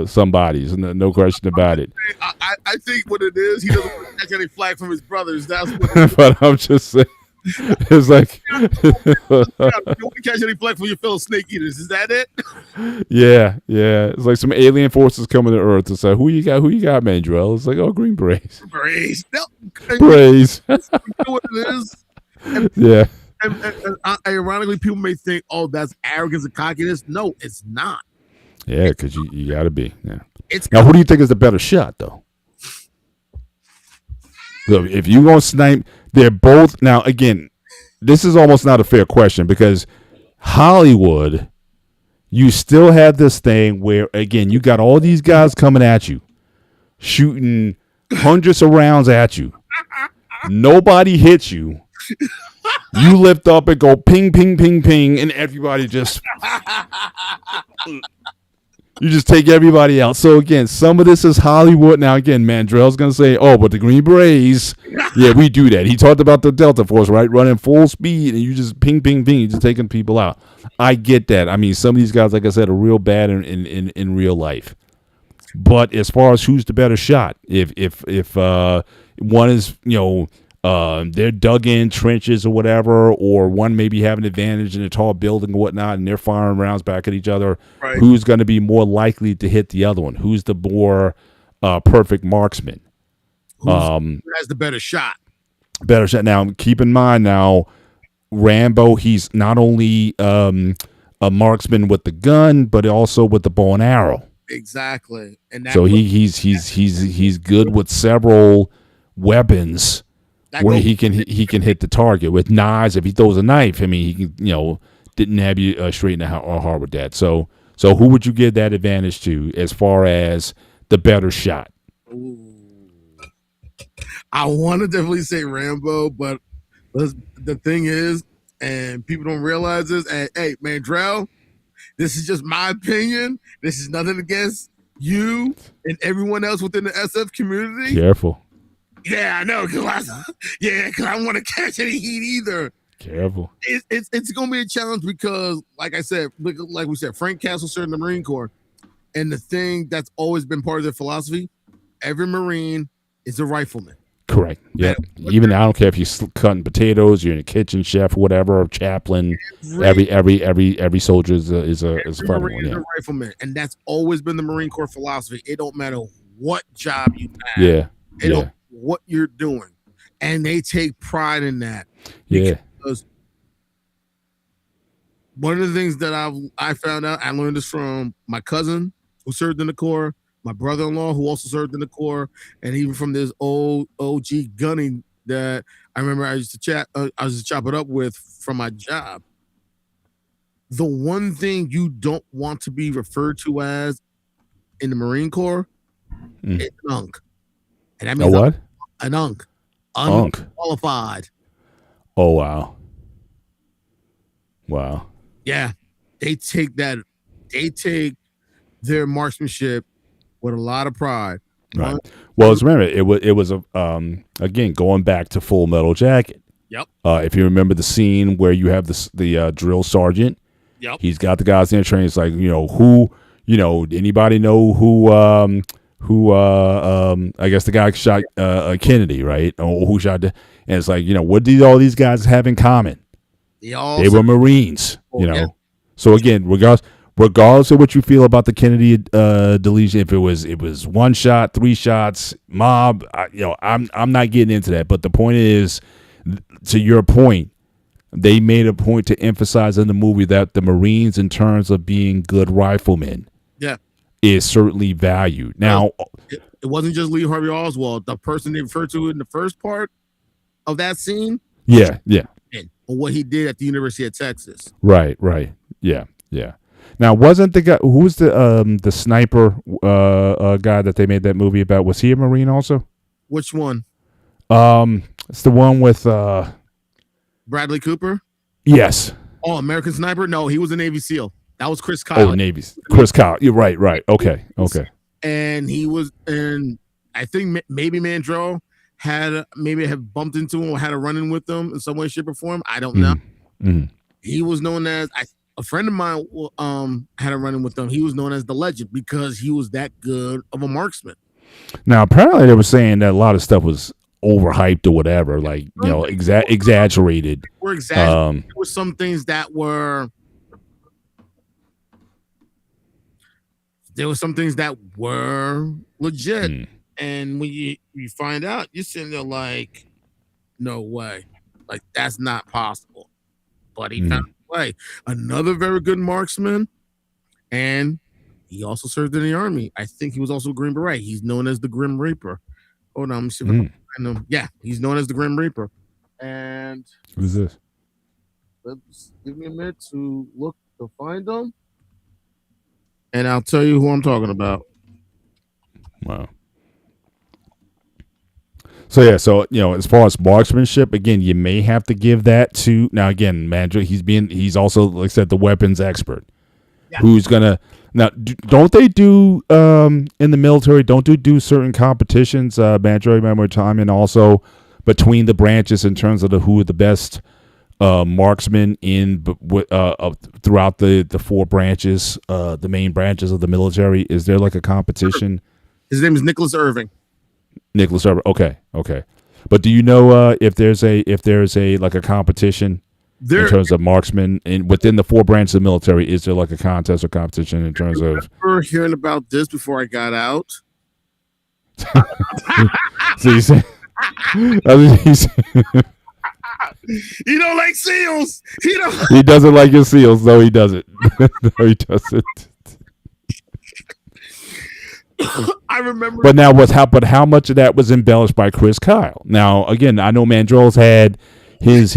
somebodies, no question about it. I think what it is, he doesn't want to catch any flack from his brothers. That's what. But I'm just saying, it's like, You don't want to catch any flack from your fellow snake eaters. Is that it? yeah. It's like some alien forces coming to Earth and say, "Who you got, Mandrell?" It's like, "Oh, Green Berets." Brace. No, Berets. you know what it is? Yeah. And ironically, people may think, "Oh, that's arrogance and cockiness." No, it's not. Yeah, because you got to be. Yeah. It's Now, who do you think is the better shot, though? So if you're going to snipe, they're both. Now, again, this is almost not a fair question because Hollywood, you still have this thing where, again, you got all these guys coming at you, shooting hundreds of rounds at you. Nobody hits you. You lift up and go ping, ping, ping, ping, and everybody just. You just take everybody out. So again, some of this is Hollywood. Now again, Mandrell's gonna say, "Oh, but the Green Berets, yeah, we do that." He talked about the Delta Force, right, running full speed, and you just ping, ping, ping, you're just taking people out. I get that. I mean, some of these guys, like I said, are real bad in real life. But as far as who's the better shot, if one is they're dug in trenches or whatever, or one maybe have an advantage in a tall building or whatnot, and they're firing rounds back at each other. Right. Who's going to be more likely to hit the other one? Who's the more perfect marksman? who has the better shot. Better shot. Now, keep in mind now, Rambo. He's not only a marksman with the gun, but also with the bow and arrow. Exactly, and that So he's good with several weapons. Where he can hit the target with knives. If he throws a knife, I mean, he can, didn't have you straight in the heart with that. So who would you give that advantage to as far as the better shot? I want to definitely say Rambo, but the thing is, and people don't realize this, and hey, Mandrell, this is just my opinion. This is nothing against you and everyone else within the SF community. Careful. Yeah, I know. Cause I want to catch any heat either. Careful. It's gonna be a challenge because, like I said, like we said, Frank Castle served in the Marine Corps, and the thing that's always been part of their philosophy: every Marine is a rifleman. Correct. Yeah. Even I don't care if you're cutting potatoes, you're in a kitchen chef, whatever, chaplain. Every soldier is a Marine is a rifleman, and that's always been the Marine Corps philosophy. It don't matter what job you have. Yeah. It don't what you're doing, and they take pride in that. Yeah. Because one of the things that I found out, I learned this from my cousin who served in the Corps, my brother-in-law who also served in the Corps, and even from this old OG gunning that I remember I used to chop it up with from my job. The one thing you don't want to be referred to as in the Marine Corps is an unk. And that means what? An unk. Unqualified. Oh, wow. Wow. Yeah. They take their marksmanship with a lot of pride. Right. Well, remember, it was again, going back to Full Metal Jacket. Yep. If you remember the scene where you have the drill sergeant. Yep. He's got the guys in the train. It's like, anybody know who I guess the guy shot Kennedy, right? Or who shot and it's like, what did all these guys have in common? They were Marines, Yeah. So again, regardless of what you feel about the Kennedy deletion, if it was one shot, 3 shots, mob, I'm not getting into that. But the point is, to your point, they made a point to emphasize in the movie that the Marines, in terms of being good riflemen, Yeah. is certainly valued. Now, It wasn't just Lee Harvey Oswald. The person they referred to in the first part of that scene, yeah, and what he did at the University of Texas. right, yeah. Now, wasn't the guy who was the sniper guy that they made that movie about? Was he a Marine also? Which one? It's the one with Bradley Cooper? yes. Oh, American Sniper? No, he was a Navy SEAL. That was Chris Kyle. Oh, Navy's Chris Kyle. You're right. Okay. And he was, and I think maybe Mandrell had maybe have bumped into him or had a run-in with him in some way, shape, or form. I don't know. He was known as a friend of mine. Had a run-in with him. He was known as the Legend because he was that good of a marksman. Now, apparently, they were saying that a lot of stuff was overhyped or whatever, like exaggerated. We're exaggerating. There were some things that were. There were some things that were legit, and when you find out, you're sitting there like, no way, like that's not possible. But he found a way. Another very good marksman, and he also served in the army. I think he was also a Green Beret. He's known as the Grim Reaper. Hold on, let me see if I can find him. Yeah, he's known as the Grim Reaper. And who's this? Let's give me a minute to look to find him. And I'll tell you who I'm talking about. Wow. So yeah, as far as marksmanship, again, you may have to give that to now. Again, Mandrell, he's also, like I said, the weapons expert. Yeah. Who's gonna now? Don't they do in the military? Don't do certain competitions? Mandrell, remember time, and also between the branches in terms of who are the best marksmen in throughout the four branches, the main branches of the military. Is there like a competition? His name is Nicholas Irving. Nicholas Irving. Okay. But do you know if there's a like a competition in terms of marksmen within the four branches of the military? Is there like a contest or competition in terms of? I remember hearing about this before I got out. So you say. He don't like seals. He doesn't like your seals. No, he doesn't. No, he doesn't. I remember. But now, how much of that was embellished by Chris Kyle? Now, again, I know Mandrell's had his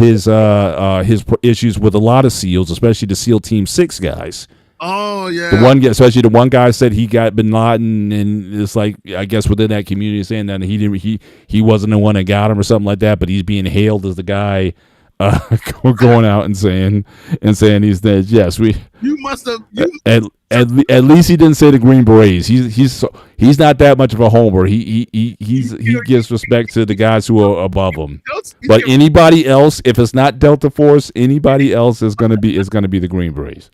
issues with a lot of SEALs, especially the SEAL Team 6 guys. Oh yeah. Especially the one guy said he got Bin Laden, and it's like, I guess within that community saying that he wasn't the one that got him or something like that, but he's being hailed as the guy going out and saying he's dead. Yes, You must have. At least he didn't say the Green Berets. He's not that much of a homer. He gives respect to the guys who are above him. But anybody else, if it's not Delta Force, anybody else is gonna be the Green Berets.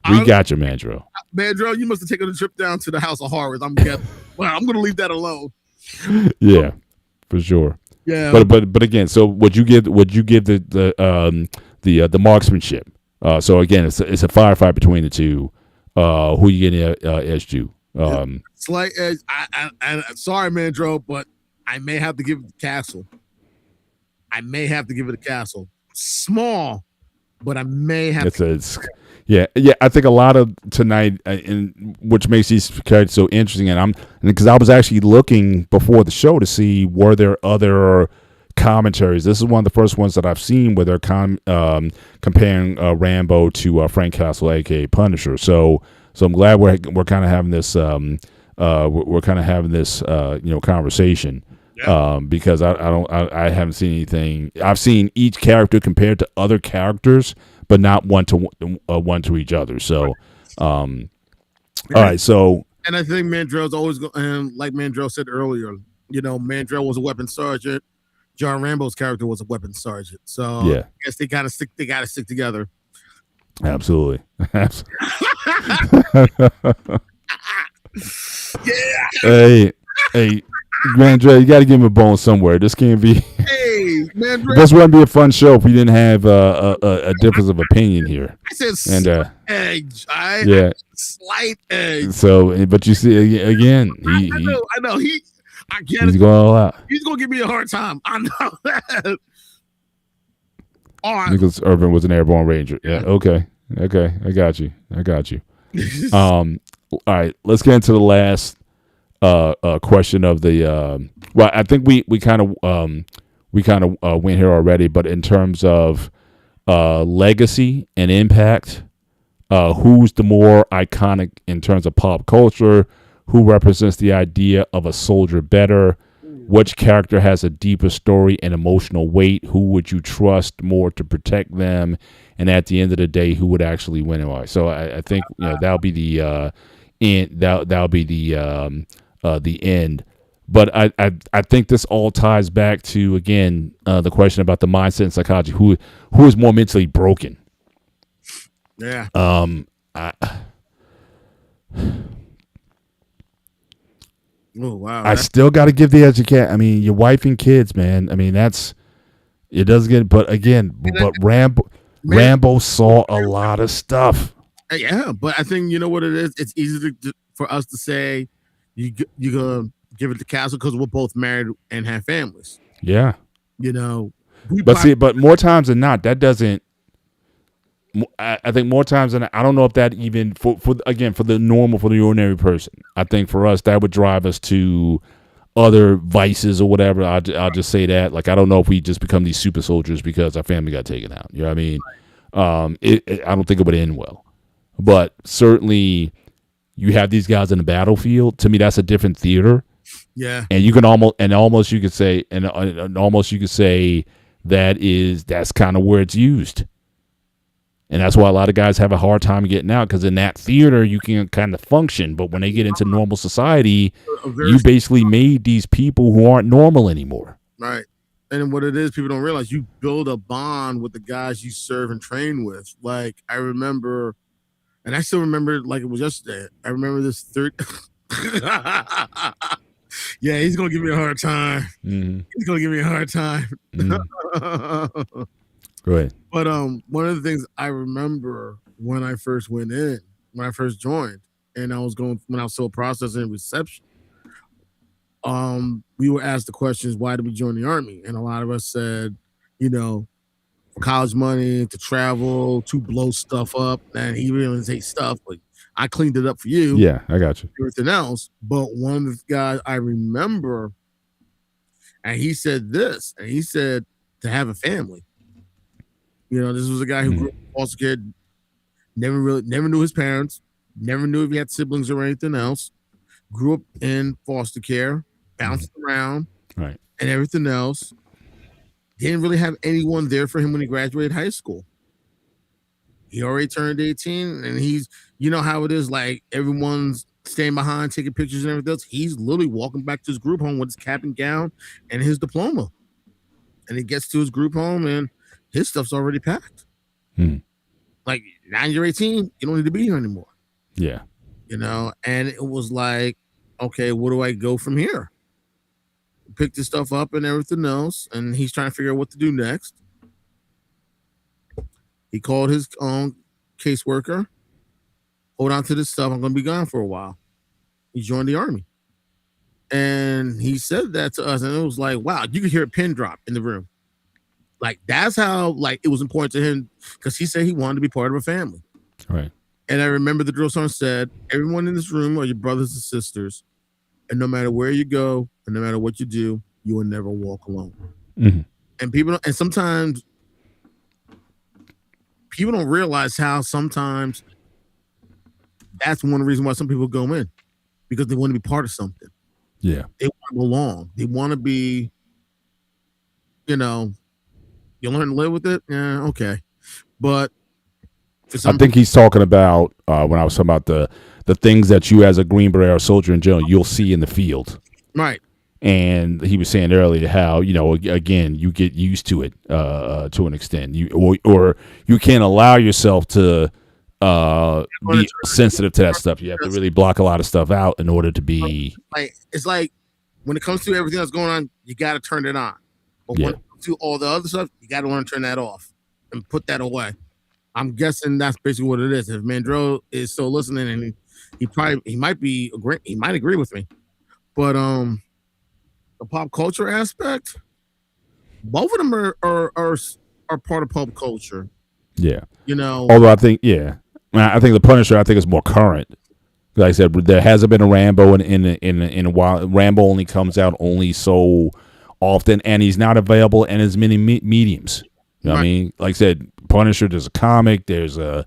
We got you, Mandrell. Mandrell, you must have taken a trip down to the House of Horrors. I'm guessing. Well, I'm gonna leave that alone. Yeah, for sure. Yeah. But again, so would you give the marksmanship? So again, it's a firefight between the two. Who you getting edge to? Slight edge. I sorry, Mandrell, but I may have to give it the Castle. Small, but I may have to. Yeah. I think a lot of tonight, which makes these characters so interesting, and because I was actually looking before the show to see were there other commentaries. This is one of the first ones that I've seen where they're comparing Rambo to Frank Castle, aka Punisher. So I'm glad we're kind of having this conversation. Yeah. Because I haven't seen anything. I've seen each character compared to other characters, but not one to each other. So, all right. So, and I think Mandrell's always and like Mandrell said earlier, Mandrell was a weapons sergeant. John Rambo's character was a weapons sergeant. So yeah, I guess they gotta stick together. Absolutely. Yeah. Hey, Mandrell, you got to give him a bone somewhere. This can't be. Hey, Mandrell. This wouldn't be a fun show if we didn't have a difference of opinion here. I said slight edge. Yeah, slight edge. So, but you see, again, I know. He's going all out. He's going to give me a hard time. I know that. All right. Nicholas Irving was an airborne ranger. Yeah. Okay. I got you. All right, let's get into the last question of the. Well, I think we kind of went here already, but in terms of legacy and impact, who's the more iconic in terms of pop culture? Who represents the idea of a soldier better? Which character has a deeper story and emotional weight? Who would you trust more to protect them? And at the end of the day, who would actually win and why? So I think that'll be the end. That'll be the end. But I think this all ties back to again the question about the mindset and psychology. Who is more mentally broken? Yeah. Oh wow. I still got to give the edge again. I mean, your wife and kids, man. I mean, it does get. But again, but Rambo saw a lot of stuff. Yeah, but I think you know what it is. It's easy for us to say you gonna give it to Castle because we're both married and have families. Yeah. You know. But more times than not, that doesn't. I think more times than I don't know if that even for the ordinary person. I think for us that would drive us to other vices or whatever. I'll just say that. Like I don't know if we just become these super soldiers because our family got taken out. You know what I mean? I don't think it would end well. But certainly, you have these guys in the battlefield. To me, that's a different theater. Yeah, and you can almost you could say that's kind of where it's used. And that's why a lot of guys have a hard time getting out because in that theater you can kind of function, but when they get into normal society, you basically made these people who aren't normal anymore. Right. And what it is, people don't realize you build a bond with the guys you serve and train with. Like I remember, and I still remember like it was yesterday. I remember this third. Yeah, he's gonna give me a hard time. Mm-hmm. He's gonna give me a hard time. Mm-hmm. Go ahead. But one of the things I remember when I first went in, when I first joined, and when I was still processing reception, we were asked the questions, why did we join the Army? And a lot of us said, for college money, to travel, to blow stuff up. And he really didn't say stuff, but I cleaned it up for you. Yeah, I got you. Everything else. But one of the guys I remember, and he said this, and he said to have a family. This was a guy who grew up in foster care, never knew his parents, never knew if he had siblings or anything else. Grew up in foster care, bounced around, right, and everything else. Didn't really have anyone there for him when he graduated high school. He already turned 18, and he's, how it is, like everyone's staying behind, taking pictures and everything else. He's literally walking back to his group home with his cap and gown and his diploma. And he gets to his group home, and his stuff's already packed. Like, now you're 18, you don't need to be here anymore. Yeah. And it was like, okay, where do I go from here? Pick this stuff up and everything else, and he's trying to figure out what to do next. He called his own caseworker. Hold on to this stuff. I'm going to be gone for a while. He joined the Army. And he said that to us, and it was like, wow, you could hear a pin drop in the room. Like, that's how, like, it was important to him because he said he wanted to be part of a family. Right. And I remember the drill sergeant said, everyone in this room are your brothers and sisters. And no matter where you go and no matter what you do, you will never walk alone. Mm-hmm. And sometimes people don't realize how sometimes that's one reason why some people go in, because they want to be part of something. Yeah. They want to belong. They want to be, you learn to live with it. Yeah, okay. But I think he's talking about when I was talking about the things that you as a Green Beret or soldier in general, you'll see in the field. Right. And he was saying earlier how, again, you get used to it to an extent. Or you can't allow yourself to be sensitive to that stuff. You have to really block a lot of stuff out in order to be. It's like when it comes to everything that's going on, you got to turn it on. But when it comes to all the other stuff, you got to learn to turn that off and put that away. I'm guessing that's basically what it is. If Mandrell is still listening, and he might agree with me, but the pop culture aspect, both of them are part of pop culture. Yeah. Although I think the Punisher, I think is more current Like I said, there hasn't been a Rambo in a while. Rambo only comes out only so often, and he's not available in as many mediums. You know what I mean? Like I said, Punisher. There's a comic. There's a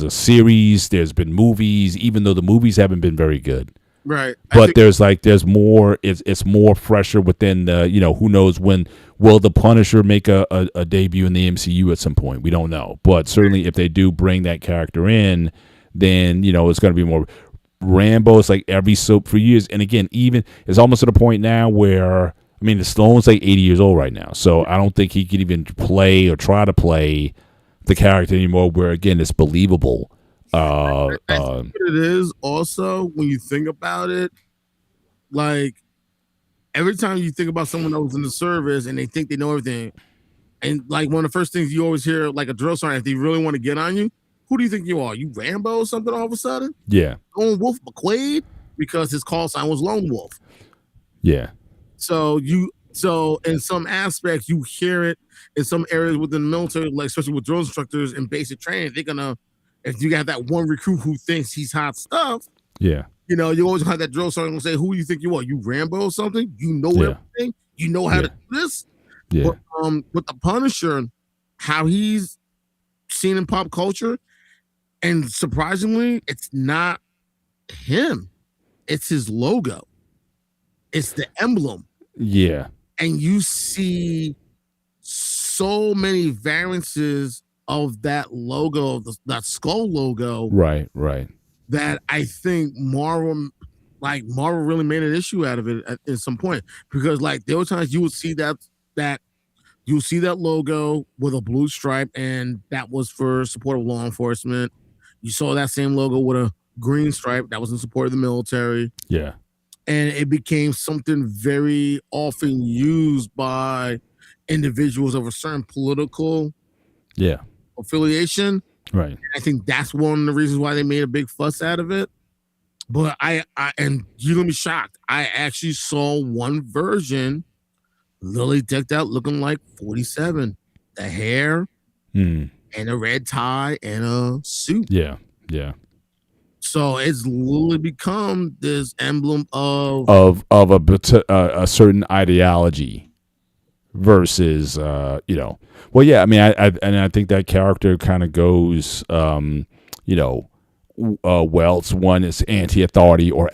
series. There's been movies, even though the movies haven't been very good. Right. But there's more. It's more fresher within the. Who knows when will the Punisher make a debut in the MCU at some point? We don't know. But certainly, if they do bring that character in, then it's going to be more. Rambo is like every soap for years, and again, even it's almost to the point now where the Stallone's like 80 years old right now, so I don't think he could even play or try to play the character anymore. Where again, it's believable. I think it is also when you think about it, like every time you think about someone that was in the service and they think they know everything, and like one of the first things you always hear, like a drill sergeant, if they really want to get on you, who do you think you are? You Rambo or something all of a sudden? Yeah. Lone Wolf McQuaid? Because his call sign was Lone Wolf. Yeah. So in some aspects, you hear it in some areas within the military, like especially with drill instructors and basic training, they're gonna, if you got that one recruit who thinks he's hot stuff, yeah, you always have that drill sergeant will say, who do you think you are? You Rambo or something? You know everything? You know how to do this? Yeah. But with the Punisher, how he's seen in pop culture, and surprisingly, it's not him. It's his logo. It's the emblem. Yeah. And you see so many variances of that logo, of that skull logo. Right. That I think Marvel really made an issue out of it at some point. Because like there were times you would see that logo with a blue stripe, and that was for support of law enforcement. You saw that same logo with a green stripe that was in support of the military. Yeah. And it became something very often used by individuals of a certain political affiliation. Right. I think that's one of the reasons why they made a big fuss out of it. But and you're gonna be shocked. I actually saw one version literally decked out looking like 47. The hair and a red tie and a suit. Yeah. So it's literally become this emblem of a certain ideology versus well, yeah, I think that character kind of goes well, it's one is anti-authority or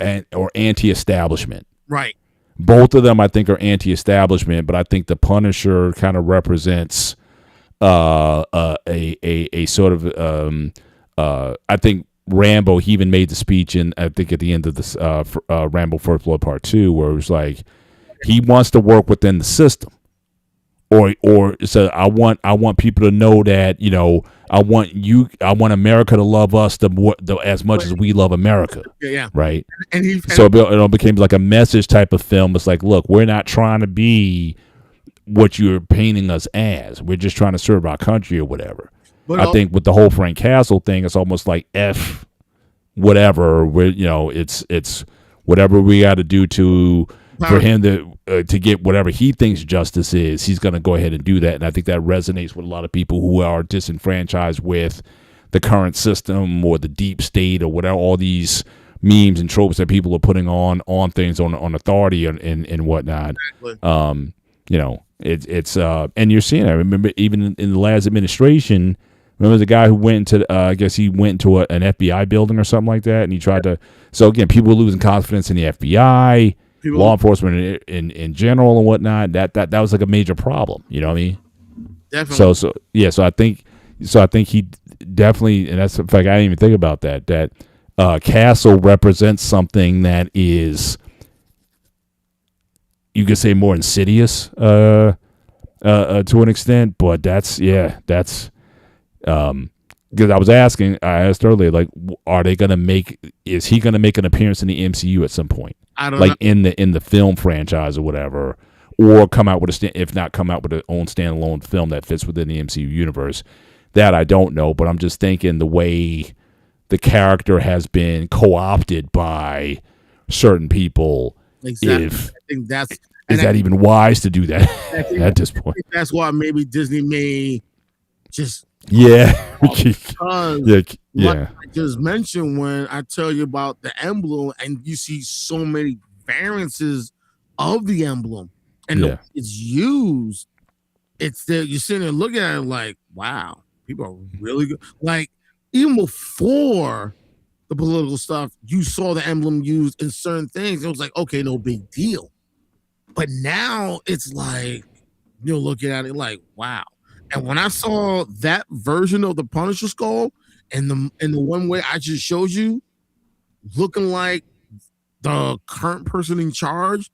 anti-establishment. Right. Both of them I think are anti-establishment, but I think the Punisher kind of represents a sort of I think Rambo, he even made the speech in, I think at the end of this Rambo First Blood Part 2, where it was like he wants to work within the system, or so I want people to know that I want America to love us as much as we love America. Yeah. Right. And it became like a message type of film. It's like, look, we're not trying to be what you're painting us as. We're just trying to serve our country or whatever. But I think with the whole Frank Castle thing, it's almost like F whatever. It's whatever we got to do for him to get whatever he thinks justice is. He's going to go ahead and do that, and I think that resonates with a lot of people who are disenfranchised with the current system or the deep state or whatever. All these memes and tropes that people are putting on things on authority and whatnot. Exactly. It's and you're seeing it. I remember even in the last administration. Remember the guy who went into, I guess he went into an FBI building or something like that, and he tried to. So again, people were losing confidence in the FBI, law enforcement in general and whatnot. That was like a major problem. You know what I mean? Definitely. So I think he definitely, and that's in fact I didn't even think about that. That Castle represents something that is, you could say, more insidious to an extent, but that's. Because I asked earlier, like, is he gonna make an appearance in the MCU at some point? I don't know. in the film franchise or whatever, or come out with if not come out with an own standalone film that fits within the MCU universe. That I don't know, but I'm just thinking the way the character has been co-opted by certain people. Exactly. I think is that even wise to do that at this point? That's why maybe Disney may just Yeah. Because Yeah. like Yeah. I just mentioned, when I tell you about the emblem and you see so many variances of the emblem and the Yeah. way it's used, it's there. You're sitting there looking at it like, wow, people are really good. Like, even before the political stuff, you saw the emblem used in certain things. It was like, okay, no big deal. But now it's like, you're looking at it like, wow. And when I saw that version of the Punisher skull and the one way I just showed you, looking like the current person in charge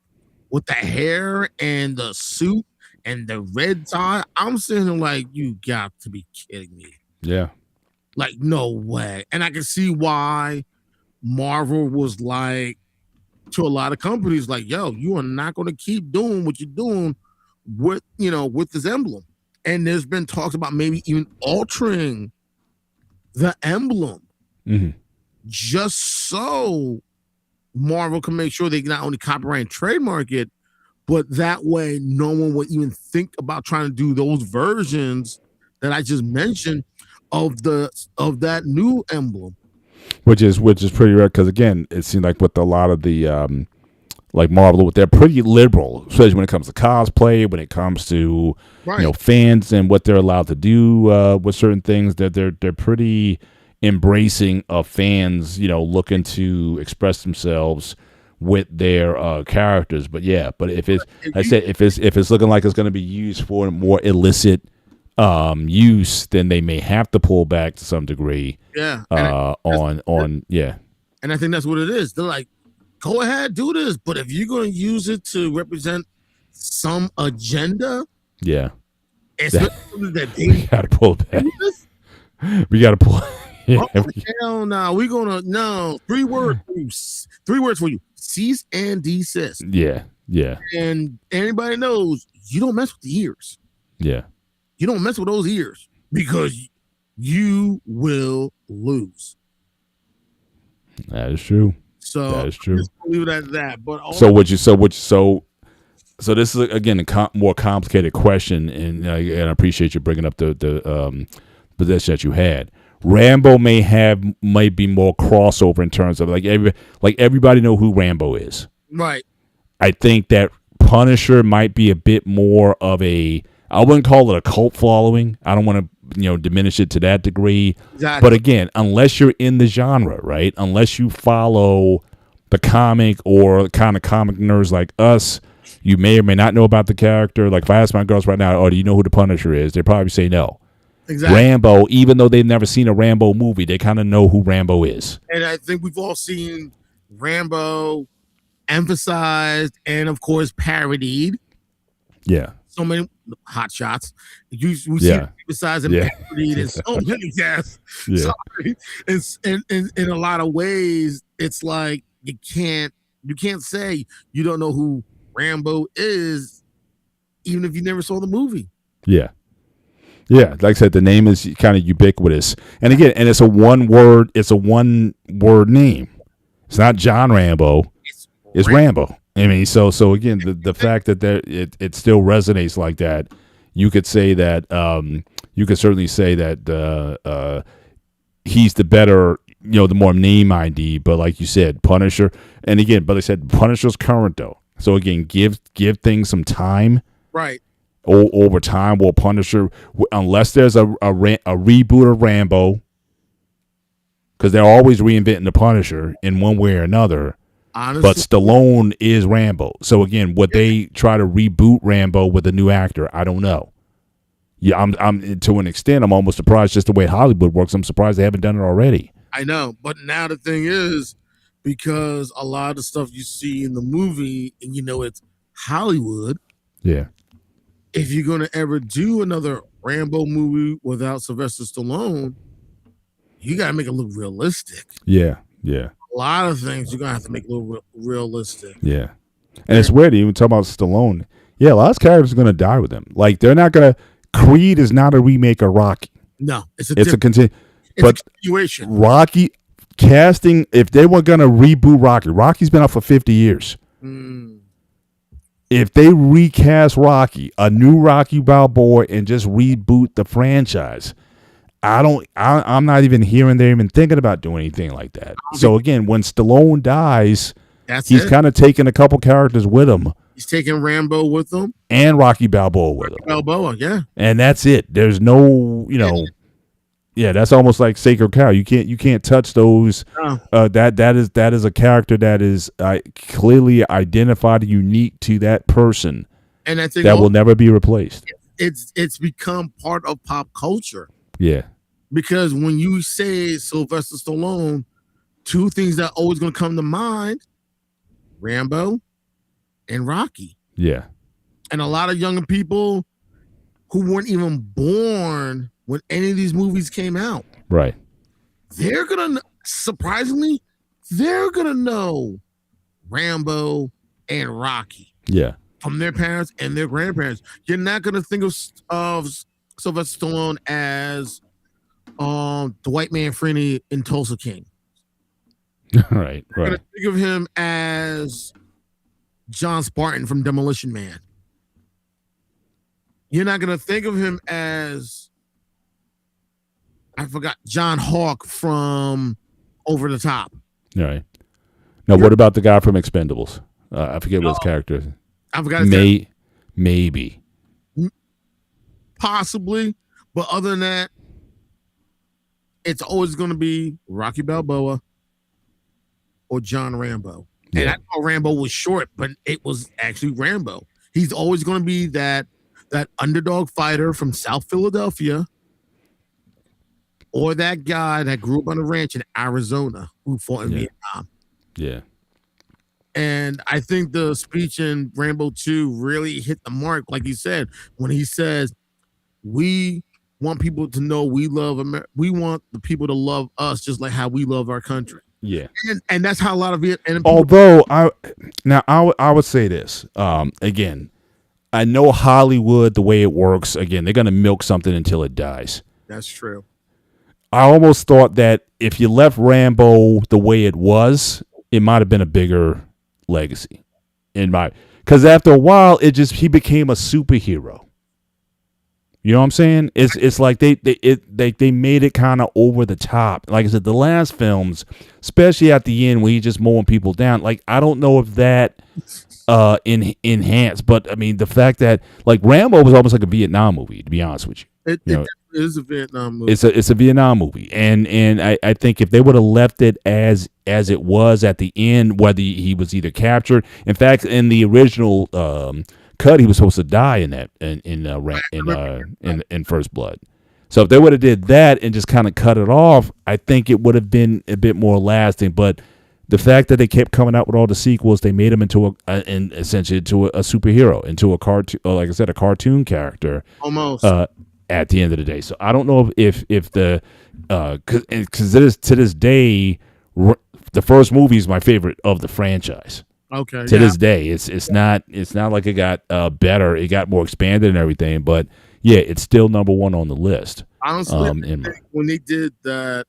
with the hair and the suit and the red tie, I'm sitting there like, you got to be kidding me. Yeah. Like, no way. And I can see why Marvel was like, to a lot of companies, like, yo, you are not going to keep doing what you're doing with, with this emblem. And there's been talks about maybe even altering the emblem Mhm. just so Marvel can make sure they not only copyright and trademark it, but that way no one would even think about trying to do those versions that I just mentioned of that new emblem. Which is pretty rare because again, it seems like with a lot of the like Marvel, they're pretty liberal, especially when it comes to cosplay, when it comes to Right. fans and what they're allowed to do with certain things. That they're pretty embracing of fans, looking to express themselves with their characters. But yeah, but if it's, I said, if it's looking like it's going to be used for more illicit use, then they may have to pull back to some degree. Yeah. Yeah. And I think that's what it is. They're like, go ahead, do this. But if you're going to use it to represent some agenda, Yeah. especially that We they got to pull back. do this, We got to pull. Yeah. oh, hell no. We're going to, no. 3 words for you. 3 words for you. Cease and desist. Yeah. Yeah. And anybody knows you don't mess with the ears. Yeah. You don't mess with those ears because you will lose. That is true. So That is true. just leave it at that. But So this is again a more complicated question, and I appreciate you bringing up the position that you had. Rambo might be more crossover in terms of like everybody know who Rambo is. right. I think that Punisher might be a bit more of I wouldn't call it a cult following. I don't want to diminish it to that degree. Exactly. But again, unless you're in the genre, right? Unless you follow the comic or kind of comic nerds like us, you may or may not know about the character. Like if I ask my girls right now, do you know who the Punisher is? They probably say no. Exactly. Rambo, even though they've never seen a Rambo movie, they kind of know who Rambo is. And I think we've all seen Rambo emphasized and of course parodied. Yeah. So many hot shots. We see Yeah. it emphasized and Yeah. parodied in so many deaths. Yeah. Sorry. It's in a lot of ways, it's like you can't say you don't know who Rambo is, even if you never saw the movie. Yeah. Yeah, like I said, the name is kind of ubiquitous, and again, it's a one word name. It's not John Rambo. It's Rambo. I mean, so again, the fact that it still resonates like that, you could say that you could certainly say that he's the better, the more name ID. But like you said, Punisher, and again, but I said Punisher's current though. So again, give things some time. Right. Over time, will Punisher, unless there's a reboot of Rambo, because they're always reinventing the Punisher in one way or another. Honestly, But Stallone is Rambo. So again, would they try to reboot Rambo with a new actor? I don't know. Yeah, I'm to an extent, I'm almost surprised just the way Hollywood works. I'm surprised they haven't done it already. I know, but now the thing is, because a lot of the stuff you see in the movie, and it's Hollywood. Yeah. If you're gonna ever do another Rambo movie without Sylvester Stallone, you gotta make it look realistic. Yeah. Yeah. A lot of things you're gonna have to make look realistic. Yeah. And it's weird to even talk about Stallone. Yeah, a lot of characters are going to die with him. Like they're not going to. Creed is not a remake of Rocky. No, it's a continuation. Rocky casting. If they were going to reboot Rocky's been out for 50 years. If they recast Rocky, a new Rocky Balboa, and just reboot the franchise, I'm not even hearing they're even thinking about doing anything like that. So again, when Stallone dies, he's kind of taking a couple characters with him. He's taking Rambo with him and Rocky Balboa with him. Balboa, yeah. And that's it. There's no, yeah, that's almost like sacred cow. You can't touch those. That is a character that is clearly identified, unique to that person, and I think that will never be replaced. It's become part of pop culture. Yeah, because when you say Sylvester Stallone, two things that always going to come to mind: Rambo and Rocky. Yeah, and a lot of younger people who weren't even born when any of these movies came out, right? They're gonna surprisingly, they're gonna know Rambo and Rocky. Yeah, from their parents and their grandparents. You're not gonna think of Sylvester Stallone as the white man Frenny in Tulsa King. right. You're gonna think of him as John Spartan from Demolition Man. You're not gonna think of him as, I forgot, John Hawk from Over the Top. All right. Now, what about the guy from Expendables? I forget what his character is. I forgot his name. Maybe. Possibly. But other than that, it's always going to be Rocky Balboa or John Rambo. Yeah. And I know Rambo was short, but it was actually Rambo. He's always going to be that underdog fighter from South Philadelphia, or that guy that grew up on a ranch in Arizona who fought in Vietnam. Yeah. And I think the speech in Rambo 2 really hit the mark, like you said, when he says, we want people to know we love America. We want the people to love us just like how we love our country. Yeah. And that's how a lot of it. Although I would say this, again, I know Hollywood, the way it works, again, they're going to milk something until it dies. That's true. I almost thought that if you left Rambo the way it was, it might have been a bigger legacy. Because after a while, he became a superhero. You know what I'm saying? It's like they made it kind of over the top. Like I said, the last films, especially at the end where he's just mowing people down, like I don't know if that enhanced, but I mean the fact that like Rambo was almost like a Vietnam movie, to be honest with you. It is a Vietnam movie. It's a Vietnam movie, and I think if they would have left it as it was at the end, whether he was either captured, in fact, in the original cut, he was supposed to die in that in First Blood. So if they would have did that and just kind of cut it off, I think it would have been a bit more lasting. But the fact that they kept coming out with all the sequels, they made him essentially into a superhero, into a cartoon, like I said, a cartoon character, almost. At the end of the day. So I don't know if the because to this day, the first movie is my favorite of the franchise. Okay. To this day, it's not like it got better. It got more expanded and everything, but yeah, it's still number one on the list. Honestly, when they did that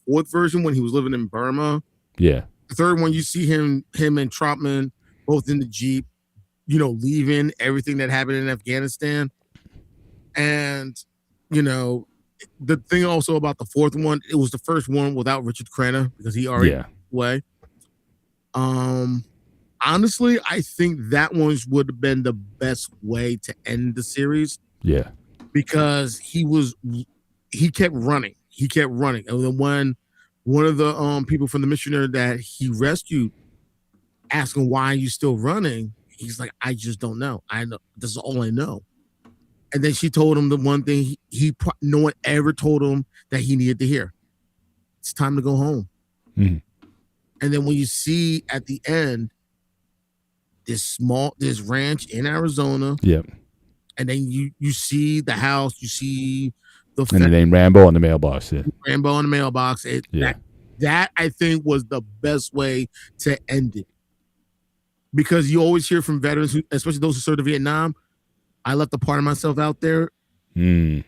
fourth version when he was living in Burma, yeah. The third one, you see him and Trotman both in the Jeep, leaving everything that happened in Afghanistan. And, the thing also about the fourth one, it was the first one without Richard Crenna because he already away. Honestly, I think that one would have been the best way to end the series. Yeah. Because he kept running. And then when one of the people from the missionary that he rescued asked him, why are you still running? He's like, I just don't know. I know this is all I know. And then she told him the one thing no one ever told him that he needed to hear. It's time to go home. Mm-hmm. And then when you see at the end this ranch in Arizona, yep. And then you see the house, you see the name Rambo on the mailbox. Yeah. Rambo on the mailbox. That I think was the best way to end it, because you always hear from veterans, especially those who served in Vietnam. I left a part of myself out there. Mm.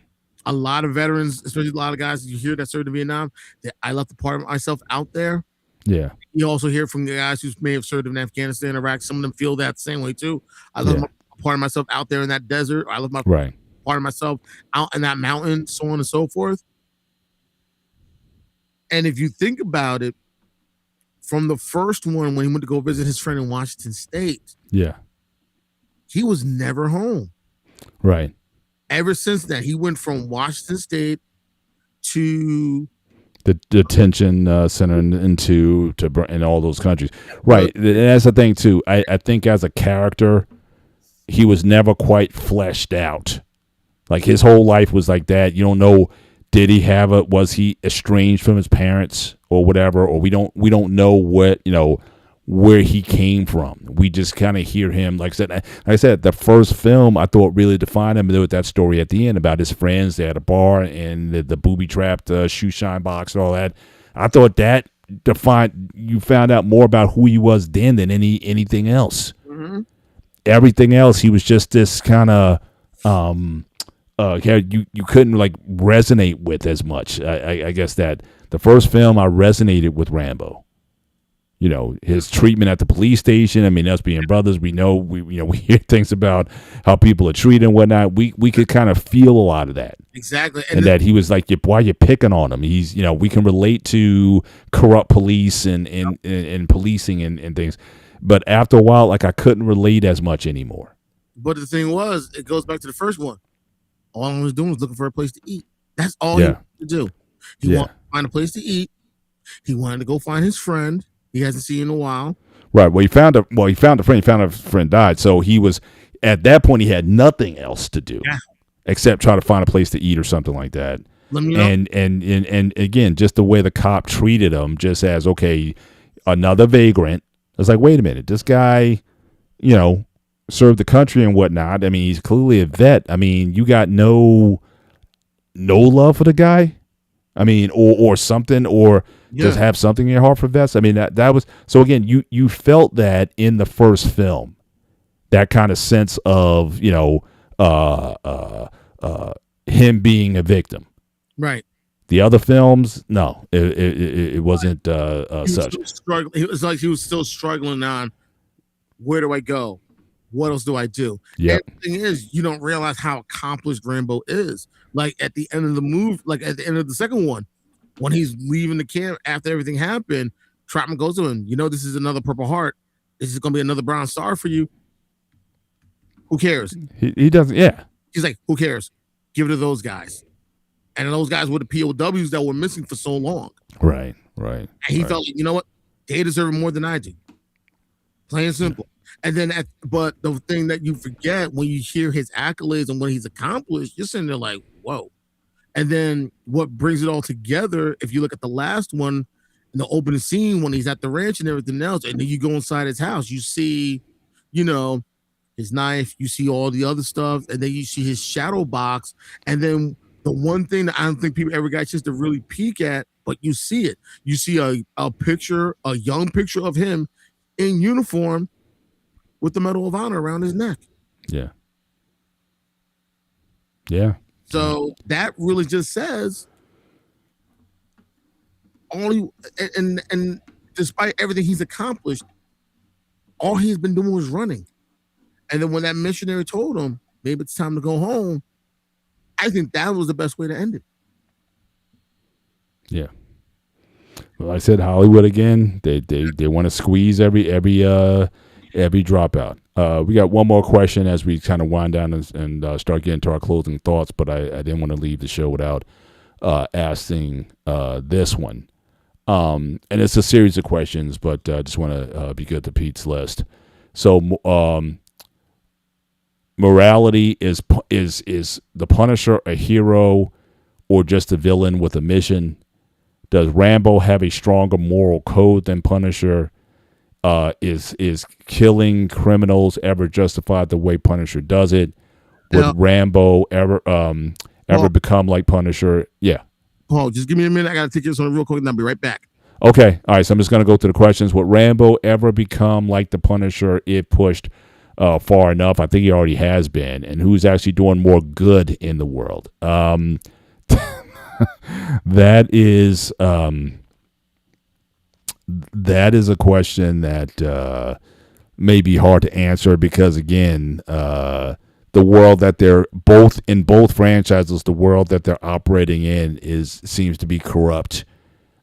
A lot of veterans, especially a lot of guys you hear that served in Vietnam, that I left a part of myself out there. Yeah. You also hear from the guys who may have served in Afghanistan, Iraq. Some of them feel that same way too. I left a part of myself out there in that desert. I left my part of myself out in that mountain, so on and so forth. And if you think about it, from the first one when he went to go visit his friend in Washington State, Yeah. he was never home. Right. Ever since then, he went from Washington State to The detention center in all those countries. Right. And that's the thing too. I think as a character, he was never quite fleshed out. Like his whole life was like that. You don't know, was he estranged from his parents or whatever, or we don't know what, where he came from. We just kind of hear him. Like I said, the first film I thought really defined him. There was that story at the end about his friends. They had a bar and the booby trapped shoe shine box and all that. I thought that you found out more about who he was then than anything else. Mm-hmm. Everything else, he was just this kind of you couldn't like resonate with as much. I guess that the first film I resonated with Rambo. His treatment at the police station. I mean, us being brothers, we know we hear things about how people are treated and whatnot. We could kind of feel a lot of that. Exactly, and that he was like, why are you picking on him? He's we can relate to corrupt police and policing and things. But after a while, like I couldn't relate as much anymore. But the thing was, it goes back to the first one. All he was doing was looking for a place to eat. That's all he wanted to do. He wanted to find a place to eat. He wanted to go find his friend. He hasn't seen in a while. Right. Well, he found a friend. He found a friend died. So he was at that point. He had nothing else to do except try to find a place to eat or something like that. Let me know. And again, just the way the cop treated him, just as another vagrant. It's like, wait a minute, this guy, served the country and whatnot. I mean, he's clearly a vet. I mean, you got no love for the guy. I mean, or something, or just have something in your heart for vets. I mean, that was so. Again, you felt that in the first film, that kind of sense of him being a victim. Right. The other films, no, it wasn't such. It was like he was still struggling on where do I go? What else do I do? Yeah. And the thing is, you don't realize how accomplished Rambo is. Like at the end of the movie, like at the end of the second one, when he's leaving the camp after everything happened, Trotman goes to him, this is another Purple Heart. This is going to be another Brown Star for you. Who cares? He doesn't, yeah. He's like, who cares? Give it to those guys. And those guys were the POWs that were missing for so long. Right. And he felt like, you know what? They deserve it more than I do. Plain and simple. And then, but the thing that you forget when you hear his accolades and what he's accomplished, you're sitting there like, whoa. And then what brings it all together, if you look at the last one, in the opening scene when he's at the ranch and everything else, and then you go inside his house, you see, his knife, you see all the other stuff, and then you see his shadow box, and then the one thing that I don't think people ever got a chance to really peek at, but you see it. You see a picture, a young picture of him in uniform with the Medal of Honor around his neck. Yeah. So that really just says and despite everything he's accomplished, all he's been doing was running. And then when that missionary told him, maybe it's time to go home, I think that was the best way to end it. Yeah. Well, I said Hollywood again. They want to squeeze every dropout. We got one more question as we kind of wind down and start getting to our closing thoughts, but I didn't want to leave the show without asking this one. And it's a series of questions, but just want to be good to Pete's list. So, morality is the Punisher a hero or just a villain with a mission? Does Rambo have a stronger moral code than Punisher? Is killing criminals ever justified the way Punisher does it? Would Rambo ever become like Punisher? Yeah. Paul, just give me a minute. I got to take this on real quick and I'll be right back. Okay. All right. So I'm just going to go through the questions. Would Rambo ever become like the Punisher if pushed far enough? I think he already has been. And who's actually doing more good in the world? That is a question that may be hard to answer because, again, the world that they're both franchises, the world that they're operating in seems to be corrupt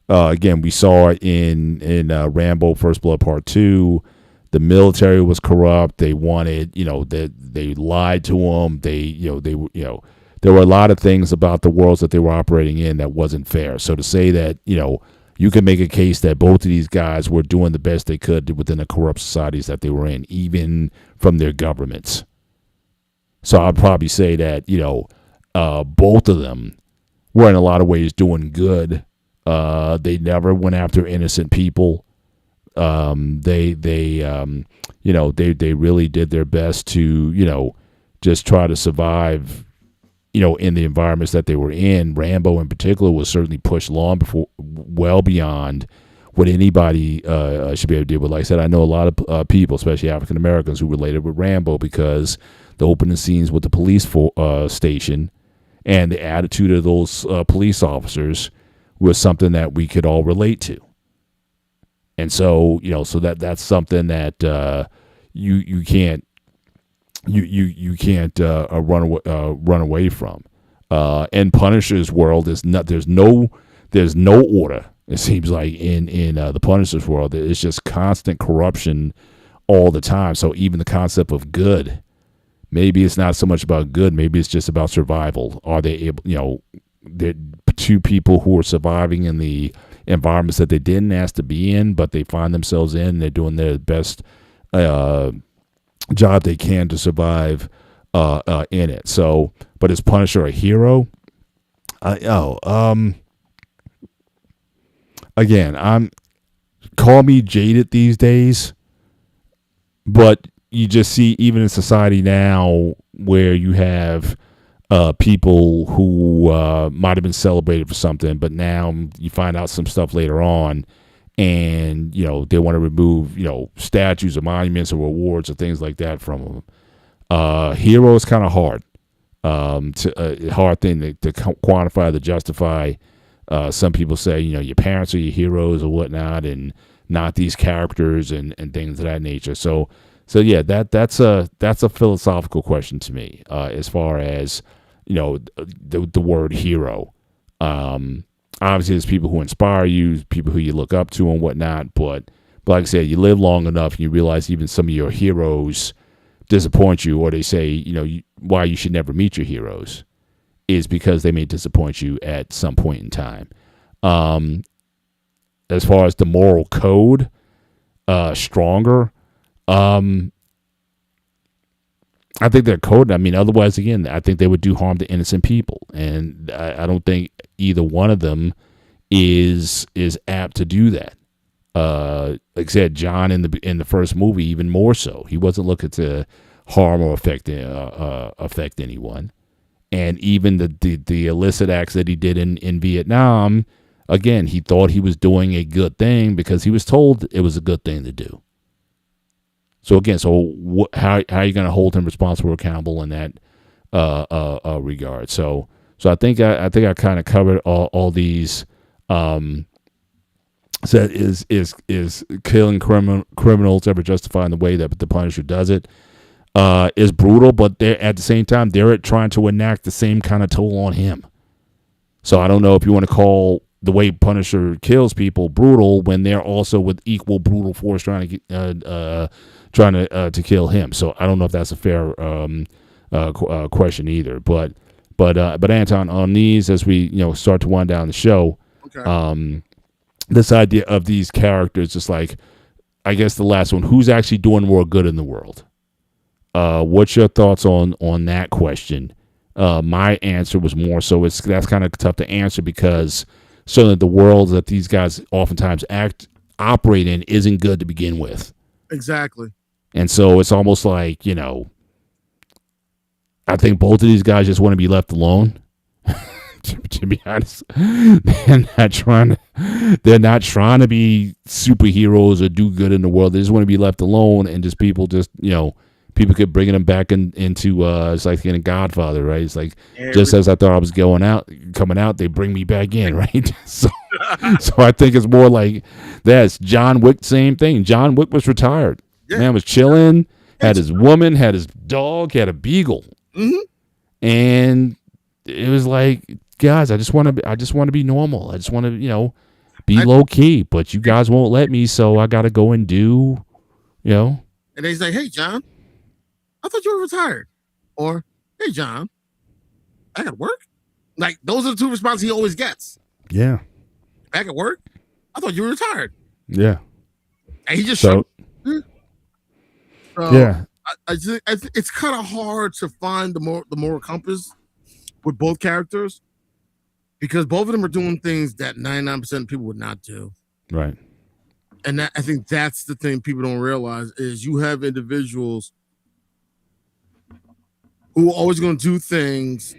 Again, we saw it in Rambo: First Blood Part 2. The military was corrupt. They wanted, they lied to them. There were a lot of things about the worlds that they were operating in that wasn't fair. So to say that, you can make a case that both of these guys were doing the best they could within the corrupt societies that they were in, even from their governments. So I'd probably say that, both of them were in a lot of ways doing good. They never went after innocent people. They really did their best to, just try to survive, in the environments that they were in. Rambo in particular was certainly pushed well beyond what anybody should be able to deal with. Like I said, I know a lot of people, especially African Americans, who related with Rambo because the opening scenes with the police station and the attitude of those police officers was something that we could all relate to. And so, so that's something that you can't run away from. And Punisher's world is not. There's no order. It seems like in the Punisher's world, it's just constant corruption all the time. So even the concept of good, maybe it's not so much about good. Maybe it's just about survival. Are they able? The two people who are surviving in the environments that they didn't ask to be in, but they find themselves in. They're doing their best job they can to survive in it. So, but is Punisher a hero? Again, call me jaded these days, but you just see even in society now where you have people who might have been celebrated for something, but now you find out some stuff later on, and they want to remove statues or monuments or awards or things like that from them. Hero is kind of hard, hard thing to quantify, to justify. Some people say your parents are your heroes or whatnot, and not these characters and things of that nature. So yeah, that's a philosophical question to me as far as the word hero. Obviously, there's people who inspire you, people who you look up to and whatnot. But like I said, you live long enough and you realize even some of your heroes disappoint you, or they say, why you should never meet your heroes is because they may disappoint you at some point in time. As far as the moral code, stronger, I think they're coded. I mean, otherwise, again, I think they would do harm to innocent people, and I don't think either one of them is apt to do that. Like I said, John in the first movie, even more so, he wasn't looking to harm or affect anyone, and even the illicit acts that he did in Vietnam, again, he thought he was doing a good thing because he was told it was a good thing to do. So again, how are you going to hold him responsible or accountable in that regard? So I think I kind of covered all these. So is killing criminals ever justified in the way that the Punisher does it? Is brutal, but they're at the same time they're trying to enact the same kind of toll on him. So I don't know if you want to call the way Punisher kills people brutal when they're also with equal brutal force trying to kill him. So I don't know if that's a fair question either. But Anton, on these, as we start to wind down the show, okay. This idea of these characters, just like I guess the last one, who's actually doing more good in the world? What's your thoughts on that question? My answer was more so that's kind of tough to answer because certainly the world that these guys oftentimes operate in isn't good to begin with. Exactly. And so it's almost like, I think both of these guys just want to be left alone. to be honest, they're not trying to be superheroes or do good in the world. They just want to be left alone, and just people people keep bringing them back into it's like in a Godfather, right? It's like just as I thought I was coming out, they bring me back in, right? So I think it's more like that's John Wick. Same thing. John Wick was retired. Yeah. Man was chilling, had his woman, had his dog, had a beagle, and it was like, guys, I just want to be normal. I just want to, be low key, but you guys won't let me, so I got to go and do, And they say, "Hey, John, I thought you were retired," or "Hey, John, I got to work." Like those are the two responses he always gets. Yeah. Back at work, I thought you were retired. Yeah. And he just So, yeah. I it's kind of hard to find the moral compass with both characters because both of them are doing things that 99% of people would not do. Right. And I think that's the thing people don't realize is you have individuals who are always going to do things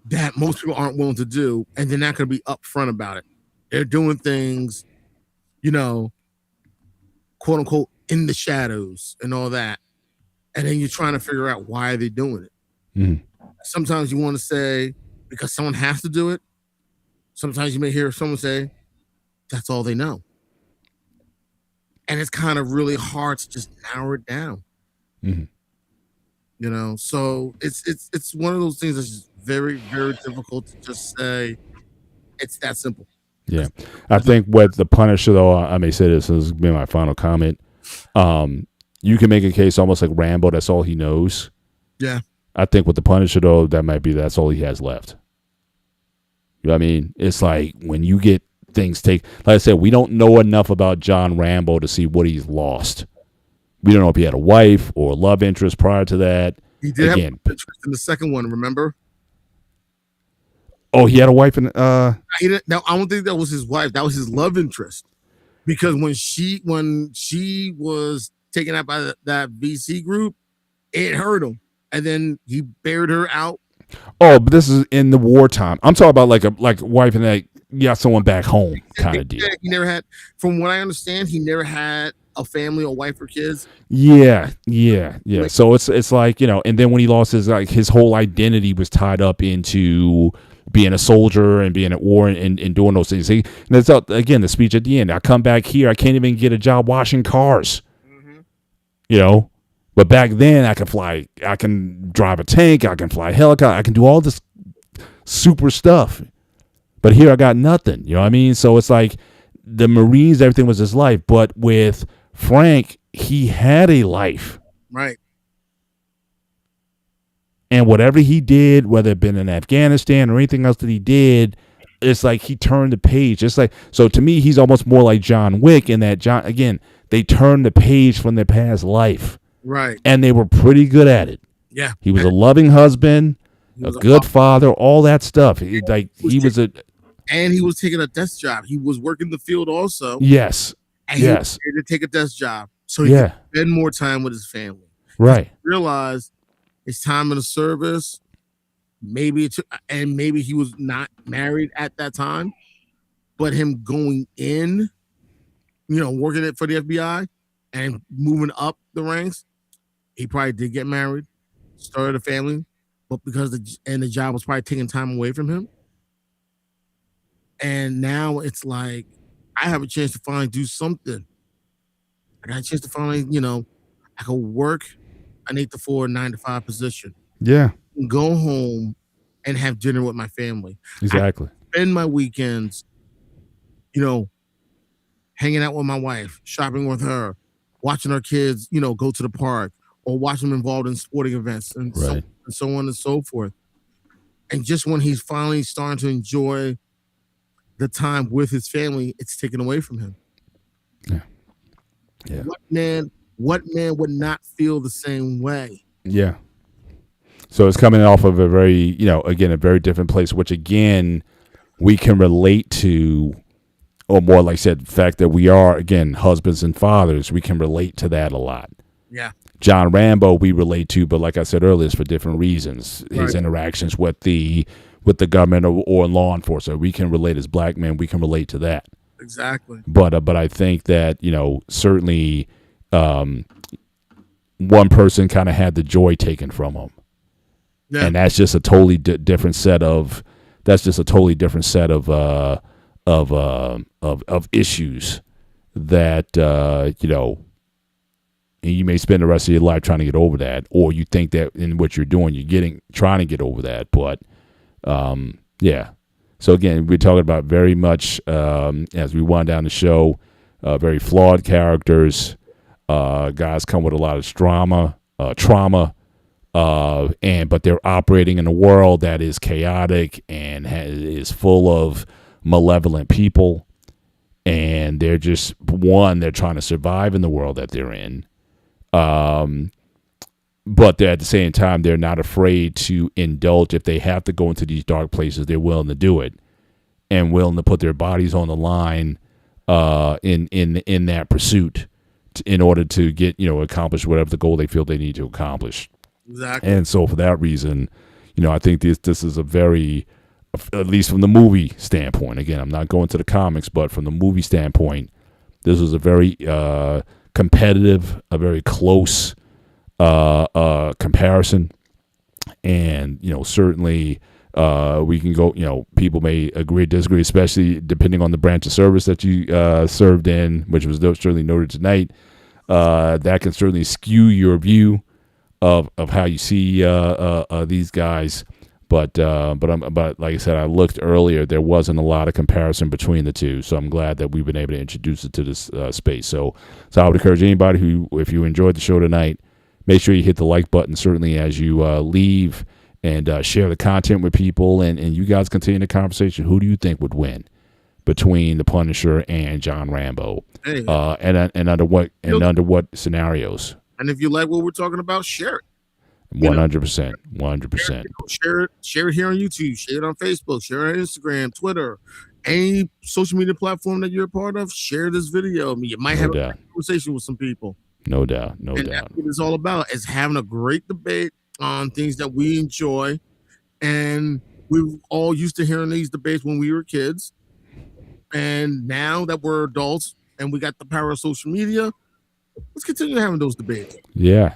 that most people aren't willing to do, and they're not going to be upfront about it. They're doing things, quote unquote, in the shadows and all that. And then you're trying to figure out why they're doing it. Mhm. Sometimes you want to say, because someone has to do it. Sometimes you may hear someone say, that's all they know. And it's kind of really hard to just narrow it down. Mhm. So it's one of those things that's just very, very difficult to just say it's that simple. Yeah. I think with the Punisher, though, I may say this will be my final comment. You can make a case almost like Rambo, that's all he knows. Yeah. I think with the Punisher, though, that's all he has left. You know what I mean? It's like when you get things like I said, we don't know enough about John Rambo to see what he's lost. We don't know if he had a wife or a love interest prior to that. He did have interest in the second one, remember? Oh, he had a wife and He didn't, now, I don't think that was his wife. That was his love interest. Because when she was taken out by that VC group, it hurt him. And then he buried her out. Oh, but this is in the wartime. I'm talking about like a wife and that got someone back home kind of deal. He never had, from what I understand, he never had a family or wife or kids. Yeah. So it's like, and then when he lost his whole identity was tied up into being a soldier and being at war and doing those things. And that's again the speech at the end. I come back here, I can't even get a job washing cars. Mm-hmm. But back then I can drive a tank, I can fly a helicopter, I can do all this super stuff. But here I got nothing. You know what I mean? So it's like the Marines, everything was his life. But with Frank, he had a life. Right. And whatever he did, whether it been in Afghanistan or anything else that he did, it's like he turned the page. It's like, so to me, he's almost more like John Wick in that they turned the page from their past life. Right. And they were pretty good at it. Yeah. He was a loving husband, a good father, all that stuff. And he was taking a desk job. He was working the field also. Yes. And he was here to take a desk job so he could spend more time with his family. Right. Realize his time in the service, maybe he was not married at that time, but him going in, working it for the FBI and moving up the ranks, he probably did get married, started a family, but because the job was probably taking time away from him. And now it's like, I have a chance to finally do something. I got a chance to finally, I could work an 8 to 4, 9 to 5 position. Yeah. Go home and have dinner with my family. Exactly. I spend my weekends, hanging out with my wife, shopping with her, watching our kids, go to the park or watch them involved in sporting events and so on and so forth. And just when he's finally starting to enjoy the time with his family, it's taken away from him. Yeah. What man would not feel the same way? Yeah. So it's coming off of a very, again, a very different place, which again, we can relate to, or more like I said, the fact that we are, again, husbands and fathers, we can relate to that a lot. Yeah. John Rambo, we relate to, but like I said earlier, it's for different reasons. His interactions with the government or law enforcement, we can relate as black men. We can relate to that. Exactly. But I think that certainly one person kind of had the joy taken from him, and that's just a totally different set of of issues that and you may spend the rest of your life trying to get over that, or you think that in what you're doing, trying to get over that. But, yeah. So again, we're talking about very much as we wind down the show, very flawed characters. Guys come with a lot of trauma, but they're operating in a world that is chaotic and is full of malevolent people. And they're just they're trying to survive in the world that they're in. But they're, at the same time, they're not afraid to indulge. If they have to go into these dark places, they're willing to do it and willing to put their bodies on the line in that pursuit in order to get, accomplish whatever the goal they feel they need to accomplish. Exactly. And so for that reason, I think this is a very, at least from the movie standpoint, again, I'm not going to the comics, but from the movie standpoint, this was a very competitive, a very close comparison. And, certainly we can go, people may agree or disagree, especially depending on the branch of service that you served in, which was certainly noted tonight. That can certainly skew your view of how you see these guys. But like I said, I looked earlier, there wasn't a lot of comparison between the two. So I'm glad that we've been able to introduce it to this space. So I would encourage anybody who, if you enjoyed the show tonight, make sure you hit the like button, certainly as you leave, and share the content with people. And you guys continue the conversation. Who do you think would win between the Punisher and John Rambo? Hey. And under what scenarios? And if you like what we're talking about, share it. 100%. 100%. Share it here on YouTube. Share it on Facebook. Share it on Instagram, Twitter, any social media platform that you're a part of. Share this video. I mean, you might have a conversation with some people. No doubt. That's what it's all about, is having a great debate on things that we enjoy. And we all used to hearing these debates when we were kids. And now that we're adults and we got the power of social media, let's continue having those debates. Yeah,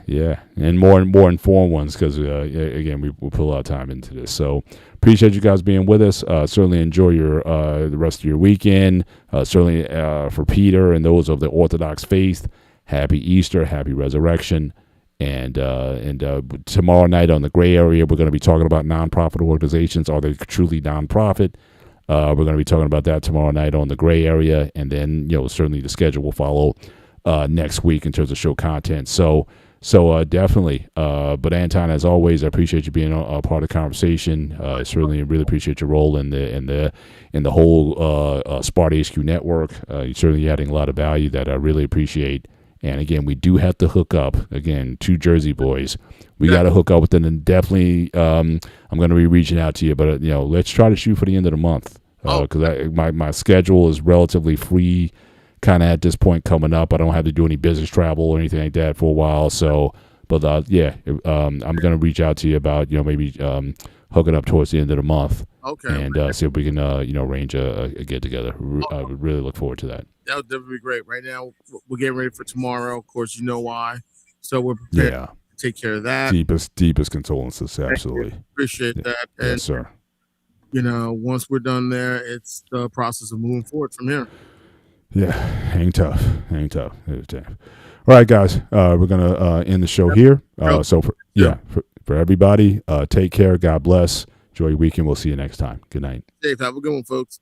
and more informed ones, because again, we put a lot of time into this. So appreciate you guys being with us. Certainly enjoy your the rest of your weekend. Certainly for Peter and those of the Orthodox faith, happy Easter, happy Resurrection, and tomorrow night on the Gray Area, we're going to be talking about nonprofit organizations. Are they truly nonprofit? We're going to be talking about that tomorrow night on the Gray Area, and then certainly the schedule will follow next week in terms of show content. So definitely. But Anton, as always, I appreciate you being a part of the conversation. Certainly really appreciate your role in the whole Sparta HQ network. You're certainly adding a lot of value that I really appreciate. And again, we do have to hook up. Again, two Jersey boys. We got to hook up with them, and definitely I'm going to be reaching out to you. But let's try to shoot for the end of the month, because my schedule is relatively free, kind of at this point coming up. I don't have to do any business travel or anything like that for a while. So, but I'm going to reach out to you about maybe hooking up towards the end of the month. Okay. And see if we can arrange a get together. I would really look forward to that. That would definitely be great. Right now, we're getting ready for tomorrow. Of course, you know why. So we're prepared to take care of that. Deepest condolences. Absolutely. Appreciate that. And, yes, sir. Once we're done there, it's the process of moving forward from here. Yeah, hang tough. All right, guys, we're gonna end the show here. So for everybody, take care. God bless. Enjoy your weekend. We'll see you next time. Good night. Dave, have a good one, folks.